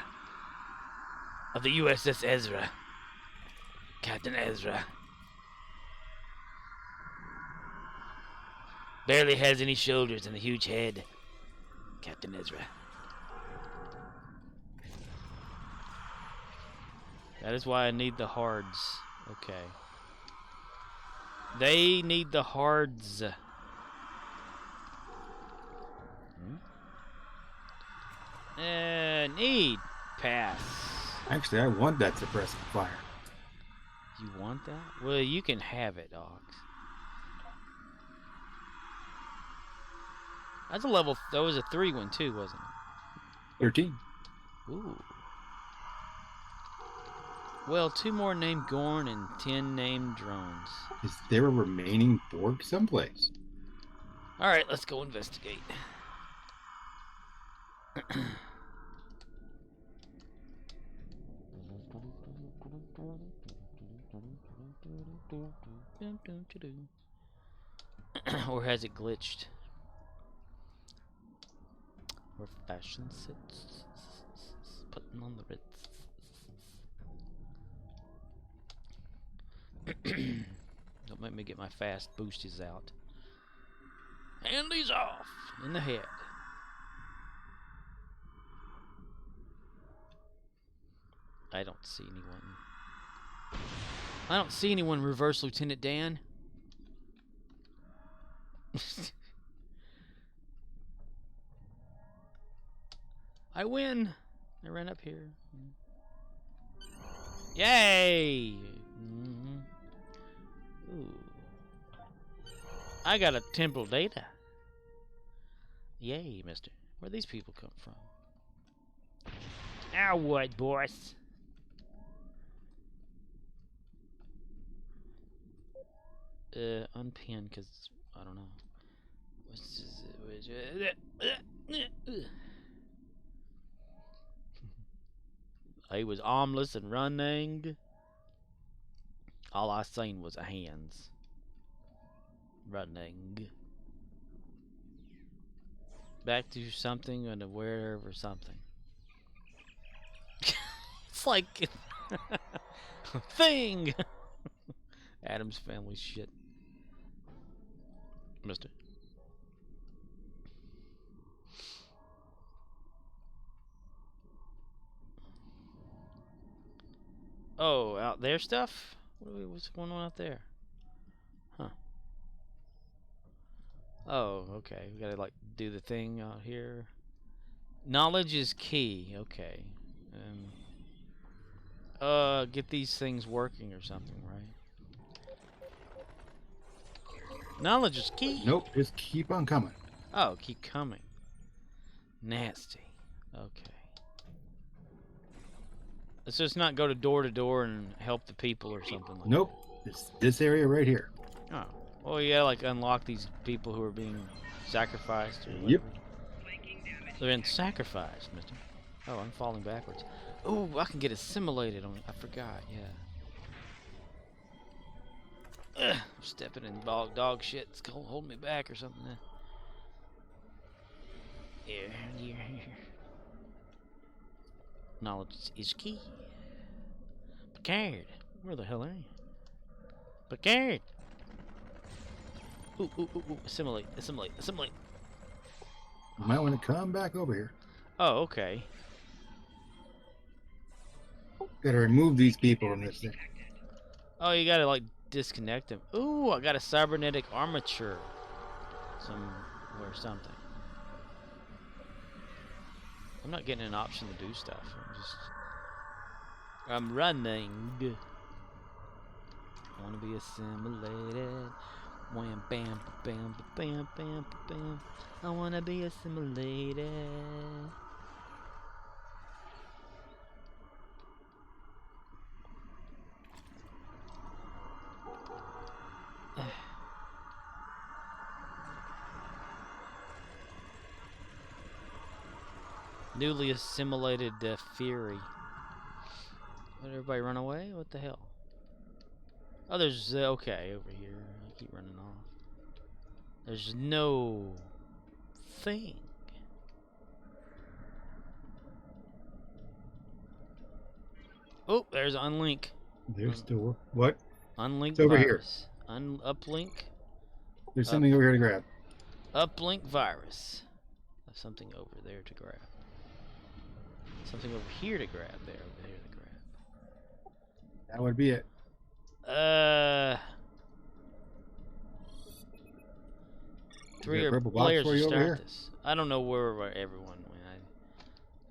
of the USS Ezra. Captain Ezra. Barely has any shoulders and a huge head. Captain Ezra. That is why I need the hards. Okay. They need the hards. Need. Pass. Actually, I want that suppressive fire. You want that? Well, you can have it, dogs. That's a level. That was a 3 one too, wasn't it? 13. Ooh. Well, 2 more named Gorn and 10 named drones. Is there a remaining Borg someplace? All right, let's go investigate. Or has it glitched? Or fashion sits putting on the Ritz. Don't make me get my fast boosties out. And he's off in the head. I don't see anyone. I don't see anyone, Reverse Lieutenant Dan. I win. I ran up here. Yay! Ooh. I got a temple data. Yay, mister. Where'd these people come from? Now what, boss? Unpin, because I don't know. He was armless and running. All I seen was hands. Running. Back to something and wherever something. It's like thing. Adam's Family shit. Mister. Oh, out there stuff? What's going on out there? Huh. Oh, okay. We gotta like do the thing out here. Knowledge is key. Okay. Get these things working or something, right? Knowledge is key. Nope, just keep on coming. Oh, keep coming. Nasty. Okay. Let's just not go to door and help the people or something like Nope, it's this area right here. that. Oh. Well, you gotta like unlock these people who are being sacrificed or whatever. Yep. Flanking damage They're being sacrificed, mister. Oh, I'm falling backwards. Oh, I can get assimilated on. I forgot, yeah. Ugh, I'm stepping in dog shit. It's holding me back or something. Here. Knowledge is key. Picard, where the hell are you? Picard. Ooh, assimilate. You might want to come back over here. Oh, okay. Gotta remove these people from this thing. Oh, you gotta like disconnect them. Ooh, I got a cybernetic armature. Something. I'm not getting an option to do stuff. I'm running. I wanna be assimilated. Wham, bam, bam, bam, bam, bam. I wanna be assimilated. Newly assimilated Fury. Let everybody run away? What the hell? Oh, there's okay over here. I keep running off. There's no thing. Oh, there's unlink. There's still what? Unlink It's over here. virus. Uplink. There's something over here to grab. Uplink virus. There's something over there to grab. Something over here to grab. There, over there to grab. That would be it. Three there a or purple box players for to you over start here? this. I don't know where everyone went.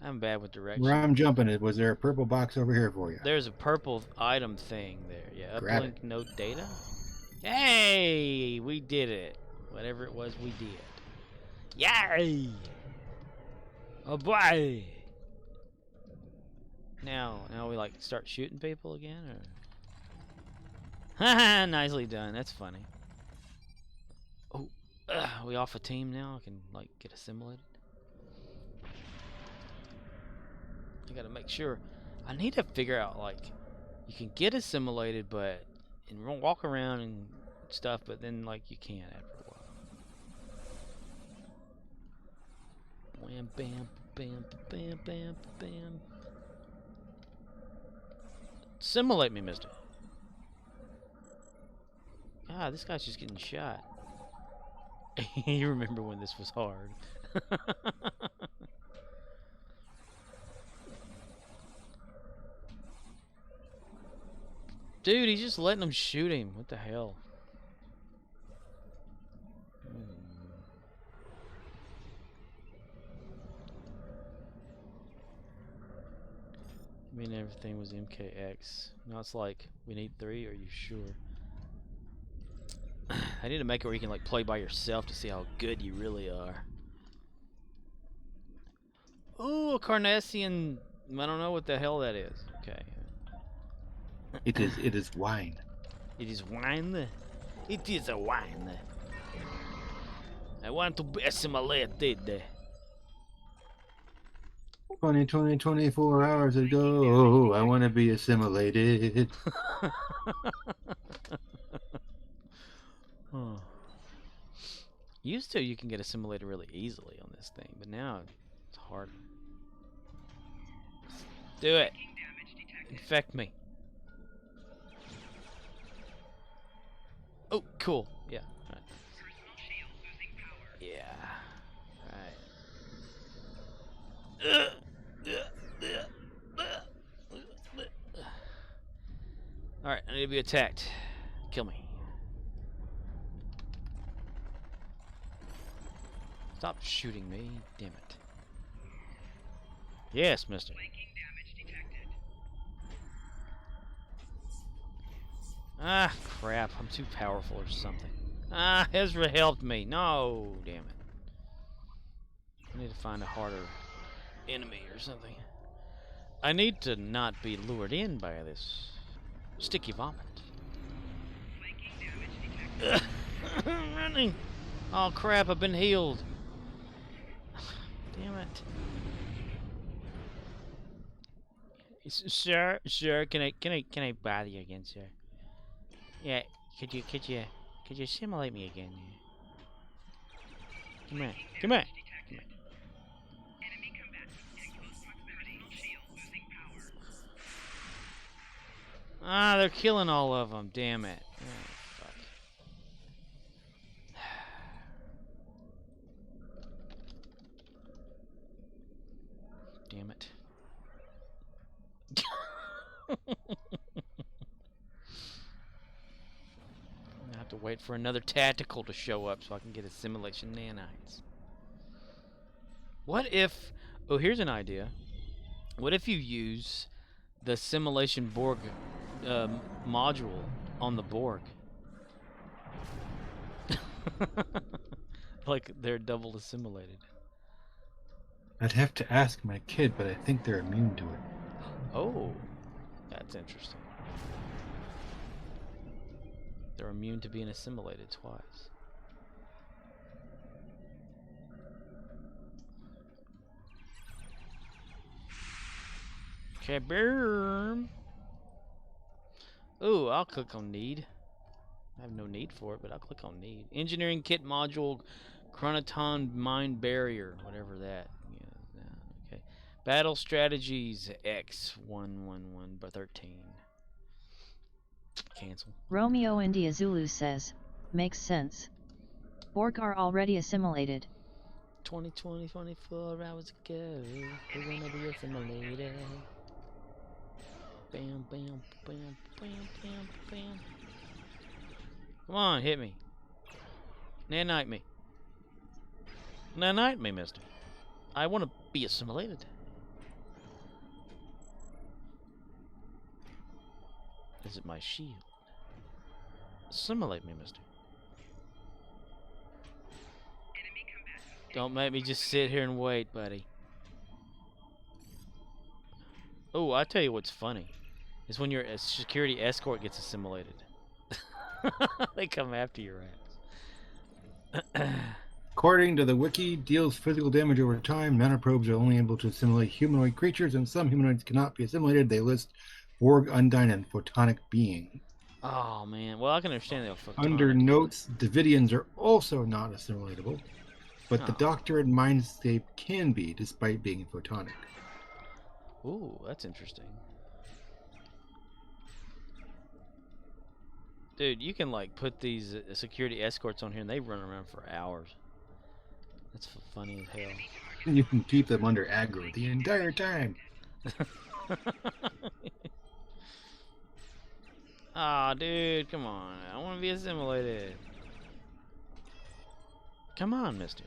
I'm bad with directions. Where I'm jumping it, was there a purple box over here for you? There's a purple item thing there. Yeah, Grab uplink node data. Hey, we did it. Whatever it was, we did. Yay! Oh boy! Now we like start shooting people again, or? Haha, nicely done. That's funny. Oh, we off a team now. I can like get assimilated. I gotta make sure. I need to figure out like you can get assimilated, but and walk around and stuff, but then like you can't after a while. Wham, bam, bam, bam, bam, bam. Assimilate me, mister. Ah, this guy's just getting shot. You remember when this was hard. Dude, he's just letting them shoot him. What the hell? I mean, everything was MKX. Now it's like, we need 3, are you sure? I need to make it where you can like play by yourself to see how good you really are. Ooh, a Carnassian. I don't know what the hell that is. Okay. It is wine. It is wine. It is a wine. I want to be assimilated. 24 hours ago, I want to be assimilated. Huh. Used to, you can get assimilated really easily on this thing, but now it's hard. Do it. Infect me. Oh, cool. Yeah. All right. Personal shield losing power. Yeah. All right, I need to be attacked. Kill me. Stop shooting me, damn it. Yes, mister. Flanking damage detected. Ah, crap. I'm too powerful or something. Ah, Ezra helped me. No, damn it. I need to find a harder enemy or something. I need to not be lured in by this sticky vomit. Flanking damage detected. I'm running. Oh, crap. I've been healed. Damn it. Sir, can I bother you again, sir? Yeah, could you simulate me again? Come here. Come here. Detected. Enemy combatant in close proximity. Personal shield losing power. Ah, they're killing all of them. Damn it. Oh, fuck. Damn it. I have to wait for another tactical to show up so I can get assimilation nanites. What if... Oh, here's an idea. What if you use the assimilation Borg module on the Borg? Like they're double assimilated. I'd have to ask my kid, but I think they're immune to it. Oh, that's interesting. They're immune to being assimilated twice. Kaboom! Ooh, I'll click on need. I have no need for it, but I'll click on need. Engineering kit module, Chronoton mine barrier, whatever that. Yeah, okay. Battle strategies X111 by 13. Cancel. Romeo India Zulu says, makes sense. Borg are already assimilated. 24 hours ago, we're gonna be assimilated. Bam, bam, bam, bam, bam, bam. Come on, hit me. Nanite me. Nanite me, mister. I want to be assimilated. Is it my shield? Assimilate me, mister. Enemy combatant. Don't make me just sit here and wait, buddy. Oh, I tell you what's funny. Is when your security escort gets assimilated. They come after your ass. According to the wiki, deals physical damage over time. Nanoprobes are only able to assimilate humanoid creatures, and some humanoids cannot be assimilated. They list Borg, Undyne, and Photonic being. Oh man, well I can understand that. Under notes, Davidians are also not assimilatable, but the Oh. Doctor and Mindscape can be, despite being photonic. Ooh, that's interesting. Dude, you can like put these security escorts on here and they run around for hours. That's funny as hell. And you can keep them under aggro the entire time. Aw, dude, come on. I want to be assimilated. Come on, mister.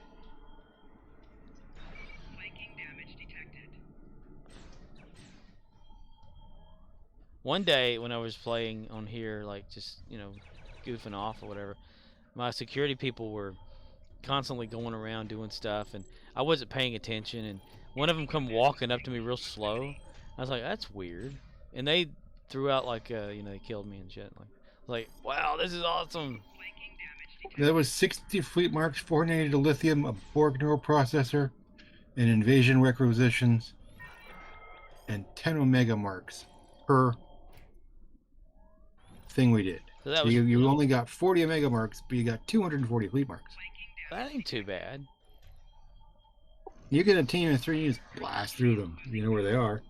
Flanking damage detected. One day when I was playing on here, like just, goofing off or whatever, my security people were constantly going around doing stuff, and I wasn't paying attention, and one of them come walking up to me real slow. I was like, that's weird. And they threw out like, they killed me and shit. Like, wow, this is awesome. Flanking damage detected. There was 60 fleet marks, 480 to lithium, a Borg neuroprocessor, and invasion requisitions, and 10 Omega marks per thing we did. So that So was you only got 40 Omega marks, but you got 240 fleet marks. that ain't too bad. You get a team of 3, you just blast through them. You know where they are.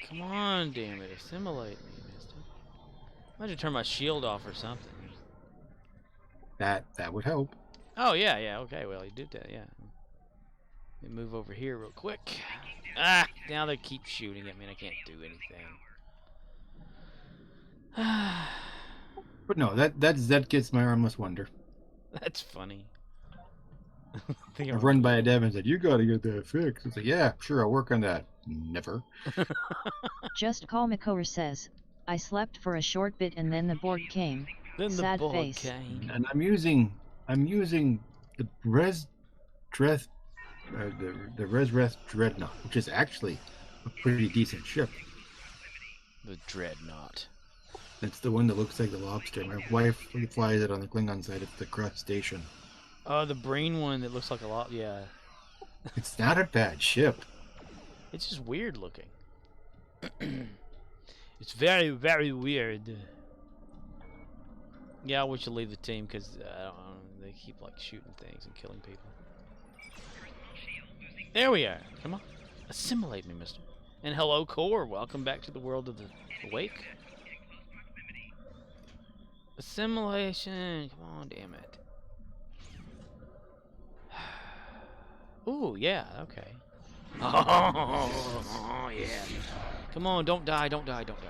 Come on, damn it, assimilate me, mister. I might have to turn my shield off or something. That would help. Oh, yeah, okay, well, you did that, yeah. Let me move over here real quick. Ah, now they keep shooting at me and I can't do anything. But no, that gets my armless wonder. That's funny. I've run by a dev and said, "You got to get that fixed." It's like, "Yeah, sure, I'll work on that." Never. Just call Makor says, I slept for a short bit and then the Borg came. Then the Sad ball face. came. And I'm using the Res Dreth, the Resreth Dreadnought, which is actually a pretty decent ship. The dreadnought. It's the one that looks like the lobster. My wife flies it on the Klingon side. It's the crustacean. Oh, the brain one that looks like a lot. Yeah, It's not a bad ship. it's just weird looking. It's very, very weird. Yeah, I wish you leave the team because I don't know, they keep like shooting things and killing people. There we are. Come on, assimilate me, mister. And hello, Core. Welcome back to the world of the Wake. Assimilation. Come on, damn it. Ooh, yeah, okay. Oh, yeah. Come on, don't die, don't die, don't die.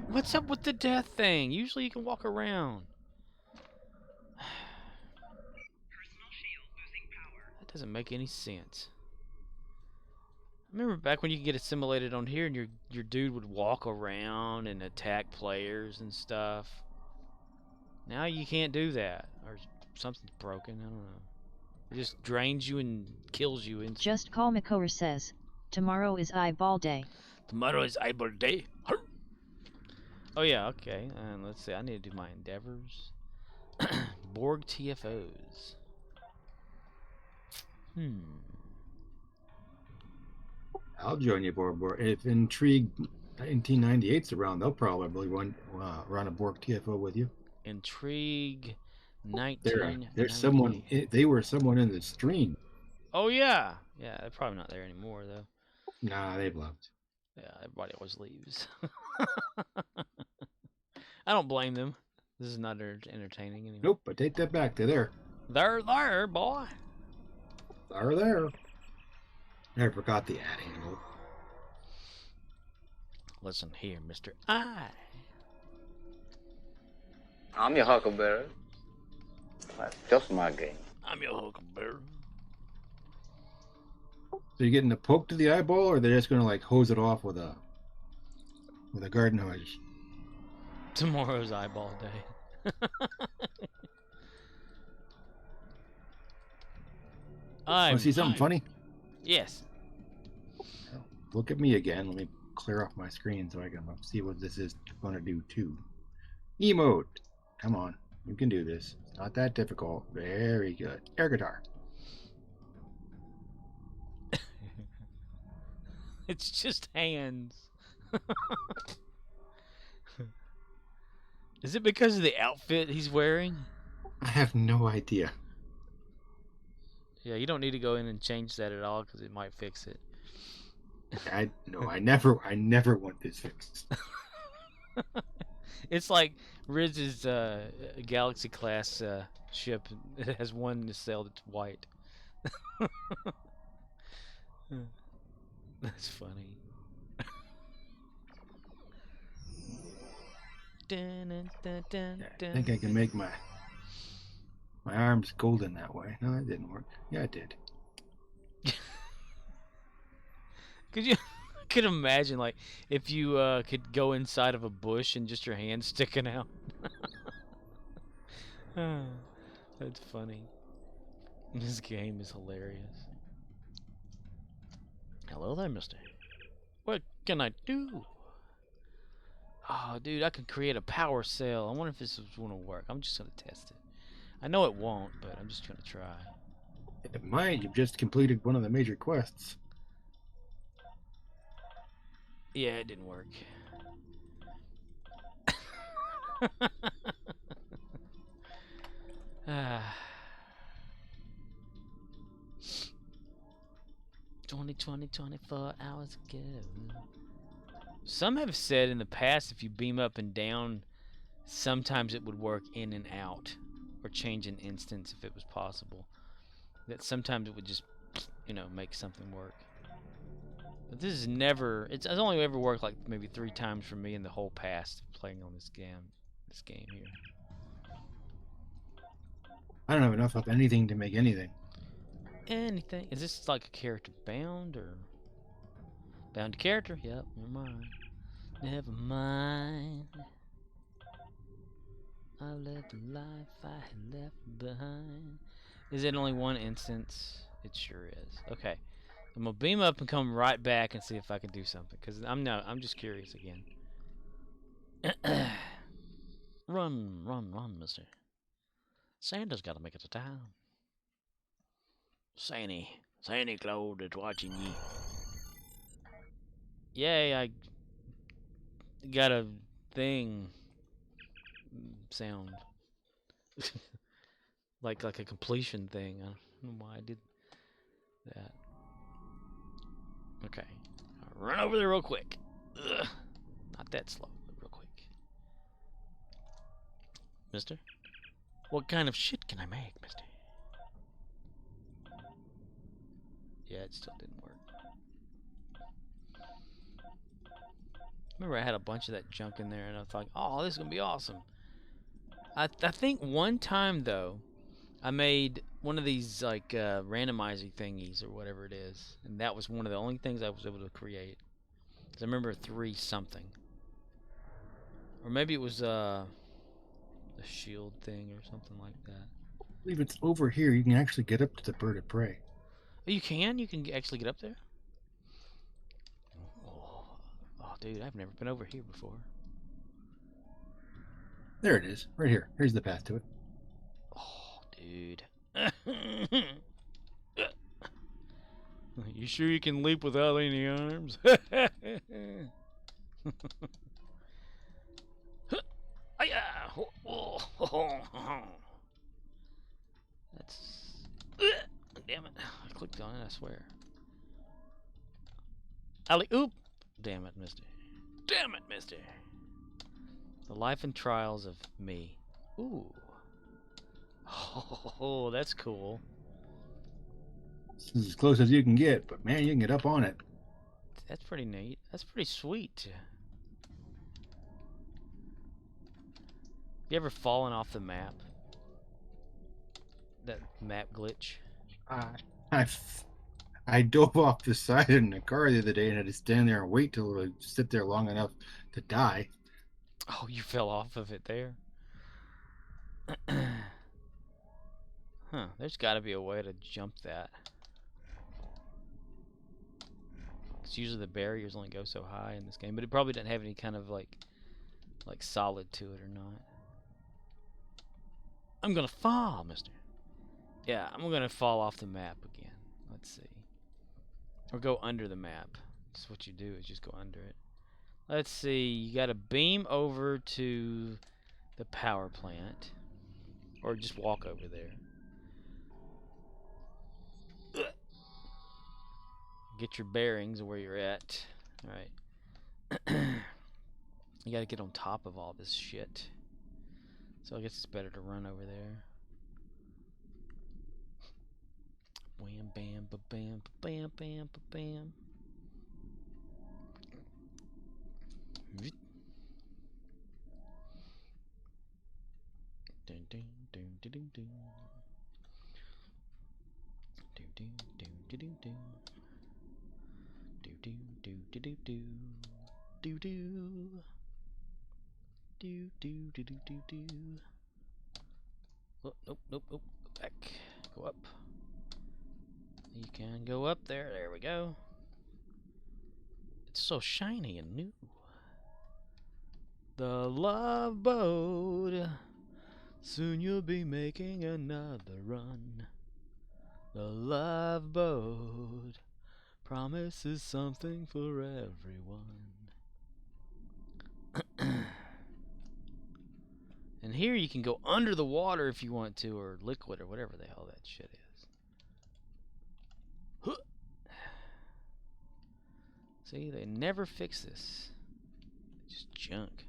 What's up with the death thing? Usually you can walk around. Personal shield losing power. That doesn't make any sense. I remember back when you could get assimilated on here and your dude would walk around and attack players and stuff. Now you can't do that. Or something's broken, I don't know. It just drains you and kills you instantly. Just call Makor says, tomorrow is eyeball day. Tomorrow is eyeball day. Arr! Oh yeah, okay. And let's see, I need to do my endeavors. Borg TFOs. I'll join you, Borg. If Intrigue 1998's around, they'll probably run a Borg TFO with you. Intrigue 19. There's someone. They were someone in the stream. Oh yeah. Yeah, they're probably not there anymore though. Nah, they've left. Yeah, everybody always leaves. I don't blame them. This is not entertaining anymore. Nope, I take that back. They're there. They're there, boy. They're there. I forgot the ad handle. Listen here, Mr. I. I'm your huckleberry. That's just my game. I'm your huckleberry. So you're getting a poke to the eyeball, or they're just gonna like hose it off with a garden hose? Tomorrow's eyeball day. Want to see something funny? Yes. Look at me again. Let me clear off my screen so I can see what this is going to do too. Emote. Come on. You can do this. It's not that difficult. Very good. Air guitar. It's just hands. Is it because of the outfit he's wearing? I have no idea. Yeah, you don't need to go in and change that at all because it might fix it. I never want this fixed. It's like Riz's Galaxy class ship. It has one nacelle that's white. That's funny. Dun, dun, dun, dun, I think I can make my arms golden that way. No, that didn't work. Yeah, it did. Could you could imagine like if you could go inside of a bush and just your hand sticking out? That's funny. This game is hilarious. Hello there, mister. What can I do? Oh, dude, I can create a power cell. I wonder if this is going to work. I'm just going to test it. I know it won't, but I'm just going to try. It might. You've just completed one of the major quests. Yeah, it didn't work. Ah. 24 hours ago. Some have said in the past if you beam up and down, sometimes it would work in and out, or change an instance if it was possible. That sometimes it would just, make something work. But this is never. It's only ever worked like maybe 3 times for me in the whole past of playing on this game. This game here. I don't have enough of anything to make anything. Anything? Is this like a character bound or bound to character? Yep. Never mind. Never mind. I left the life I had left behind. Is it only one instance? It sure is. Okay. I'm gonna beam up and come right back and see if I can do something. Cause I'm just curious again. Run, mister. Santa's gotta make it to town. Santa Claus is watching ye. Yay, I got a thing sound. like a completion thing. I don't know why I did that. Okay. I'll run over there real quick. Ugh. Not that slow, but real quick. Mister? What kind of shit can I make, mister? Yeah, it still didn't work. Remember I had a bunch of that junk in there and I thought, oh, this is going to be awesome. I think one time, though, I made one of these, like, randomizer thingies or whatever it is. And that was one of the only things I was able to create. 'Cause I remember 3 something. Or maybe it was, a shield thing or something like that. I believe it's over here. You can actually get up to the bird of prey. Oh, you can? You can actually get up there? Oh, dude, I've never been over here before. There it is. Right here. Here's the path to it. Oh, dude. You sure you can leap without any arms? That's... Damn it. I clicked on it, I swear. Alley-oop! Damn it, mister. Damn it, mister. The life and trials of me. Ooh. Oh, that's cool. This is as close as you can get, but man, you can get up on it. That's pretty neat. That's pretty sweet. You ever fallen off the map? That map glitch? I dove off the side in the car the other day and had to stand there and wait till I sit there long enough to die. Oh, you fell off of it there? Huh, there's gotta be a way to jump that. Because usually the barriers only go so high in this game, but it probably doesn't have any kind of like solid to it or not. I'm gonna fall, mister. Yeah, I'm gonna fall off the map again. Let's see. Or go under the map. That's what you do, is just go under it. Let's see, you gotta beam over to the power plant. Or just walk over there. Get your bearings of where you're at. Alright. You gotta get on top of all this shit. So I guess it's better to run over there. Wham bam ba bam ba bam bam ba bam. Dun dun dun dun dun dun. Dun dun dun dun dun dun. Do do do do do do do do do do do do do do. Oh, nope, nope, nope. Go back. Go up. You can go up there. There we go. It's so shiny and new. The Love Boat. Soon you'll be making another run. The Love Boat promises something for everyone. And here you can go under the water if you want to, or liquid, or whatever the hell that shit is. Huh. See, they never fix this. It's just junk.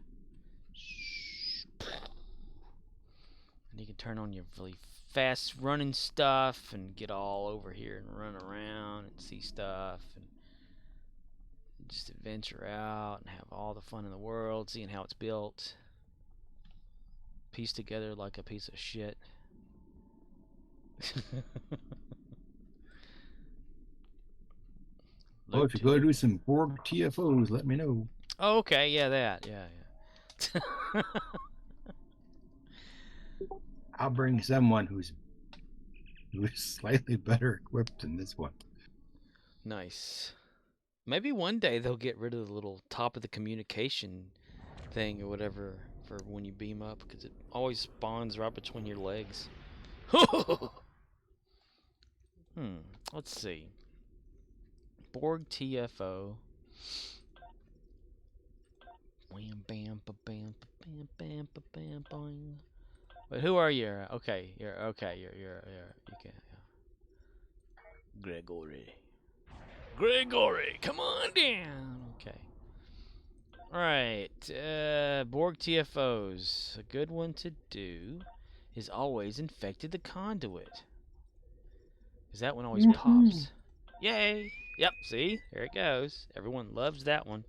And you can turn on your really fast running stuff and get all over here and run around and see stuff and just adventure out and have all the fun in the world, seeing how it's built. Piece together like a piece of shit. Oh, if you go do some Borg TFOs, let me know. Oh, okay, yeah, that, yeah. I'll bring someone who's slightly better equipped than this one. Nice. Maybe one day they'll get rid of the little top of the communication thing or whatever for when you beam up, because it always spawns right between your legs. Let's see. Borg TFO. Wham bam ba bam ba bam bam ba bam boing. But who are you? Okay, you can. Yeah. Gregory, come on down. Okay. Alright, Borg TFOs. A good one to do is always infected the conduit. Because that one always pops. Yay! Yep, see? There it goes. Everyone loves that one.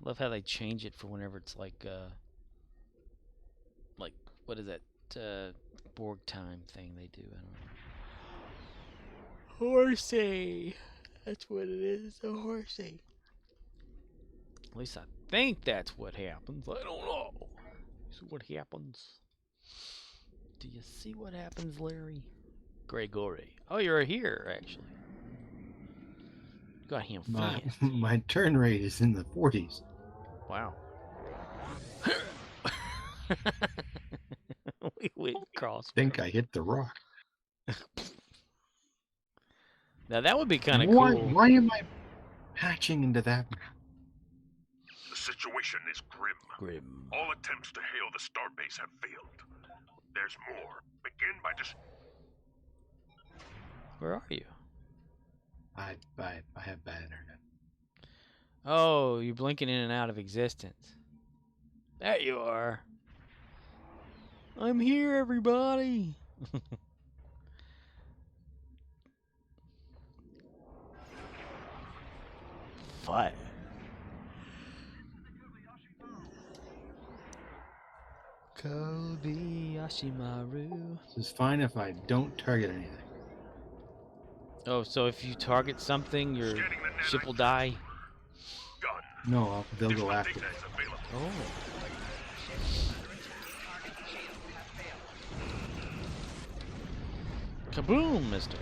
Love how they change it for whenever it's like what is that Borg time thing they do? I don't know. Horsey. That's what it is, a horsey. At least I think that's what happens. I don't know. See what happens. Do you see what happens, Larry? Gregory. Oh, you're here, actually. Got him fast. My turn rate is in the 40s. Wow. we went across. I think I hit the rock. Now that would be kind of cool. Why am I patching into that map? The situation is grim. All attempts to hail the starbase have failed. There's more. Begin by just... Where are you? I have bad internet. Oh, you're blinking in and out of existence. There you are. I'm here, everybody. Fire. Kobayashimaru. This is fine if I don't target anything. Oh, so if you target something, your ship will die? No, they'll go after. Oh. Kaboom, mister.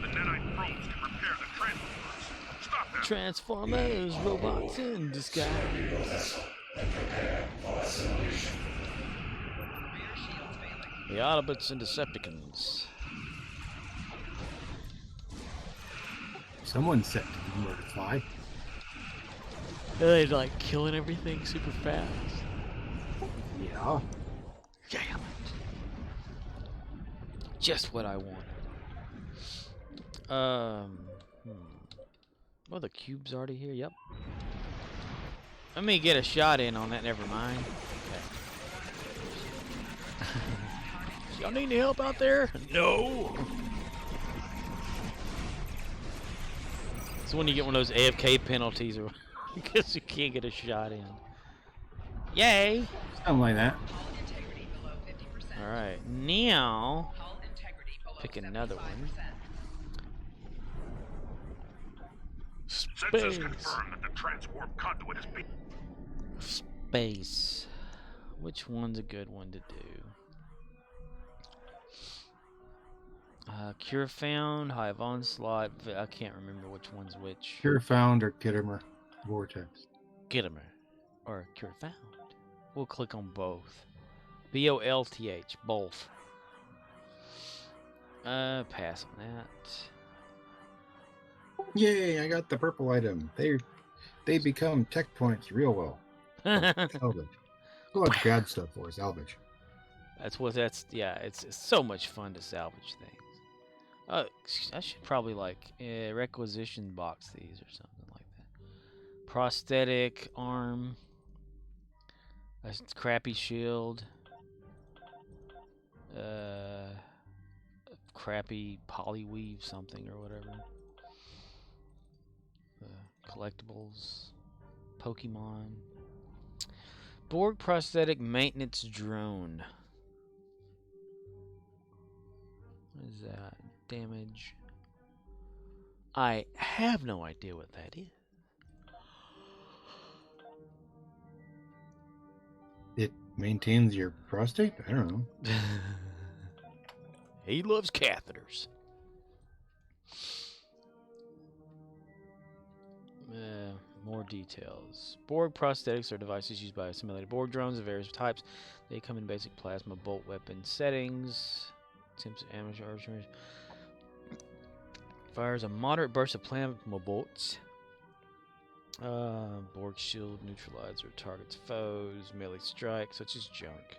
The Nenite probes can repair the transformers. Stop them. Transformers, robots in disguise. The Autobots and Decepticons. Someone set to notify. They're like killing everything super fast. Yeah. Damn it. Just what I wanted. Well, the cube's already here. Yep. Let me get a shot in on that. Never mind. Okay. Y'all need any help out there? No. It's when you get one of those AFK penalties or because you can't get a shot in. Yay! Something like that. Alright, now pick another one. Sensors Space. confirm that the transwarp conduit has been... Space. Which one's a good one to do? Cure found, Hive onslaught. I can't remember which one's which. Cure found or Kittimer Vortex. Gittimer or Cure found. We'll click on both. BOLTH, both. Pass on Yay! I got the purple item. They become tech points real well. that. Salvage. Go like bad stuff for salvage. Yeah, it's so much fun to salvage things. I should probably like requisition box these or something like that. Prosthetic arm, a crappy shield, crappy polyweave something or whatever. Collectibles, Pokemon. Borg prosthetic maintenance drone. What is that? Damage. I have no idea what that is. It maintains your prostate? I don't know. He loves catheters. More details. Borg prosthetics are devices used by simulated Borg drones of various types. They come in basic plasma bolt weapon settings. Attempts amateur archers. Fires a moderate burst of plasma bolts. Borg shield neutralizer targets foes. Melee strike, such as junk.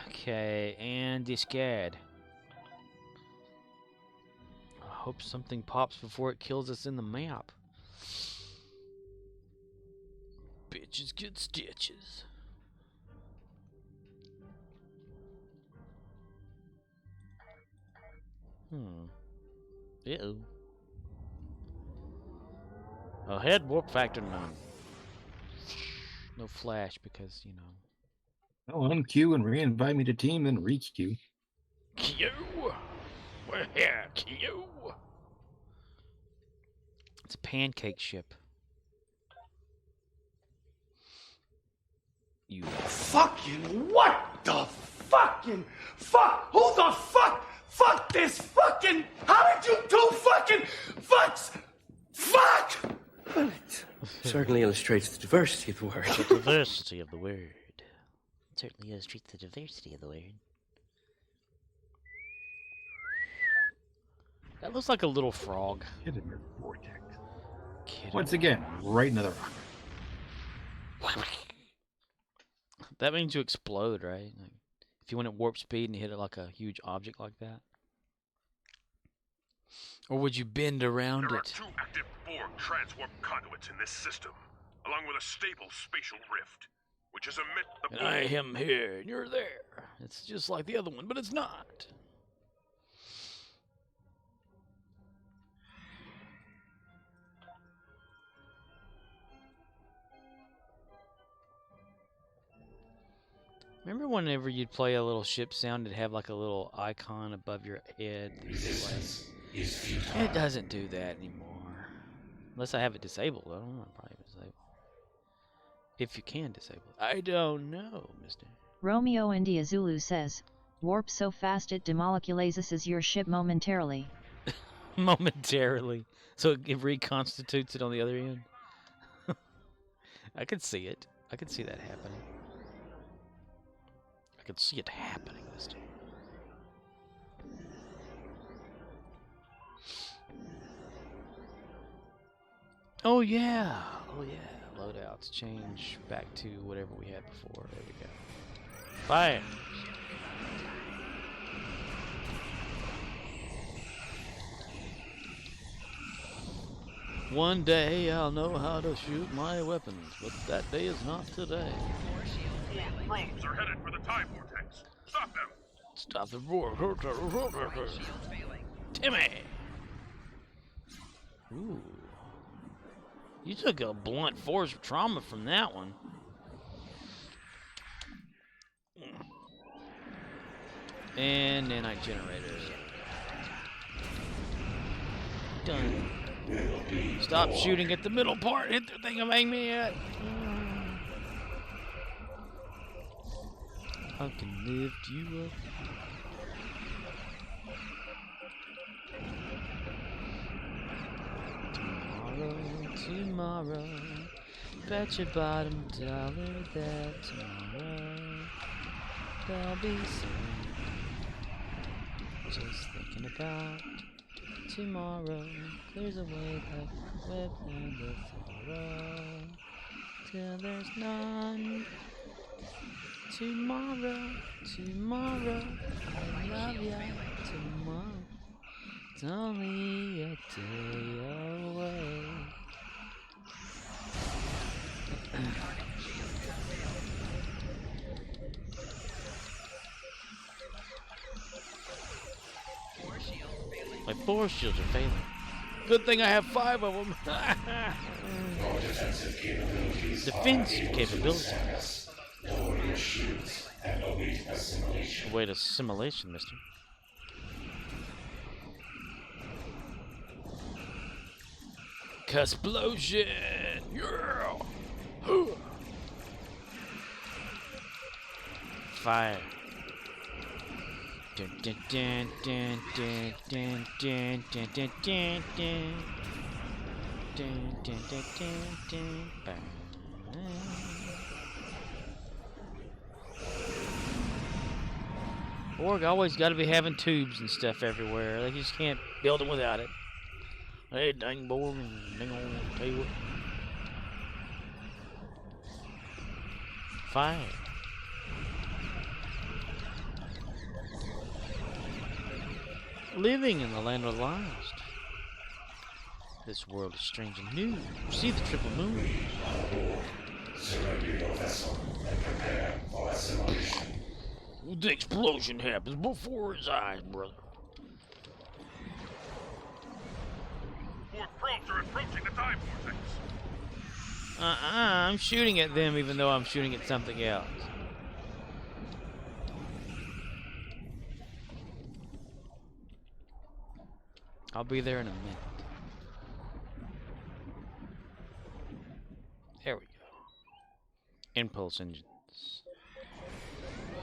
Okay, and discard. I hope something pops before it kills us in the map. Bitches get stitches. Uh-oh. Head warp factor none. No flash because, you know. I'll unqueue and re-invite me to team, then re-queue. Q! We're here, Q! It's a pancake ship. You Fucking what the fucking fuck? Who the fuck? Fuck this fucking. How did you do fucking fucks? Fuck! Well, it certainly illustrates the diversity of the word. The diversity of the word. Certainly illustrates the diversity of the word. That looks like a little frog. Kittimer Vortex. Kiddo. Once again, right another rock. That means you explode, right? Like, if you went at warp speed and you hit it like a huge object like that? Or would you bend around There are it? 2 active Borg transwarp conduits in this system, along with a stable spatial rift, which is emit the And I am here, and you're there. It's just like the other one, but it's not. Remember whenever you'd play a little ship sound, it'd have like a little icon above your head? It doesn't do that anymore. Unless I have it disabled. I don't know. I probably have it disabled. If you can disable it. I don't know, mister. Romeo India Zulu says, warp so fast it demolecules your ship momentarily. Momentarily. So it reconstitutes it on the other end? I could see it. I could see that happening. I could see it happening, mister. Oh yeah. Oh yeah. Loadouts change back to whatever we had before. There we go. Fire. One day I'll know how to shoot my weapons, but that day is not today. Probes are headed for the time vortex. Stop them. Stop the roar. Timmy! Ooh. You took a blunt force trauma from that one. And nanite generator. Done. Stop shooting at the middle part. Hit the thing I'm aiming at. I can lift you up. Tomorrow, bet your bottom dollar that tomorrow there'll be sun. Just thinking about tomorrow. There's a way that we're playing the sorrow till there's none. Tomorrow, I love ya. Tomorrow, it's only a day away. My force shields are failing. Good thing I have 5 of them. Defense capabilities. Wait, assimilation, mister. Explosion! Yeah! Fire. Dun, dun, dun, dun, dun, dun, dun, dun, dun, dun, dun. Dun, dun, dun, dun, dun, bang. Org always got to be having tubes and stuff everywhere. They just can't build it without it. Hey, dang boy, dang on, tell you what. Fire. Living in the land of the lost. This world is strange and new. See the triple moon. Surrender your vessel and prepare for assimilation. The explosion happens before his eyes, brother. 4 probes are approaching the time vortex. I'm shooting at them even though I'm shooting at something else. I'll be there in a minute. There we go. Impulse engines.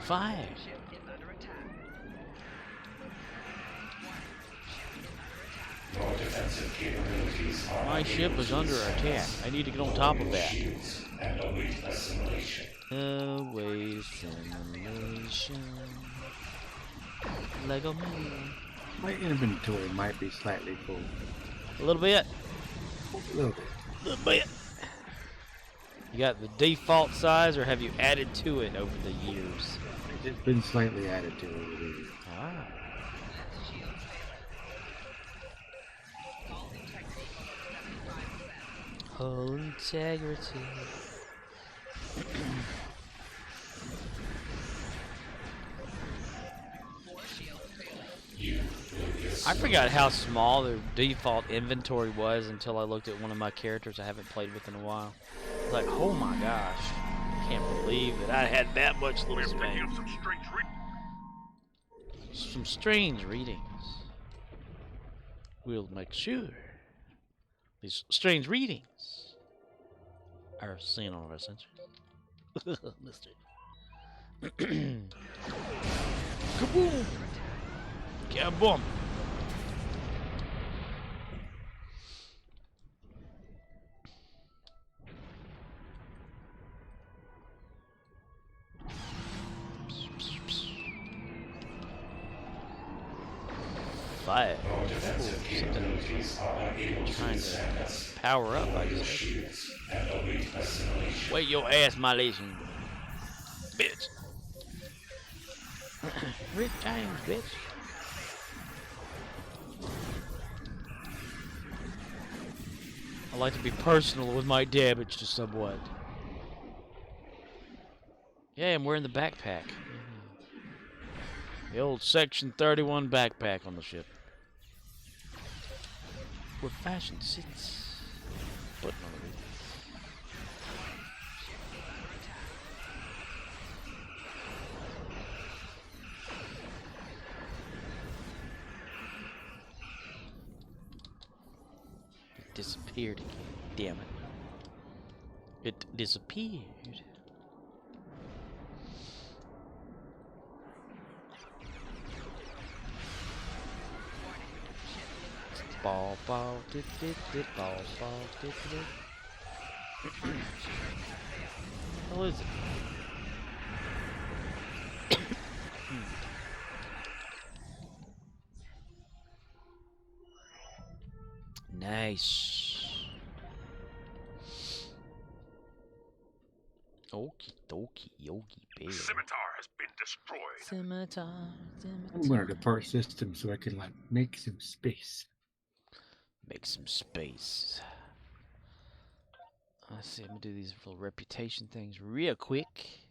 Fire. Your defensive capabilities are My ship is under attack. I need to get on top of that. and await assimilation. Away simulation. Lego movie. My inventory might be slightly full. A little bit. A little bit. A little bit. You got the default size, or have you added to it over the years? It's been slightly added to over the years. Ah. Hull integrity. I forgot how small the default inventory was until I looked at one of my characters I haven't played with in a while. I was like, oh my gosh, I can't believe that I had that much little We're picking space. up Some strange readings. We'll make sure these strange readings are seen on our sensors. Mister. Kaboom! Kaboom! Fire. Your defensive capabilities are unable to Trying withstand to us. power up, I Your guess. shields and await assimilation. Wait your ass, my lation. Bitch. Rick James, bitch. I like to be personal with my damage to somewhat. Yeah, I'm wearing the backpack. The old Section 31 backpack on the ship. Where fashion sits. Button on the roof. It disappeared again. Damn it. It disappeared. Ball, ball, dit, dit, dit, ball, ball, dit, dit. What is it? Nice. Okie dokie, yogi bear. Scimitar has been destroyed. Scimitar, I'm going to depart system so I can like make some space. Make some space. Let's see, I'm gonna do these little reputation things real quick.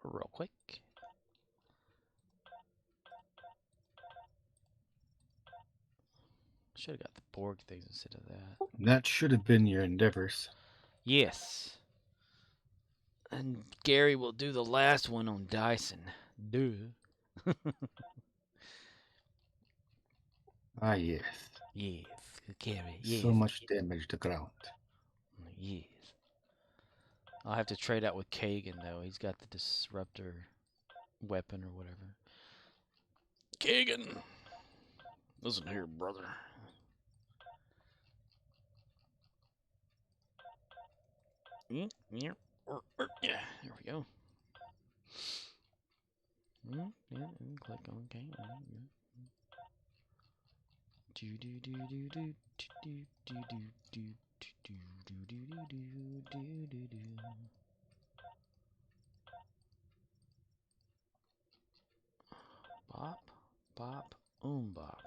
Real quick. Should have got the Borg things instead of that. That should have been your endeavors. Yes. And Gary will do the last one on Dyson. Duh. Ah, yes. Yes, Gary. Yes. So much damage to ground. Yes. I'll have to trade out with Kagan, though. He's got the disruptor weapon or whatever. Kagan! Listen here, brother. Yeah, there we go. Yeah, and click on K. Do do do do do do do do do do do do do do. Bop, bop, bop.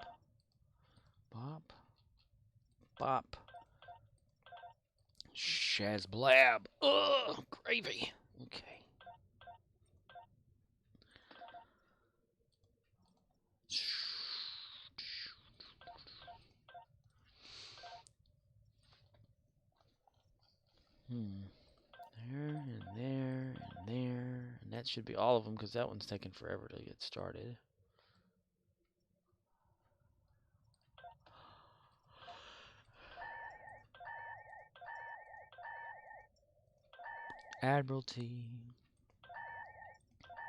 Bop, bop. Shazblab. Ugh, gravy. Okay. There and there and there. And that should be all of them because that one's taking forever to get started. Admiralty.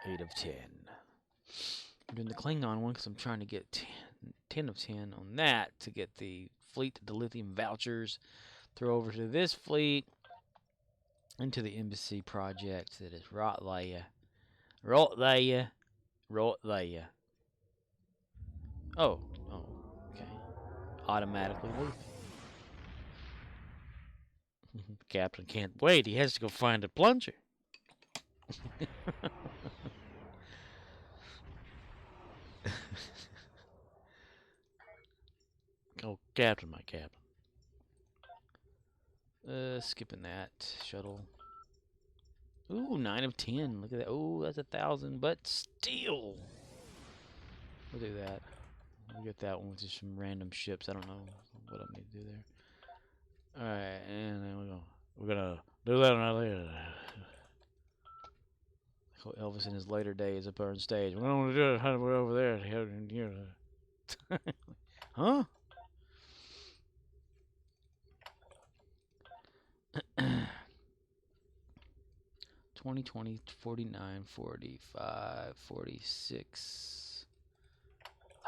8 of 10. I'm doing the Klingon one because I'm trying to get 10 of 10 on that to get the fleet, the lithium vouchers, throw over to this fleet, into the embassy project that is right there. Right there. Right there. Oh, okay. Automatically leaving. Captain can't wait. He has to go find a plunger. Oh, Captain, my Captain. Skipping that. Shuttle. Ooh, 9 of 10. Look at that. Ooh, that's 1,000, but still. We'll do that. We'll get that one with just some random ships. I don't know what I need to do there. Alright, and then we're gonna do that on our later. Elvis in his later days up on stage. We're gonna do it over there. Huh? 20, 20, 49, 45, 46.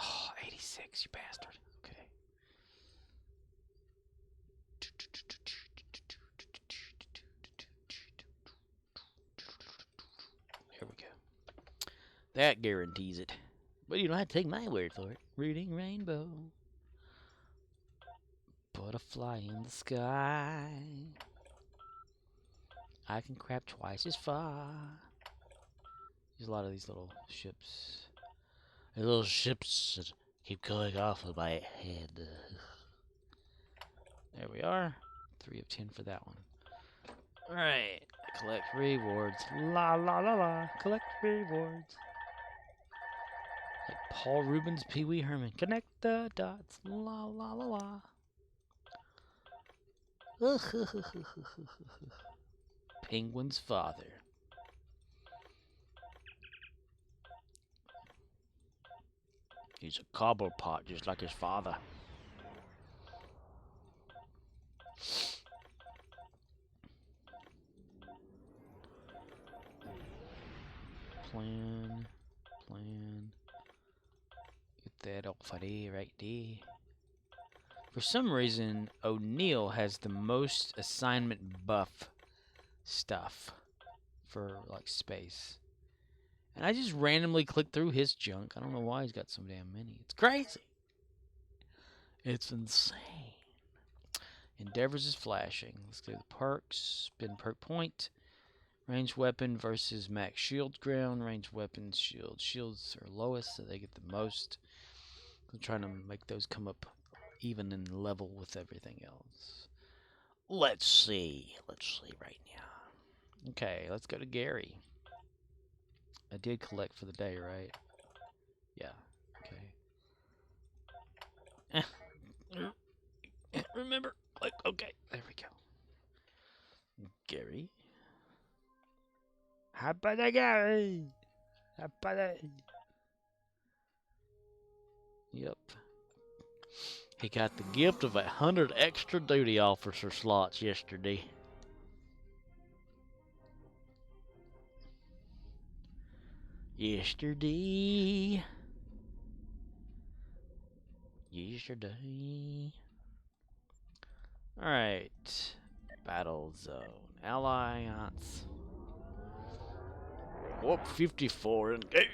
Oh, 86, you bastard. Okay. There we go. That guarantees it. But you don't have to take my word for it. Reading rainbow. Butterfly in the sky. I can crap twice as far. There's a lot of these little ships. These little ships that keep going off of my head. There we are. 3 of 10 for that one. Alright. Collect rewards. La la la la. Collect rewards. Like Paul Rubens, Pee Wee Herman. Connect the dots. La la la la. Penguin's father. He's a cobblepot just like his father. Plan. Get that off of there, right there. For some reason, O'Neill has the most assignment buff stuff for, like, space. And I just randomly click through his junk. I don't know why he's got so damn many. It's crazy. It's insane. Endeavors is flashing. Let's do the perks. Spin perk point. Ranged weapon versus max shield ground. Ranged weapons, shields are lowest, so they get the most. I'm trying to make those come up even in level with everything else. Let's see right now. Okay, let's go to Gary. I did collect for the day, right? Yeah, okay. Remember, click, okay, there we go. Gary. Happy Gary! Happy. Yep. He got the gift of 100 extra duty officer slots yesterday. Yesterday. Alright. Battle zone. Alliance. Warp 54 engage.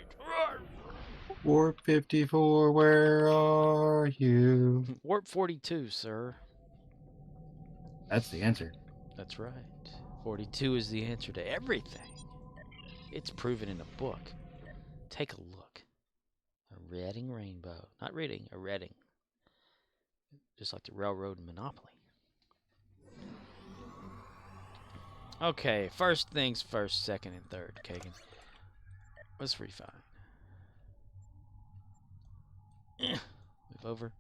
Warp 54, where are you? Warp 42, sir. That's the answer. That's right. 42 is the answer to everything. It's proven in a book. Take a look. A redding rainbow. Not reading, a redding. Just like the railroad in Monopoly. Okay, first things first, second and third, Kagan. Let's refine. Move over.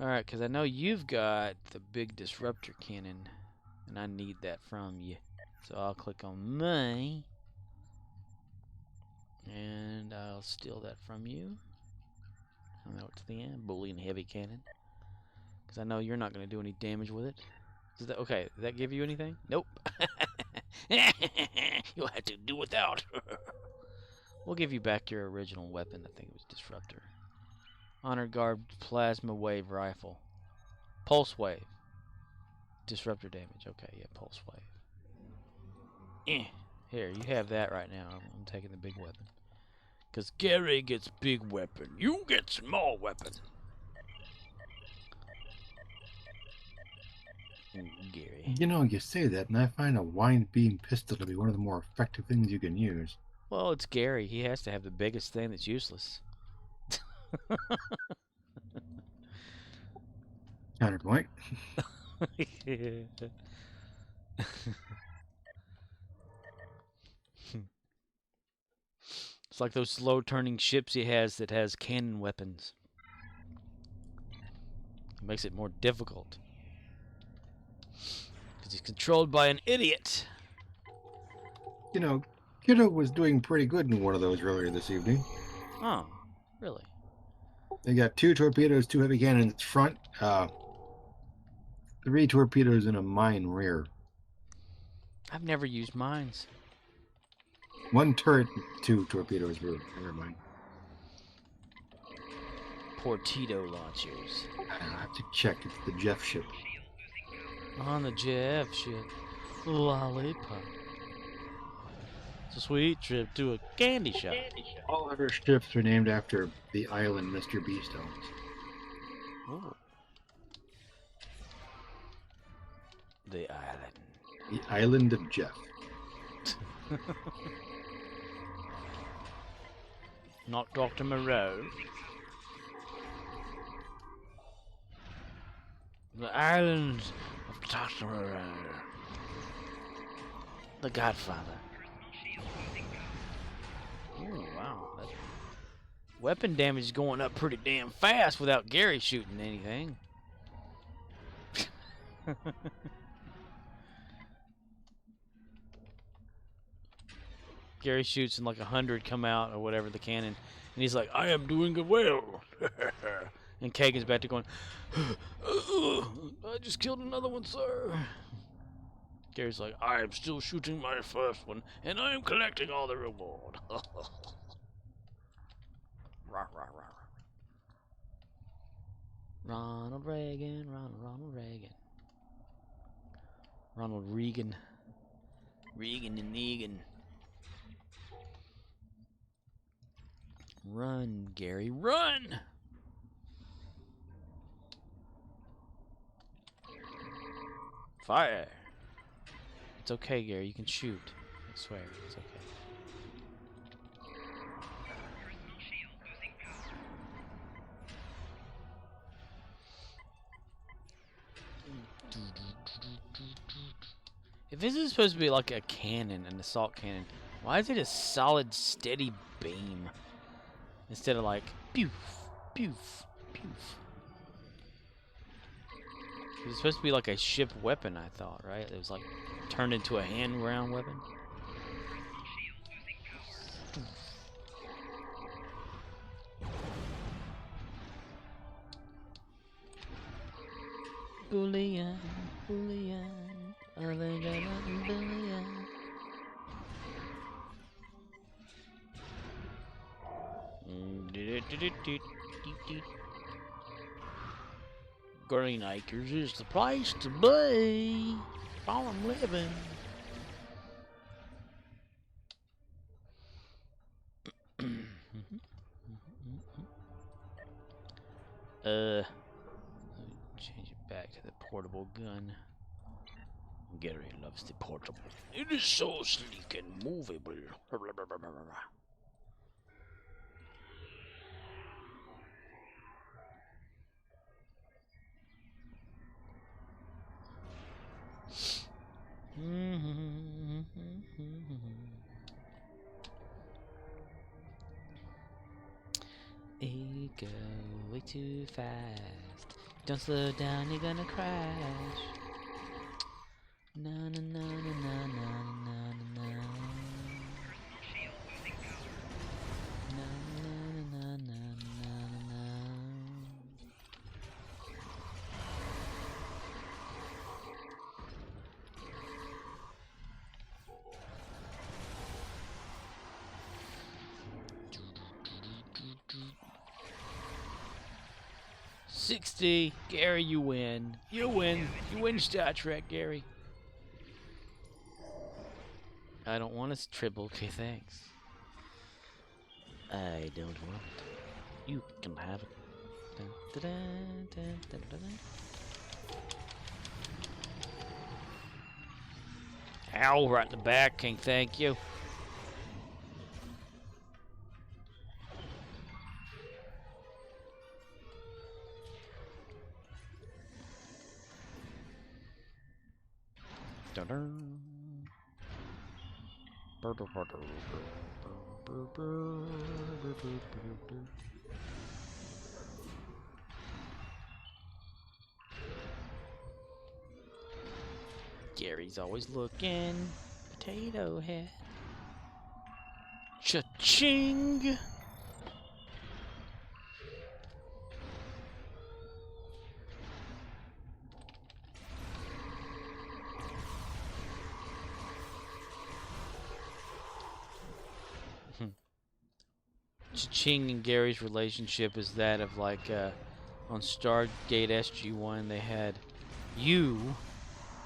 Alright, because I know you've got the big disruptor cannon, and I need that from you. So I'll click on me, and I'll steal that from you. I know it's the end. Boolean heavy cannon. Because I know you're not going to do any damage with it. Is that, okay, did that give you anything? Nope. You'll have to do without. We'll give you back your original weapon. I think it was Disruptor. Honor Guard Plasma Wave Rifle. Pulse Wave. Disruptor damage. Okay, yeah, Pulse Wave. Here, you have that right now. I'm taking the big weapon. Because Gary gets big weapon. You get small weapon. Gary. You know, you say that, and I find a wind beam pistol to be one of the more effective things you can use. Well, it's Gary. He has to have the biggest thing that's useless. Counterpoint. It's like those slow-turning ships he has that has cannon weapons. It makes it more difficult. Because he's controlled by an idiot. You know, Kiddo was doing pretty good in one of those earlier this evening. Oh, really? They got 2 torpedoes, 2 heavy cannons front, 3 torpedoes, and a mine rear. I've never used mines. 1 turret, 2 torpedoes rear. Never mind. Torpedo launchers. I have to check. It's the Jeff ship. On the Jeff ship. Lollipop. It's a sweet trip to a candy shop. All of her ships are named after the island Mr. Beast owns. Ooh. The island. The island of Jeff. Not Dr. Moreau. The island of Dr. Moreau. The Godfather. Oh wow. That weapon damage is going up pretty damn fast without Gary shooting anything. Gary shoots and like 100 come out or whatever the cannon, and he's like, "I am doing it well." And Kagan's back to going, "I just killed another one, sir." Gary's like, "I am still shooting my first one, and I am collecting all the reward." Rah, rah, rah, rah. Ronald Reagan, Ronald Reagan. Ronald Reagan. Reagan and Negan. Run, Gary, run! Fire! It's okay, Gary, you can shoot. I swear, it's okay. If this is supposed to be like a cannon, an assault cannon, why is it a solid, steady beam? Instead of like, poof, poof, poof. It's supposed to be like a ship weapon, I thought, right? It was like turned into a hand-round weapon. Bullion, bullion, bullion. Green Acres is the place to be. Farm living. Change it back to the portable gun. Gary loves the portable. It is so sleek and movable. It go way too fast. Don't slow down, you're gonna crash. Na na na na na na na na. Na na na na na na. $60. Gary, you win. You win. You win Star Trek, Gary. I don't want a triple. Okay, thanks. I don't want it. You can have it. Dun, dun, dun, dun, dun, dun, dun. Ow, right in the back. King, thank you. Dun-dun. Gary's always looking. Potato head. Cha-ching! Cha-ching and Gary's relationship is that of like on Stargate SG-1 they had Yu,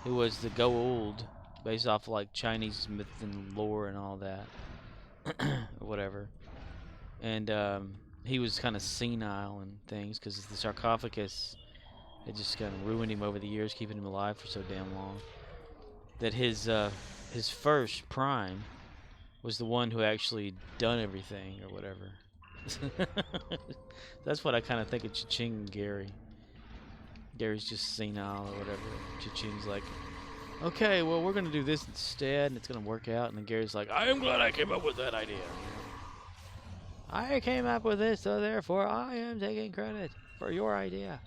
who was the Goa'uld, based off like Chinese myth and lore and all that, or whatever. And he was kind of senile and things because the sarcophagus had just kind of ruined him over the years, keeping him alive for so damn long. That his first Prime was the one who actually done everything or whatever. That's what I kind of think of Cha-ching and Gary. Gary's just senile or whatever. Cha-ching's like okay, well, we're going to do this instead, and it's going to work out. And then Gary's like, I am glad I came up with that idea. I came up with this, so therefore I am taking credit for your idea.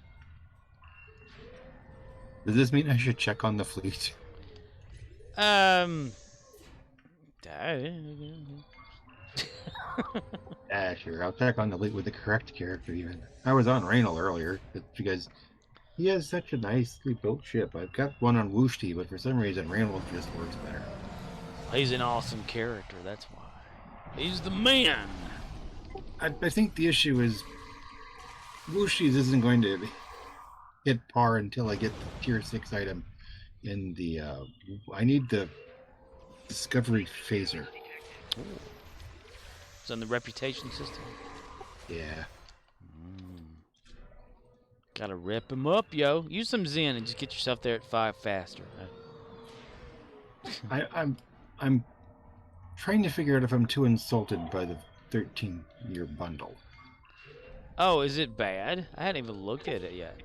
Does this mean I should check on the fleet? Sure. I'll check on the fleet with the correct character even. I was on Raynal earlier because he has such a nicely built ship. I've got one on Wooshti, but for some reason Raynal just works better. He's an awesome character, that's why. He's the man. I think the issue is Wooshi's isn't going to hit par until I get the tier 6 item in the I need the Discovery Phaser. Ooh. It's on the reputation system. Yeah. Gotta rip him up, yo. Use some Zen and just get yourself there at 5 faster. I'm trying to figure out if I'm too insulted by the 13-year bundle. Oh, is it bad? I hadn't even looked at it yet.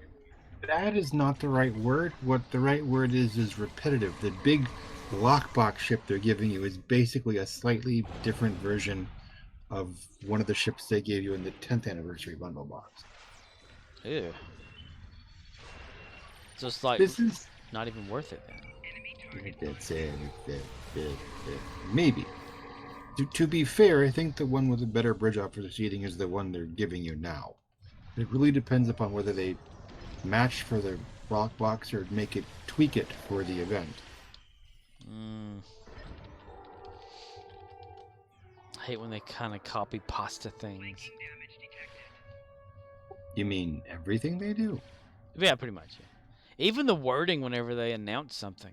Bad is not the right word. What the right word is repetitive. The big lockbox ship they're giving you is basically a slightly different version of one of the ships they gave you in the 10th anniversary bundle box. Ew. So it's like This is not even worth it then. Maybe. To be fair, I think the one with the better bridge officer seating is the one they're giving you now. It really depends upon whether they match for the rock box or tweak it for the event. I hate when they kind of copy pasta things. You mean everything they do? Yeah, pretty much. Yeah. Even the wording whenever they announce something.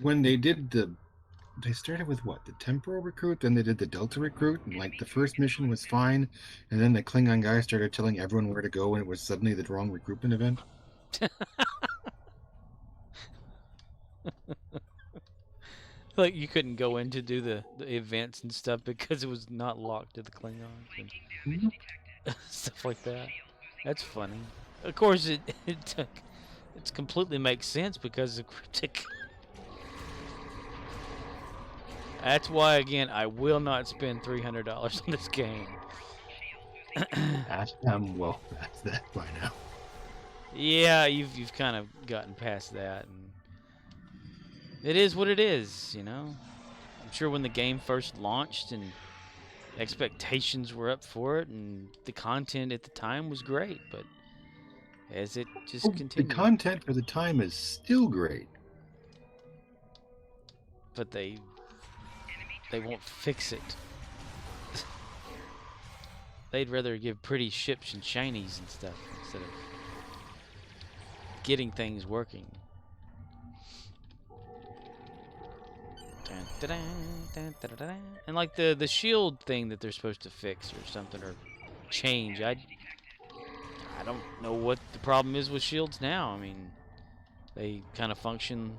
When they did they started with what? The Temporal Recruit, then they did the Delta Recruit, and like the first mission was fine, and then the Klingon guy started telling everyone where to go, and it was suddenly the wrong recruitment event. Like you couldn't go in to do the events and stuff because it was not locked to the Klingons and stuff like that. That's funny. Of course, it completely makes sense because of Cryptic. That's why, again, I will not spend $300 on this game. I'm well past that by now. Yeah, you've kind of gotten past that, and it is what it is, you know. I'm sure when the game first launched and expectations were up for it, and the content at the time was great, but as it just continued, the content for the time is still great, but they won't fix it. They'd rather give pretty ships and shinies and stuff instead of getting things working. And like the shield thing that they're supposed to fix or something or change, I don't know what the problem is with shields now. I mean, they kind of function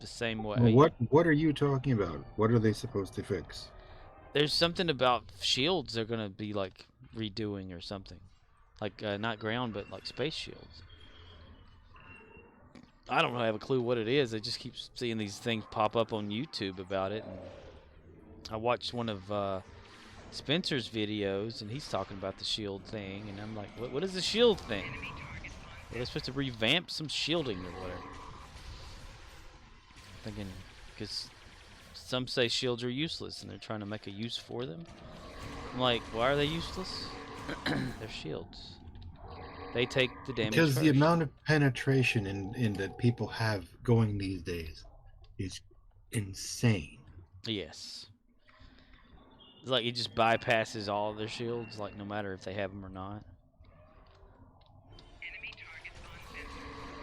the same way. Well, what are you talking about? What are they supposed to fix? There's something about shields they're gonna be like redoing or something, like not ground but like space shields. I don't really have a clue what it is. I just keep seeing these things pop up on YouTube about it, and I watched one of Spencer's videos, and he's talking about the shield thing, and I'm like, what is the shield thing? Well, they're supposed to revamp some shielding or whatever. Thinking, because some say shields are useless, and they're trying to make a use for them. I'm like, why are they useless? They're shields. They take the damage because first. The amount of penetration in that people have going these days is insane. Yes. It's like it just bypasses all of their shields, like no matter if they have them or not.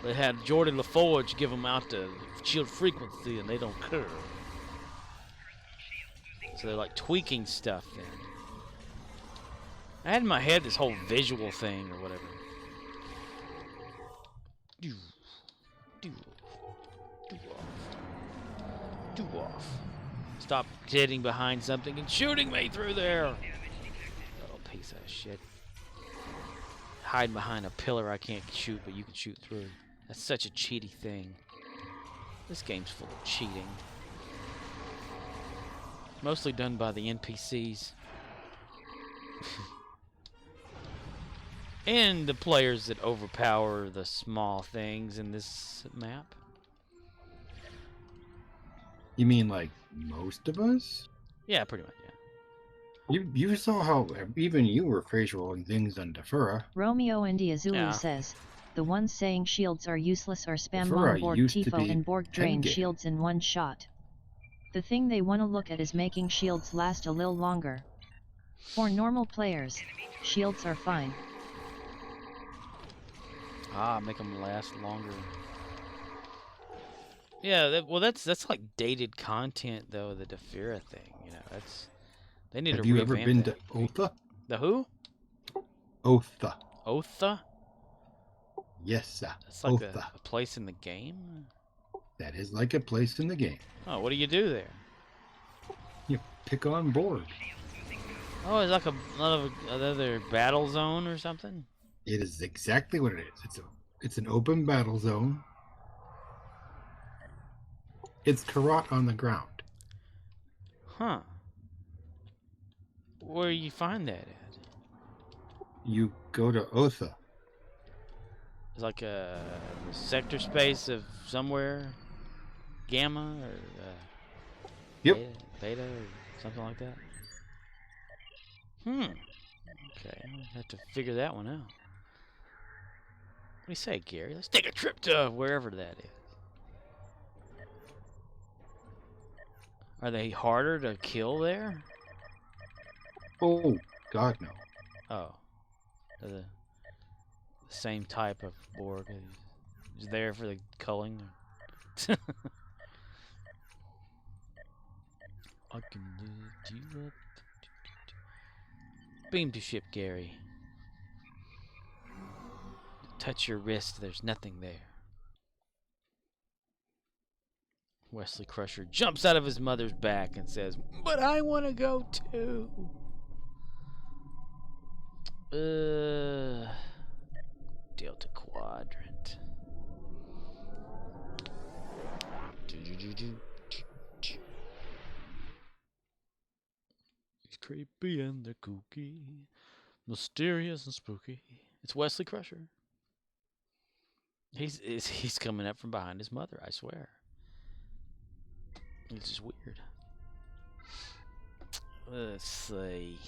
They had Jordan LaForge give them out the shield frequency, and they don't care. So they're like tweaking stuff then. I had in my head this whole visual thing or whatever. Do off. Stop getting behind something and shooting me through there. Little piece of shit. Hide behind a pillar I can't shoot, but you can shoot through. That's such a cheaty thing. This game's full of cheating. Mostly done by the NPCs. And the players that overpower the small things in this map. You mean like most of us? Yeah, pretty much, yeah. You saw how even you were facial and things on Defura. Romeo India Zulu Yeah. says, the ones saying shields are useless are spam Defura Borg used to Tifo be and Borg drain endgame. shields in one shot. The thing they wanna look at is making shields last a little longer. For normal players, shields are fine. Make them last longer. Yeah, that's like dated content though. The Defira thing, you know, they need Have to you revamp ever been that. to Otha? The who? Otha. Otha? Yes, sir. That's like Otha. a place in the game. That is like a place in the game. Oh, what do you do there? You pick on board. Oh, it's like another battle zone or something. It is exactly what it is. It's an open battle zone. It's Karot on the ground. Huh. Where do you find that at? You go to Otha. It's like a sector space of somewhere, Gamma or Yep. Beta or something like that. Okay, I'll have to figure that one out. What do you say, Gary? Let's take a trip to wherever that is. Are they harder to kill there? Oh, God, no. Oh, they're the same type of Borg is there for the culling. I can lift you up. Beam to ship, Gary. Touch your wrist, there's nothing there. Wesley Crusher jumps out of his mother's back and says, "But I want to go too." Delta Quadrant. It's creepy and they're kooky, mysterious and spooky. It's Wesley Crusher. He's coming up from behind his mother, I swear. It's just weird. Let's see.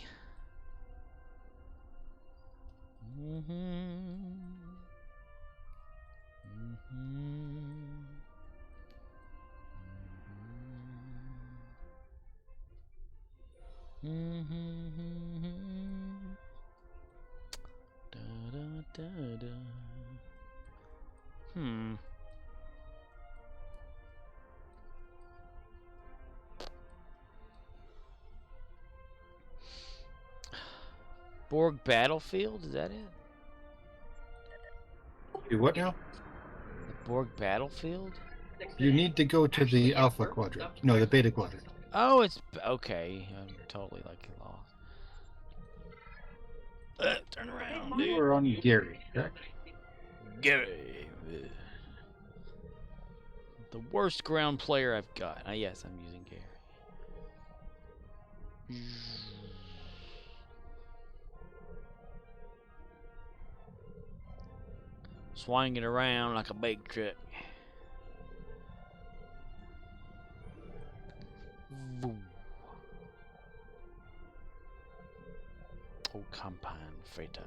Borg Battlefield, is that it? Do what now? The Borg Battlefield? You need to go to the Alpha Quadrant. No, the Beta Quadrant. Oh, it's okay. I'm totally like lost. Turn around, You dude. were on Gary, correct? Gary. The worst ground player I've got. Yes, I'm using Gary. Swinging around like a big truck. Oh, compound freighter.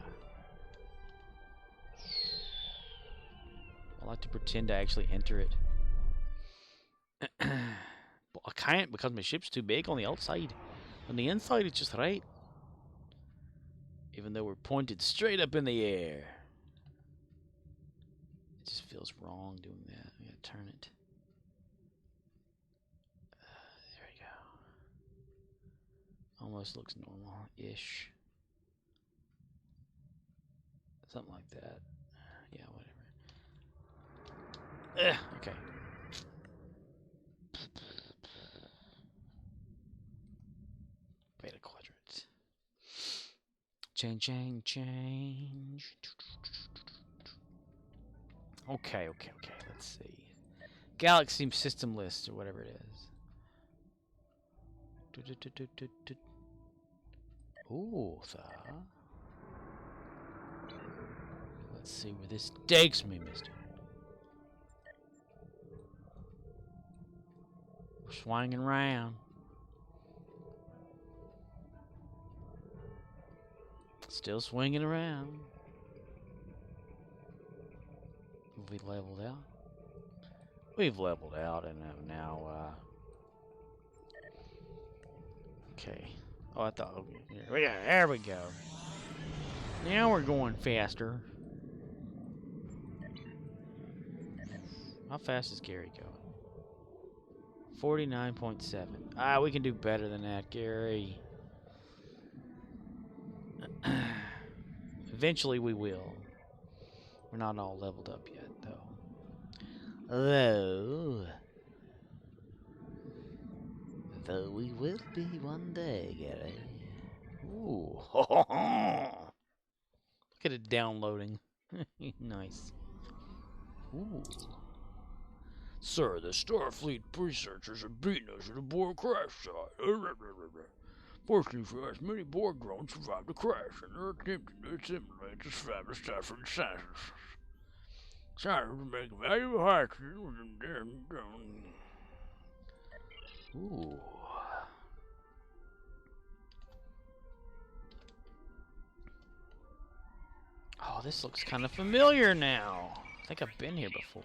I like to pretend to actually enter it. But I can't because my ship's too big on the outside. On the inside, it's just right. Even though we're pointed straight up in the air. It just feels wrong doing that. I gotta turn it. There we go. Almost looks normal-ish. Something like that. Yeah, whatever. Okay. Beta quadrant. Change. Okay. Let's see. Galaxy System List or whatever it is. Ooh, let's see where this takes me, mister. Swinging around. Still swinging around. Have we leveled out? We've leveled out and have now, okay. Oh, I thought, okay, there we go. Now we're going faster. How fast is Gary going? 49.7. Ah, we can do better than that, Gary. Eventually we will. We're not all leveled up yet, though. Though we will be one day, Gary. Ooh. Look at it downloading. Nice. Ooh. Sir, the Starfleet researchers have beaten us at a Borg crash site. Fortunately for us, many Borg drones survived the crash, and they're attempting to assimilate the fabulous Starfleet scientists. Scientists will make valuable hydrogen with their drone. Ooh. Oh, this looks kind of familiar now. I think I've been here before.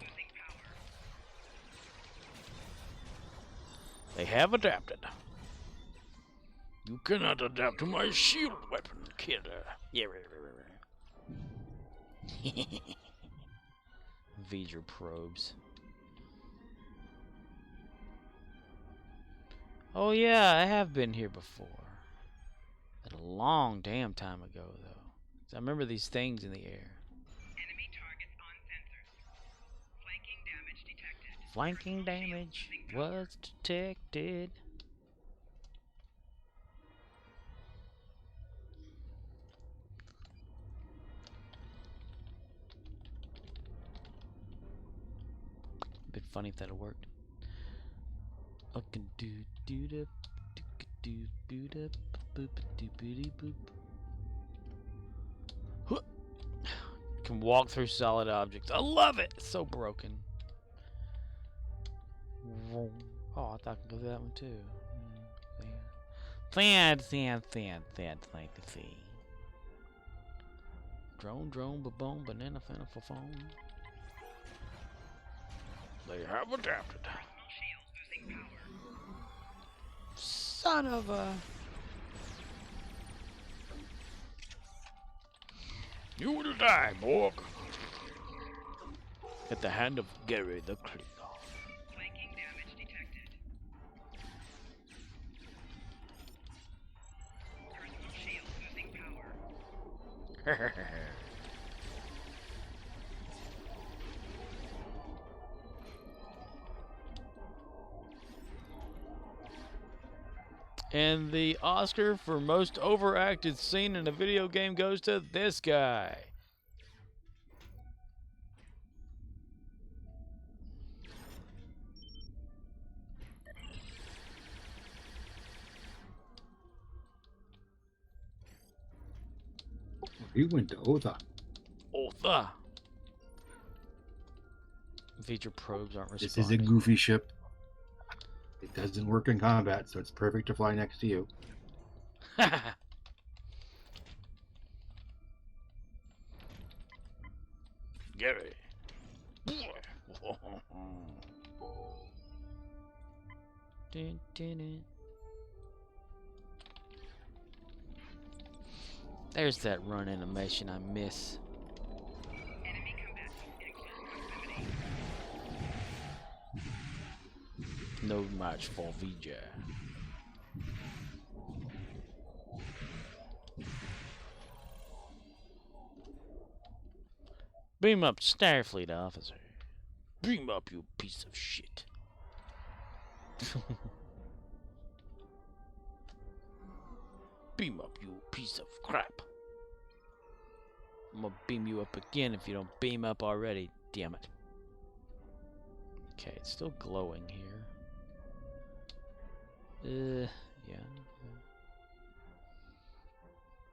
They have adapted. You cannot adapt to my shield weapon, kidder. Yeah, V'ger probes. Oh yeah, I have been here before. But a long damn time ago, though. I remember these things in the air. Enemy targets on sensors. Flanking damage detected. Flanking damage was detected. Bit funny if that had worked. Can walk through solid objects. I love it. It's so broken. Oh, I thought I could go through that one too. Fantasy. Drone, ba-boom, banana, finna, phone. They have adapted. Son of a... You will die, Borg. At the hand of Gary the Klingon. Flanking damage detected. Personal shield losing power. And the Oscar for most overacted scene in a video game goes to this guy. He went to Otha. Otha. V'ger probes aren't responding. This is a goofy ship. It doesn't work in combat, so it's perfect to fly next to you. Gary. Dun, dun, dun. There's that run animation I miss. Enemy combatants in close proximity. No match for V'ger. Beam up, Starfleet officer. Beam up, you piece of shit. Beam up, you piece of crap. I'm gonna beam you up again if you don't beam up already, damn it. Okay, it's still glowing here. Yeah.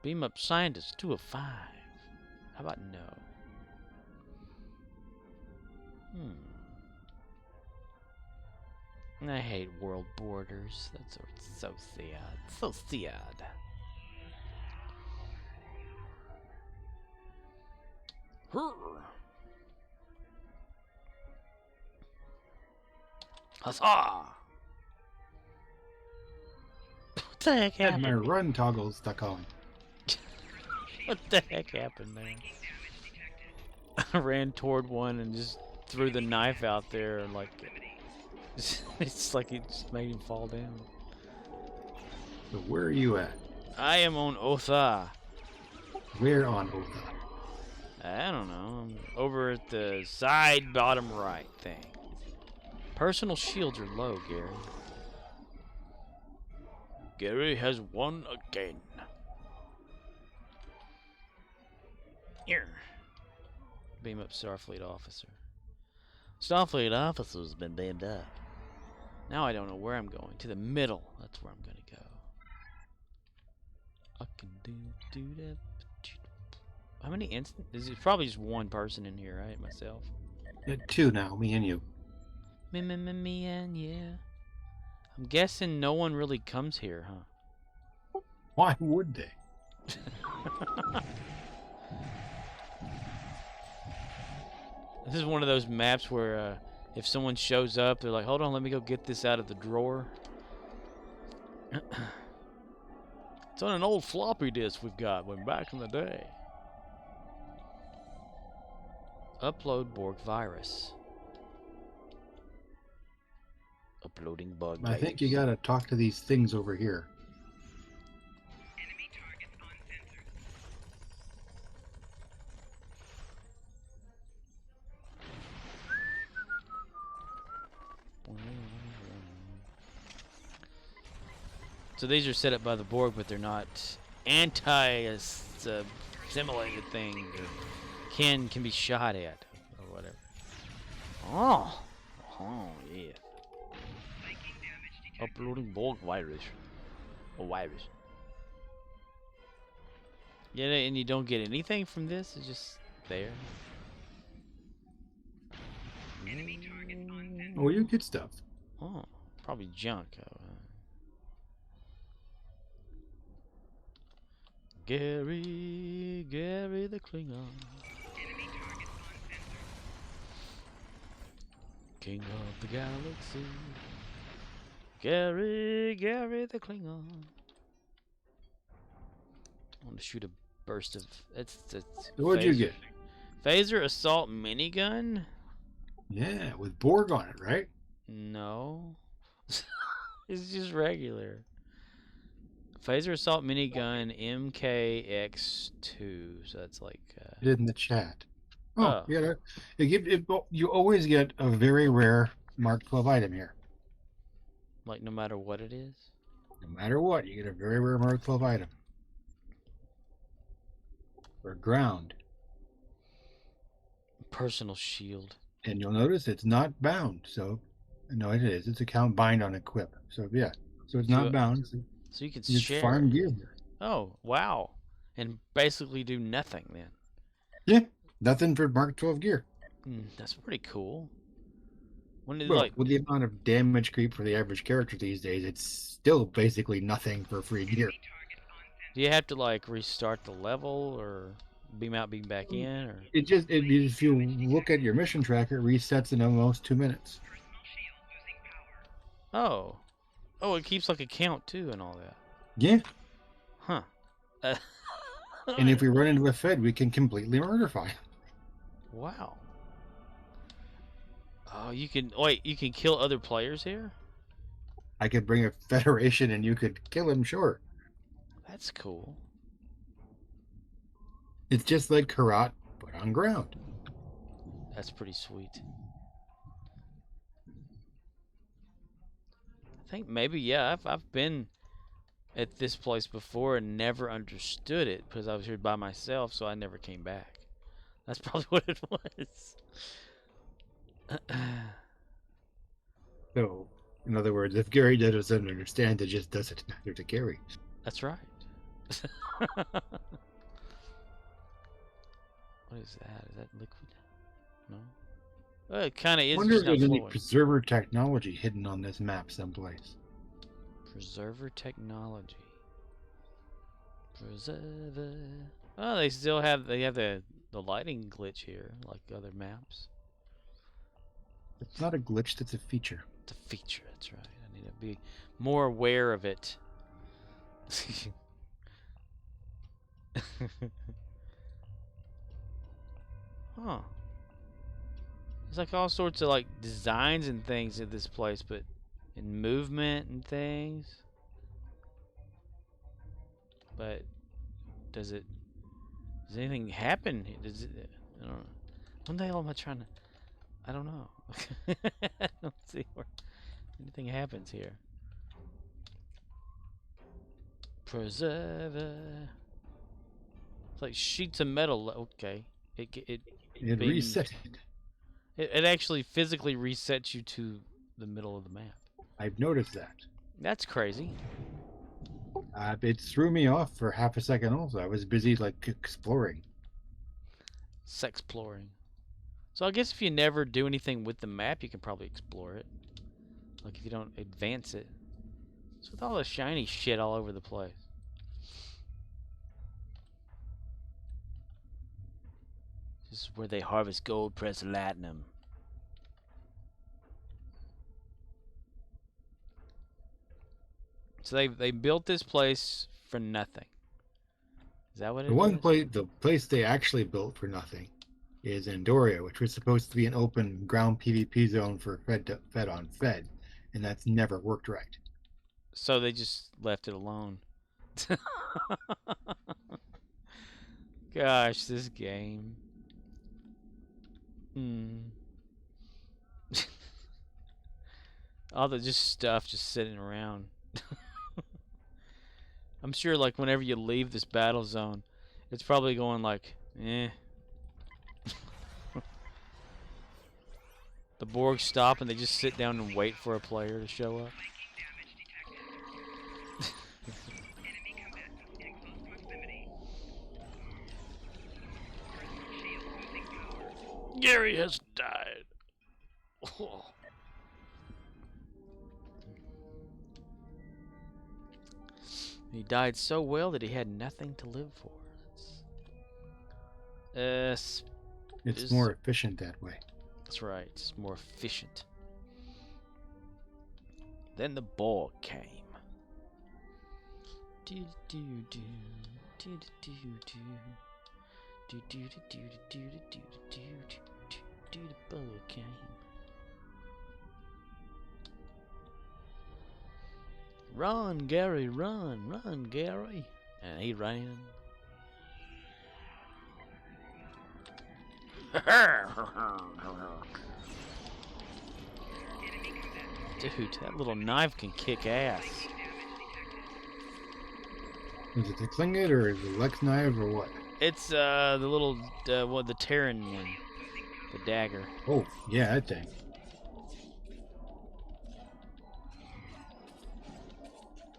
Beam up scientist, 2 of 5. How about no? I hate world borders. That's so sad. So sad. Huzzah! What the heck Had my happened? run toggle stuck on. What the heck happened there? I ran toward one and just threw the knife out there and like it's like it just made him fall down. So where are you at? I am on Otha. Where on Otha? I don't know. I'm over at the side bottom right thing. Personal shields are low, Gary. Gary has won again. Here. Beam up Starfleet officer. Starfleet officer's been beamed up. Now I don't know where I'm going. To the middle. That's where I'm gonna go. I can do that. How many instances? There's probably just one person in here, right? Myself. 2 now, me and you. Me and yeah. I'm guessing no one really comes here, huh? Why would they? This is one of those maps where if someone shows up, they're like, hold on, let me go get this out of the drawer. It's on an old floppy disk we've got when back in the day. Upload Borg virus. Uploading bug. I think you gotta talk to these things over here. Enemy targets uncensored. So these are set up by the Borg, but they're not anti-assimilated things or can be shot at or whatever. Oh yeah. Taking damage detected. Uploading Borg virus. A virus. Yeah, and you don't get anything from this. It's just there. Enemy targets uncensored. Oh, you get stuff. Oh, probably junk. Gary the Klingon. Enemy targets uncensored. King of the galaxy. Gary the Klingon. I want to shoot a burst of. It's What'd you get? Phaser assault minigun? Yeah, with Borg on it, right? No. It's just regular. Phaser assault minigun MKX2. So that's like. It is in the chat. Oh, Oh. yeah. You always get a very rare Mark 12 item here. Like no matter what it is. No matter what, you get a very rare Mark 12 item. Or ground. Personal shield. And you'll notice it's not bound. So, no, it is. It's a count bind on equip. So, yeah. So it's not bound. So So you can you just share. farm gear here. Oh, wow. And basically do nothing then. Yeah. Nothing for Mark 12 gear. That's pretty cool. When did Well, like with the amount of damage creep for the average character these days, it's still basically nothing for free gear. do you have to like restart the level or beam out, beam back in or If you look at your mission tracker, it resets in almost 2 minutes. Personal shield losing power. Oh, it keeps like a count too and all that. Yeah. Huh. And if we run into a Fed, we can completely murderify. Wow. Oh, you can kill other players here? I could bring a Federation and you could kill him, sure. That's cool. It's just like Karat, but on ground. That's pretty sweet. I think maybe, yeah, I've been at this place before and never understood it because I was here by myself, so I never came back. That's probably what it was. So, in other words, if Gary doesn't understand, it just doesn't matter to Gary. That's right. What is that? Is that liquid? No. Well, it kind of I is. wonder Just if not there's any flowing. preserver technology hidden on this map someplace. Preserver technology. Preserver. Oh, they still have. They have the lighting glitch here, like other maps. It's not a glitch, that's a feature. It's a feature. That's right. I need to be more aware of it. Huh. There's like all sorts of like designs and things at this place, but in movement and things. But does anything happen? Does it? I don't know. What the hell am I trying to? I don't know. I don't see where anything happens here. Preserver. It's like sheets of metal. Okay. It Reset it. It actually physically resets you to the middle of the map. I've noticed that. That's crazy. It threw me off for half a second also. I was busy, like, exploring. Sexploring. So I guess if you never do anything with the map, you can probably explore it. Like if you don't advance it. So with all the shiny shit all over the place. This is where they harvest gold, press platinum. So they built this place for nothing. Is that what it is? The place they actually built for nothing is Andoria, which was supposed to be an open ground PvP zone for fed on fed, and that's never worked right. So they just left it alone. Gosh, this game. All the just stuff just sitting around. I'm sure like whenever you leave this battle zone, it's probably going like, eh. The Borg stop and they just sit down and wait for a player to show up. Gary has died. Oh. He died so well that he had nothing to live for. It's more efficient that way. That's right. It's more efficient. Then the Borg came. Do do do do do do do do do do do do do do the Borg came. Run, Gary, run, Gary. And he ran. Dude, that little knife can kick ass. Is it the Klingit or is it Lex knife or what? It's the little the Terran one, the dagger. Oh yeah, that thing.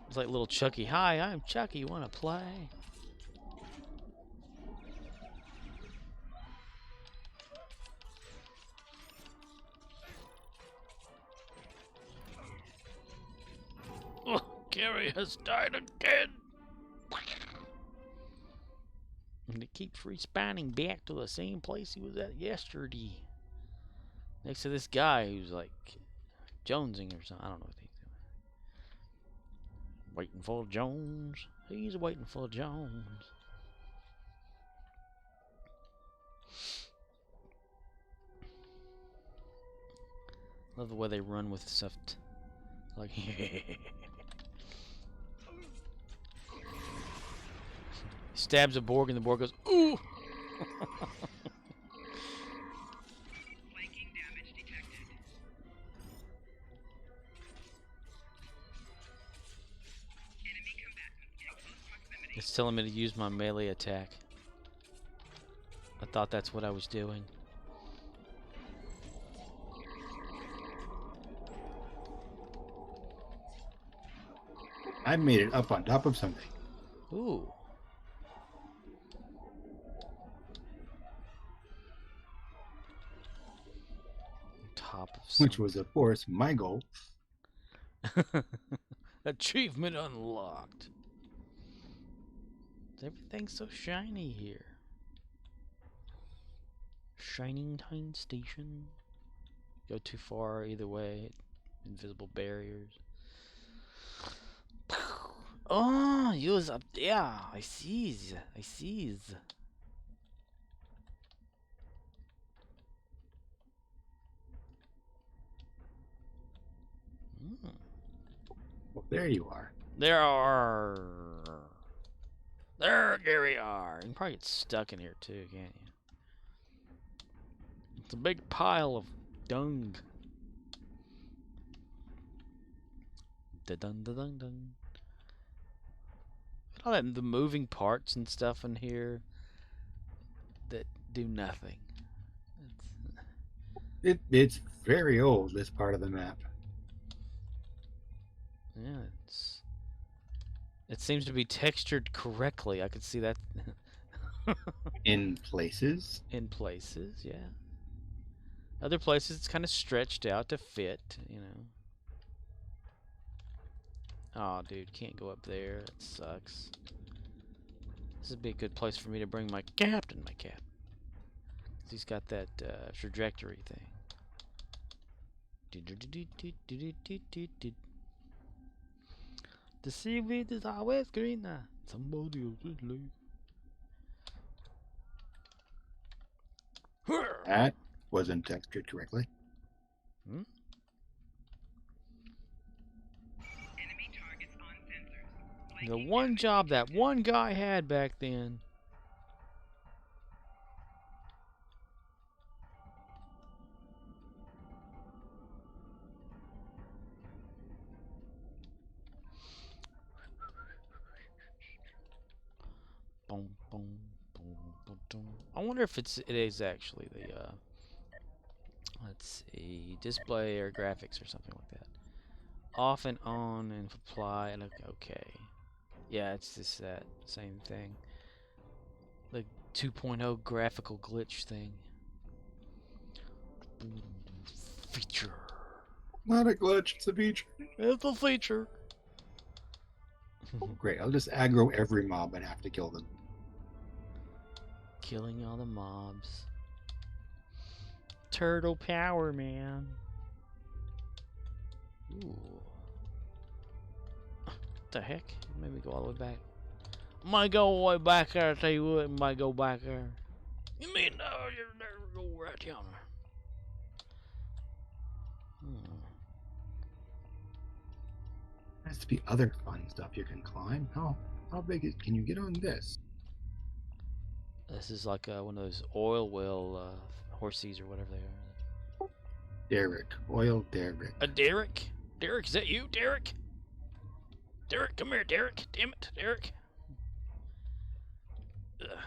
It's like little Chucky. Hi, I'm Chucky. Wanna play? Oh, Gary has died again. And it keeps respawning back to the same place he was at yesterday. Next to this guy who's like jonesing or something. I don't know what he's doing. Waiting for Jones. He's waiting for Jones. Love the way they run with stuff. Like, stabs a Borg and the Borg goes, ooh! Flanking damage detected. Enemy combatant in close proximity. It's telling me to use my melee attack. I thought that's what I was doing. I made it up on top of something. Ooh. Top of Which was, of course, my goal. Achievement unlocked. Everything's so shiny here. Shining Time Station. Go too far either way. Invisible barriers. Oh, you was up there. I sees. I sees. Well, there you are. There we are. You can probably get stuck in here too, can't you? It's a big pile of dung. Da-dun, da-dun, dun. All that, the moving parts and stuff in here that do nothing. It's very old, this part of the map. Yeah, it seems to be textured correctly. I could see that. In places. In places, yeah. Other places it's kind of stretched out to fit, you know. Oh, dude, can't go up there. That sucks. This would be a good place for me to bring my captain, my cat. 'Cause he's got that trajectory thing. The seaweed is always greener. Somebody else's leaf. That wasn't textured correctly. Hmm? Enemy targets on sensors. The one job that one guy had back then. Boom, boom, boom, boom, boom. I wonder if it is actually the let's see, display or graphics or something like that. Off and on and apply and okay. Yeah, it's just that same thing. The 2.0 graphical glitch thing. Feature. Not a glitch, it's a feature. It's a feature. Great, I'll just aggro every mob and have to kill them. Killing all the mobs. Turtle power, man. Ooh. What the heck? Made me go all the way back. Might go all the way back there, I tell you what, might go back there. You mean, no, you're there, go right down there. There has to be other fun stuff you can climb. How big can you get on this? This is like one of those oil well horsies or whatever they are. Derrick. Oil Derrick. A Derrick? Derrick, is that you, Derrick? Derrick, come here, Derrick. Damn it, Derrick. Ugh.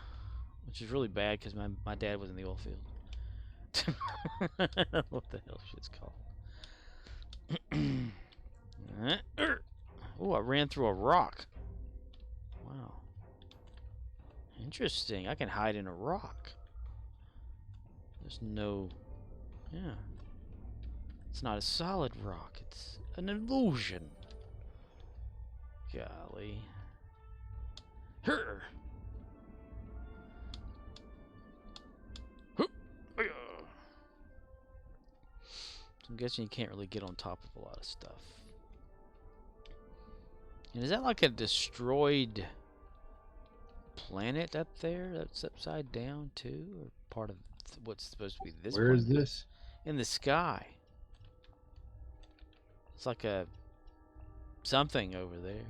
Which is really bad because my dad was in the oil field. What the hell shit's called? Oh, I ran through a rock. Wow. Interesting. I can hide in a rock. There's no... Yeah. It's not a solid rock. It's an illusion. Golly. Her. I'm guessing you can't really get on top of a lot of stuff. And is that like a destroyed planet up there that's upside down too, or part of what's supposed to be this? Where is this? In the sky. It's like a something over there.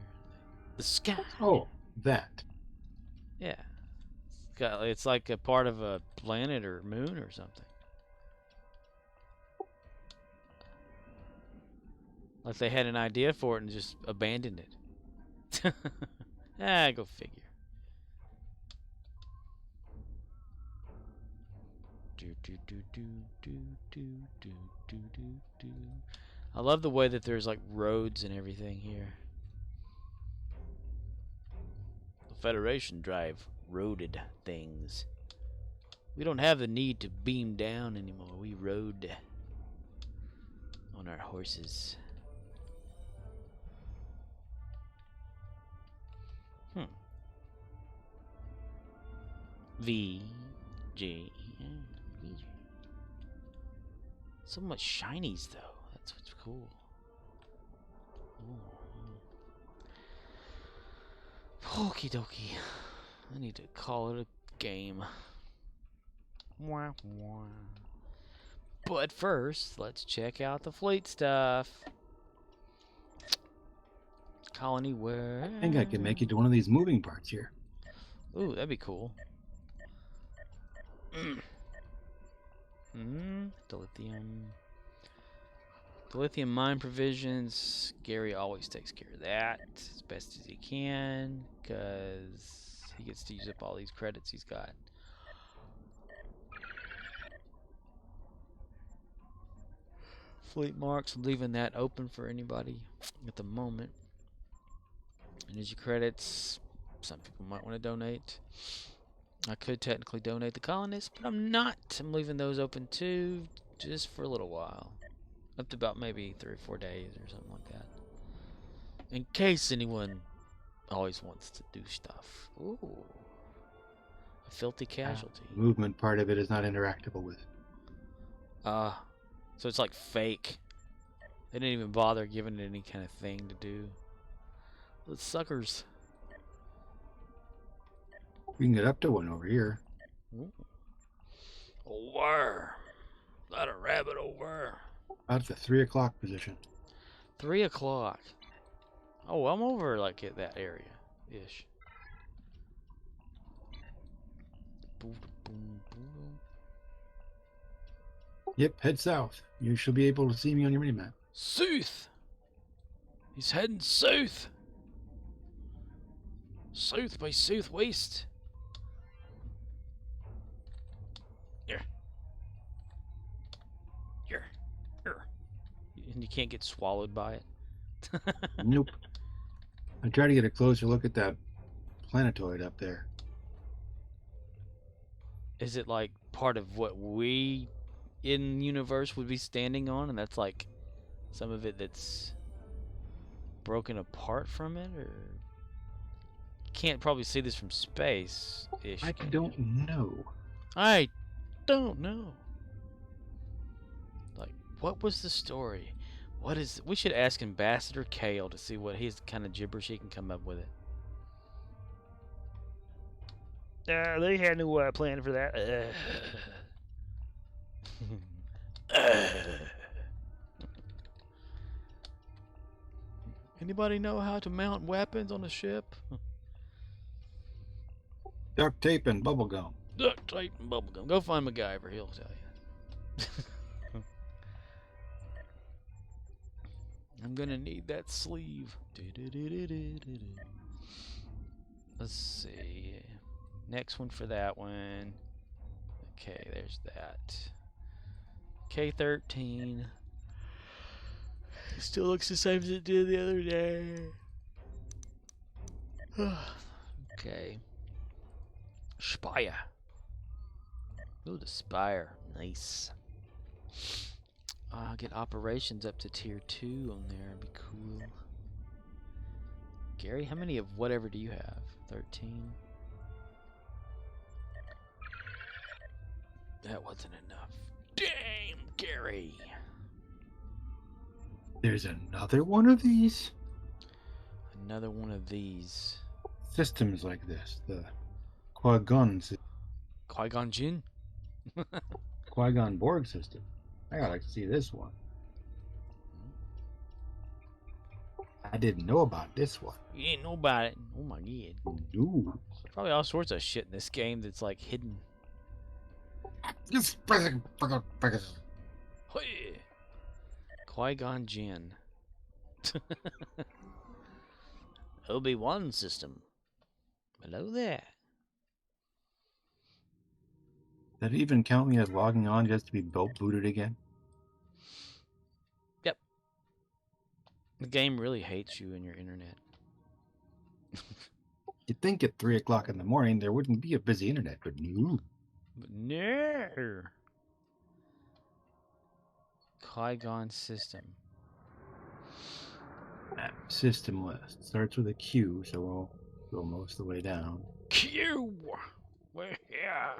The sky. Oh, that. Yeah. It's like a part of a planet or moon or something. Like they had an idea for it and just abandoned it. Go figure. I love the way that there's like roads and everything here. Federation drive roaded things. We don't have the need to beam down anymore. We rode on our horses. V J V J. So much shinies though. That's what's cool. Okie dokie. I need to call it a game. Wah, wah. But first, let's check out the fleet stuff. Colony where? I think I can make it to one of these moving parts here. Ooh, that'd be cool. Dilithium. Dilithium mine provisions. Gary always takes care of that as best as he can, because he gets to use up all these credits he's got. Fleet marks, leaving that open for anybody at the moment. And as your credits, some people might want to donate. I could technically donate the colonists, but I'm not. I'm leaving those open too, just for a little while. Up to about maybe 3 or 4 days or something like that. In case anyone always wants to do stuff. Ooh. A filthy casualty. Movement part of it is not interactable with. So it's like fake. They didn't even bother giving it any kind of thing to do. Those suckers. We can get up to one over here. Ooh. Over. Not a rabbit over. About the 3 o'clock position. 3 o'clock. Oh, I'm over like at that area ish. Yep, head south. You should be able to see me on your minimap. South. He's heading south. South by southwest. Here. Here. Here. And you can't get swallowed by it. Nope. I tried to get a closer look at that planetoid up there. Is it like part of what we in universe would be standing on, and that's like some of it that's broken apart from it, or you can't probably see this from space ish? I don't know. I don't know. Like, what was the story? What is? We should ask Ambassador Kale to see what his kind of gibberish he can come up with it. They had no plan for that. Anybody know how to mount weapons on a ship? Duct tape and bubble gum. Duct tape and bubblegum. Go find MacGyver, he'll tell you. I'm gonna need that sleeve. Let's see. Next one for that one. Okay, there's that. K13. Still looks the same as it did the other day. Okay. Spire. Ooh, the Spire. Nice. I'll get operations up to tier 2 on there. It'd be cool. Gary, how many of whatever do you have? 13? That wasn't enough. Damn, Gary. There's another one of these? Another one of these. Systems like this. The Qui-Gon system. Qui-Gon Jinn? Qui-Gon Borg system. I gotta see this one. I didn't know about this one. You didn't know about it. Oh my god. Ooh. Probably all sorts of shit in this game that's like hidden. Qui-Gon Jinn. Obi-Wan system. Hello there. Did it even count me as logging on just to be booted again? Yep. The game really hates you and your internet. You'd think at 3 o'clock in the morning there wouldn't be a busy internet, but no. But no. Qui-Gon system. Map system list starts with a Q, so we'll go most of the way down. Q. We're here.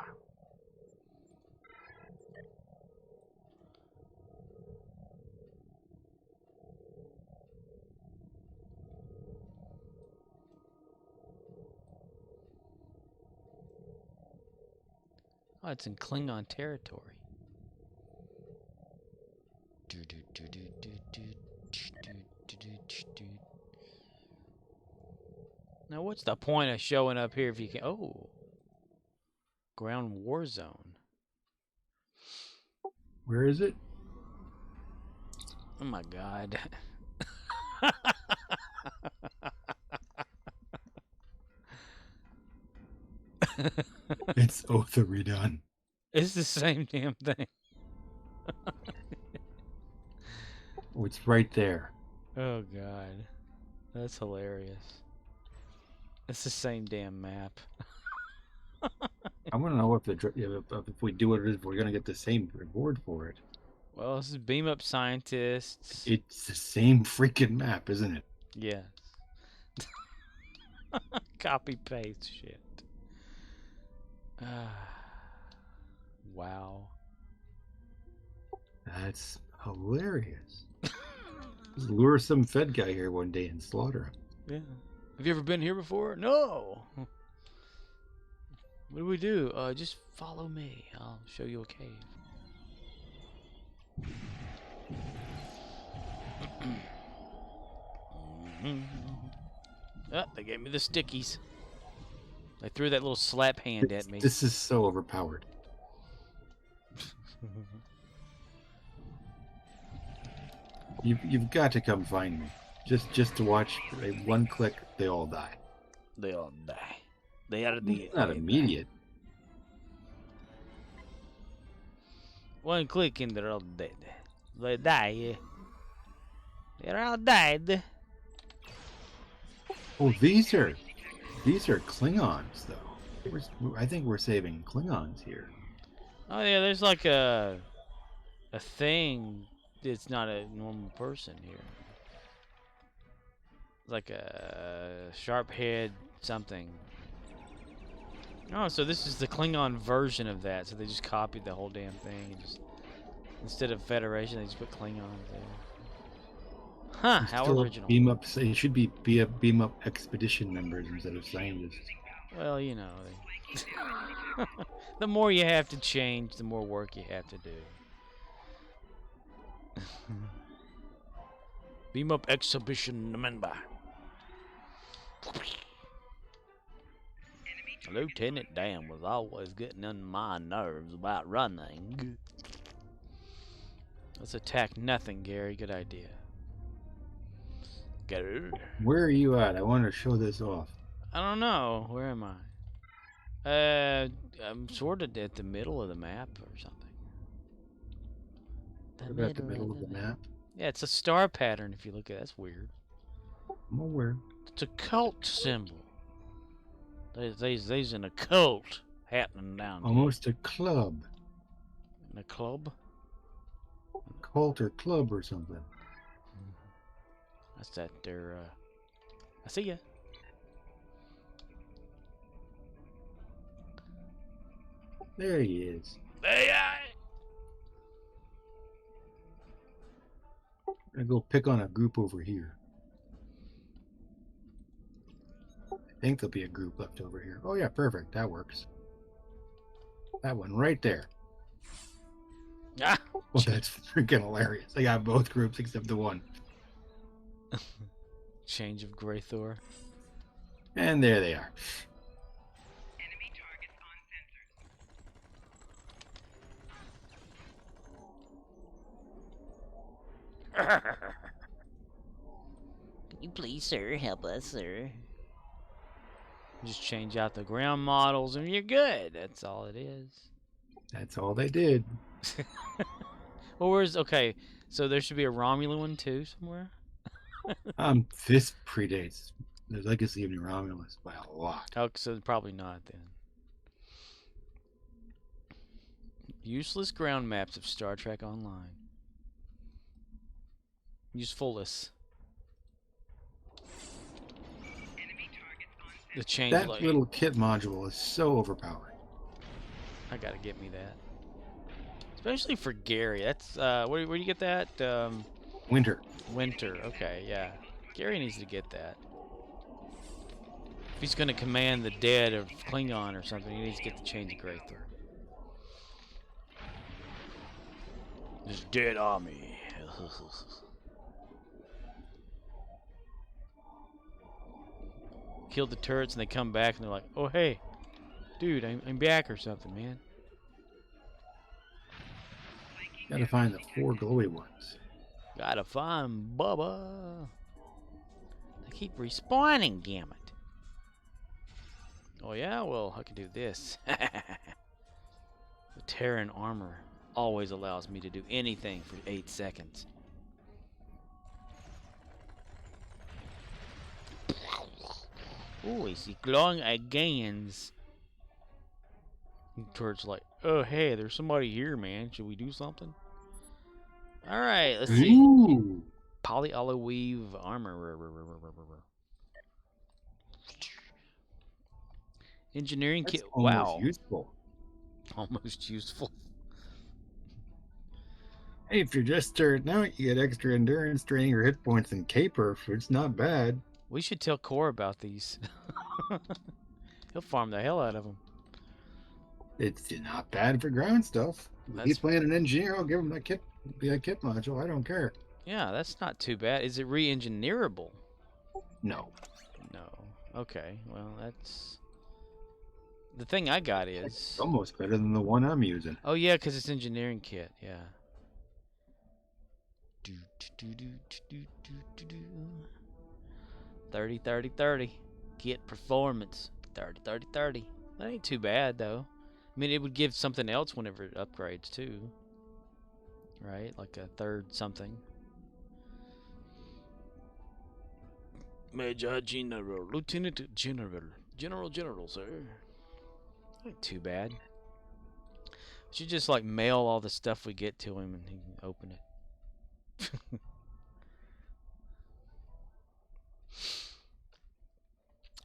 Oh, it's in Klingon territory. Now, what's the point of showing up here if you can? Oh, ground war zone. Where is it? Oh my God. It's Oath of Redone. It's the same damn thing. Oh, it's right there. Oh God, that's hilarious. It's the same damn map. I want to know if we do it, if we're gonna get the same reward for it. Well, this is Beam Up Scientists. It's the same freaking map, isn't it? Yes. Copy paste shit. Wow. That's hilarious. Just lure some Fed guy here one day and slaughter him. Yeah. Have you ever been here before? No. What do we do? Just follow me. I'll show you a cave. Oh, they gave me the stickies. They threw that little slap hand at me. This is so overpowered. You've got to come find me. Just to watch. One click, they all die. They all die. They are the. Not immediate. One click and they're all dead. They die. They're all dead. Oh, these are Klingons, though. I think we're saving Klingons here. Oh yeah, there's like a thing. It's not a normal person here. Like a sharp head something. Oh, so this is the Klingon version of that. So they just copied the whole damn thing and just instead of Federation, they just put Klingons there. Huh? How original. Beam up. It should be beam up expedition members instead of scientists. Well, you know, the more you have to change, the more work you have to do. Beam up exhibition member. Lieutenant Dan was always getting on my nerves about running. Let's attack nothing, Gary. Good idea. Go. Where are you at? I want to show this off. I don't know. Where am I? I'm sort of at the middle of the map or something. We're at the middle of the map. Yeah, it's a star pattern if you look at it. That's weird. I'm aware. It's a cult symbol. There's an occult happening down here. Almost a club. In a club? A cult or club or something. That's that there, I see ya. There he is. Hey, I'm gonna go pick on a group over here. I think there'll be a group left over here. Oh yeah, perfect. That works. That one right there. Ah! Well, that's freaking hilarious. I got both groups except the one. Change of Greythor. And there they are. Enemy targets on sensors. Can you please, sir, help us, sir? Just change out the ground models and you're good. That's all it is. That's all they did. Well, where's okay? So there should be a Romulan one too somewhere. This predates the Legacy of New Romulus by a lot. Oh, so probably not then. Useless ground maps of Star Trek Online. Usefulness. The change That like little kit module is so overpowered. I gotta get me that. Especially for Gary. That's where do you get that? Winter. Winter. Okay, yeah. Gary needs to get that. If he's gonna command the dead of Klingon or something, he needs to get the change of Grathor. This dead army. Killed the turrets and they come back and they're like, oh hey, dude, I'm back or something, man. Gotta find the 4 glowy ones. Gotta find Bubba. They keep respawning, damn it. Oh yeah, well I can do this. The Terran armor always allows me to do anything for 8 seconds. Ooh, I see glowing agains. Turret's like, oh hey, there's somebody here, man. Should we do something? Alright, let's see. Ooh. Polyalloy armor. Engineering That's kit. almost Wow. useful. Almost useful. Hey, if you're just starting out, you get extra endurance, training, or hit points and caper. It's not bad. We should tell Core about these. He'll farm the hell out of them. It's not bad for ground stuff. If That's- he's playing an engineer, I'll give him that kit module. I don't care. Yeah, that's not too bad. Is it re-engineerable? No. No. Okay, well, that's... The thing I got is... It's almost better than the one I'm using. Oh, yeah, because it's engineering kit, yeah. 30, 30, 30. Get performance. 30, 30, 30. That ain't too bad, though. I mean, it would give something else whenever it upgrades, too. Right? Like a third something. Major General. Lieutenant General. General, sir. Ain't too bad. We should just, like, mail all the stuff we get to him and he can open it.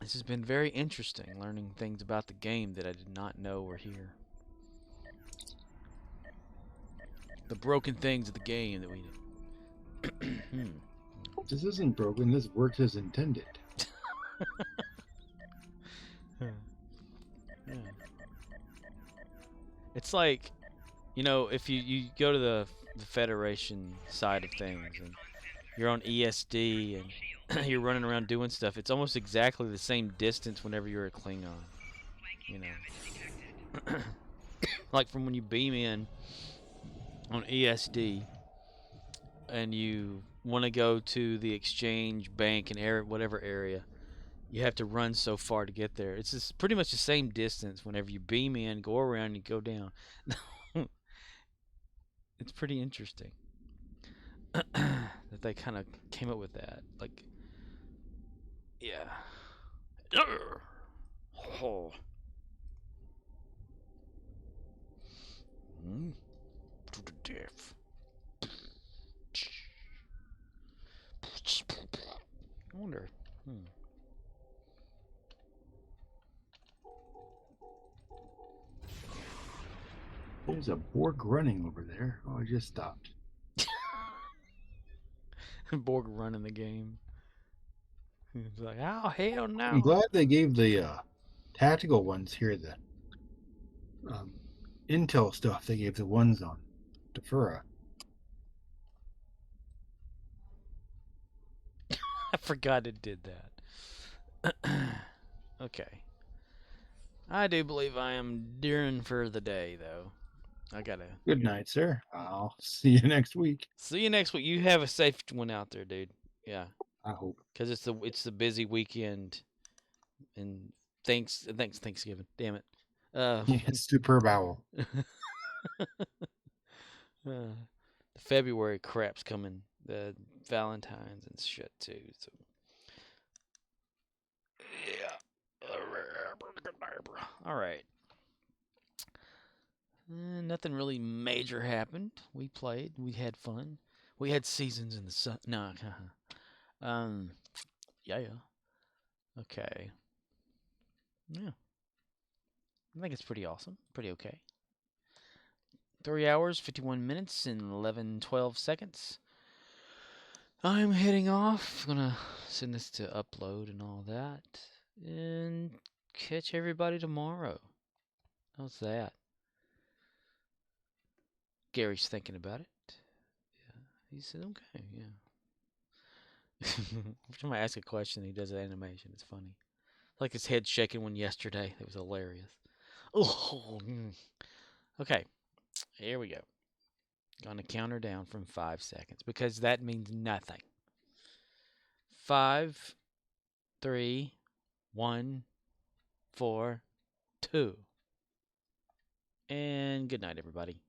This has been very interesting, learning things about the game that I did not know were here. The broken things of the game that we did. This isn't broken. This works as intended. Yeah. It's like, you know, if you go to the Federation side of things and you're on ESD and you're running around doing stuff, it's almost exactly the same distance whenever you're a Klingon, you know. Like from when you beam in on ESD and you want to go to the exchange bank and whatever area, you have to run so far to get there. It's just pretty much the same distance whenever you beam in, go around, and go down. It's pretty interesting that they kind of came up with that. Like, yeah. Oh. To the death. I wonder. There's a Borg running over there. Oh, I just stopped. Borg running the game. It's like, oh, hell no. I'm glad they gave the tactical ones here the intel stuff they gave the ones on Defura. I forgot it did that. Okay. I do believe I am done for the day, though. I gotta... Good night, sir. I'll see you next week. See you next week. You have a safe one out there, dude. Yeah. I hope. Because it's the busy weekend. And thanks Thanksgiving. Damn it. It's superb owl. The February crap's coming. The Valentine's and shit, too. So Barbara. All right. Nothing really major happened. We played. We had fun. We had seasons in the sun. No. Yeah. Okay. Yeah. I think it's pretty awesome. Pretty okay. 3 hours, 51 minutes, and 12 seconds. I'm heading off. Gonna send this to upload and all that. And catch everybody tomorrow. How's that? Gary's thinking about it. Yeah. He said, okay, yeah. Every time I ask a question, he does an animation. It's funny. Like his head shaking one yesterday. It was hilarious. Oh, okay. Here we go. Gonna count her down from 5 seconds because that means nothing. 5, 3, 1, 4, 2. And good night, everybody.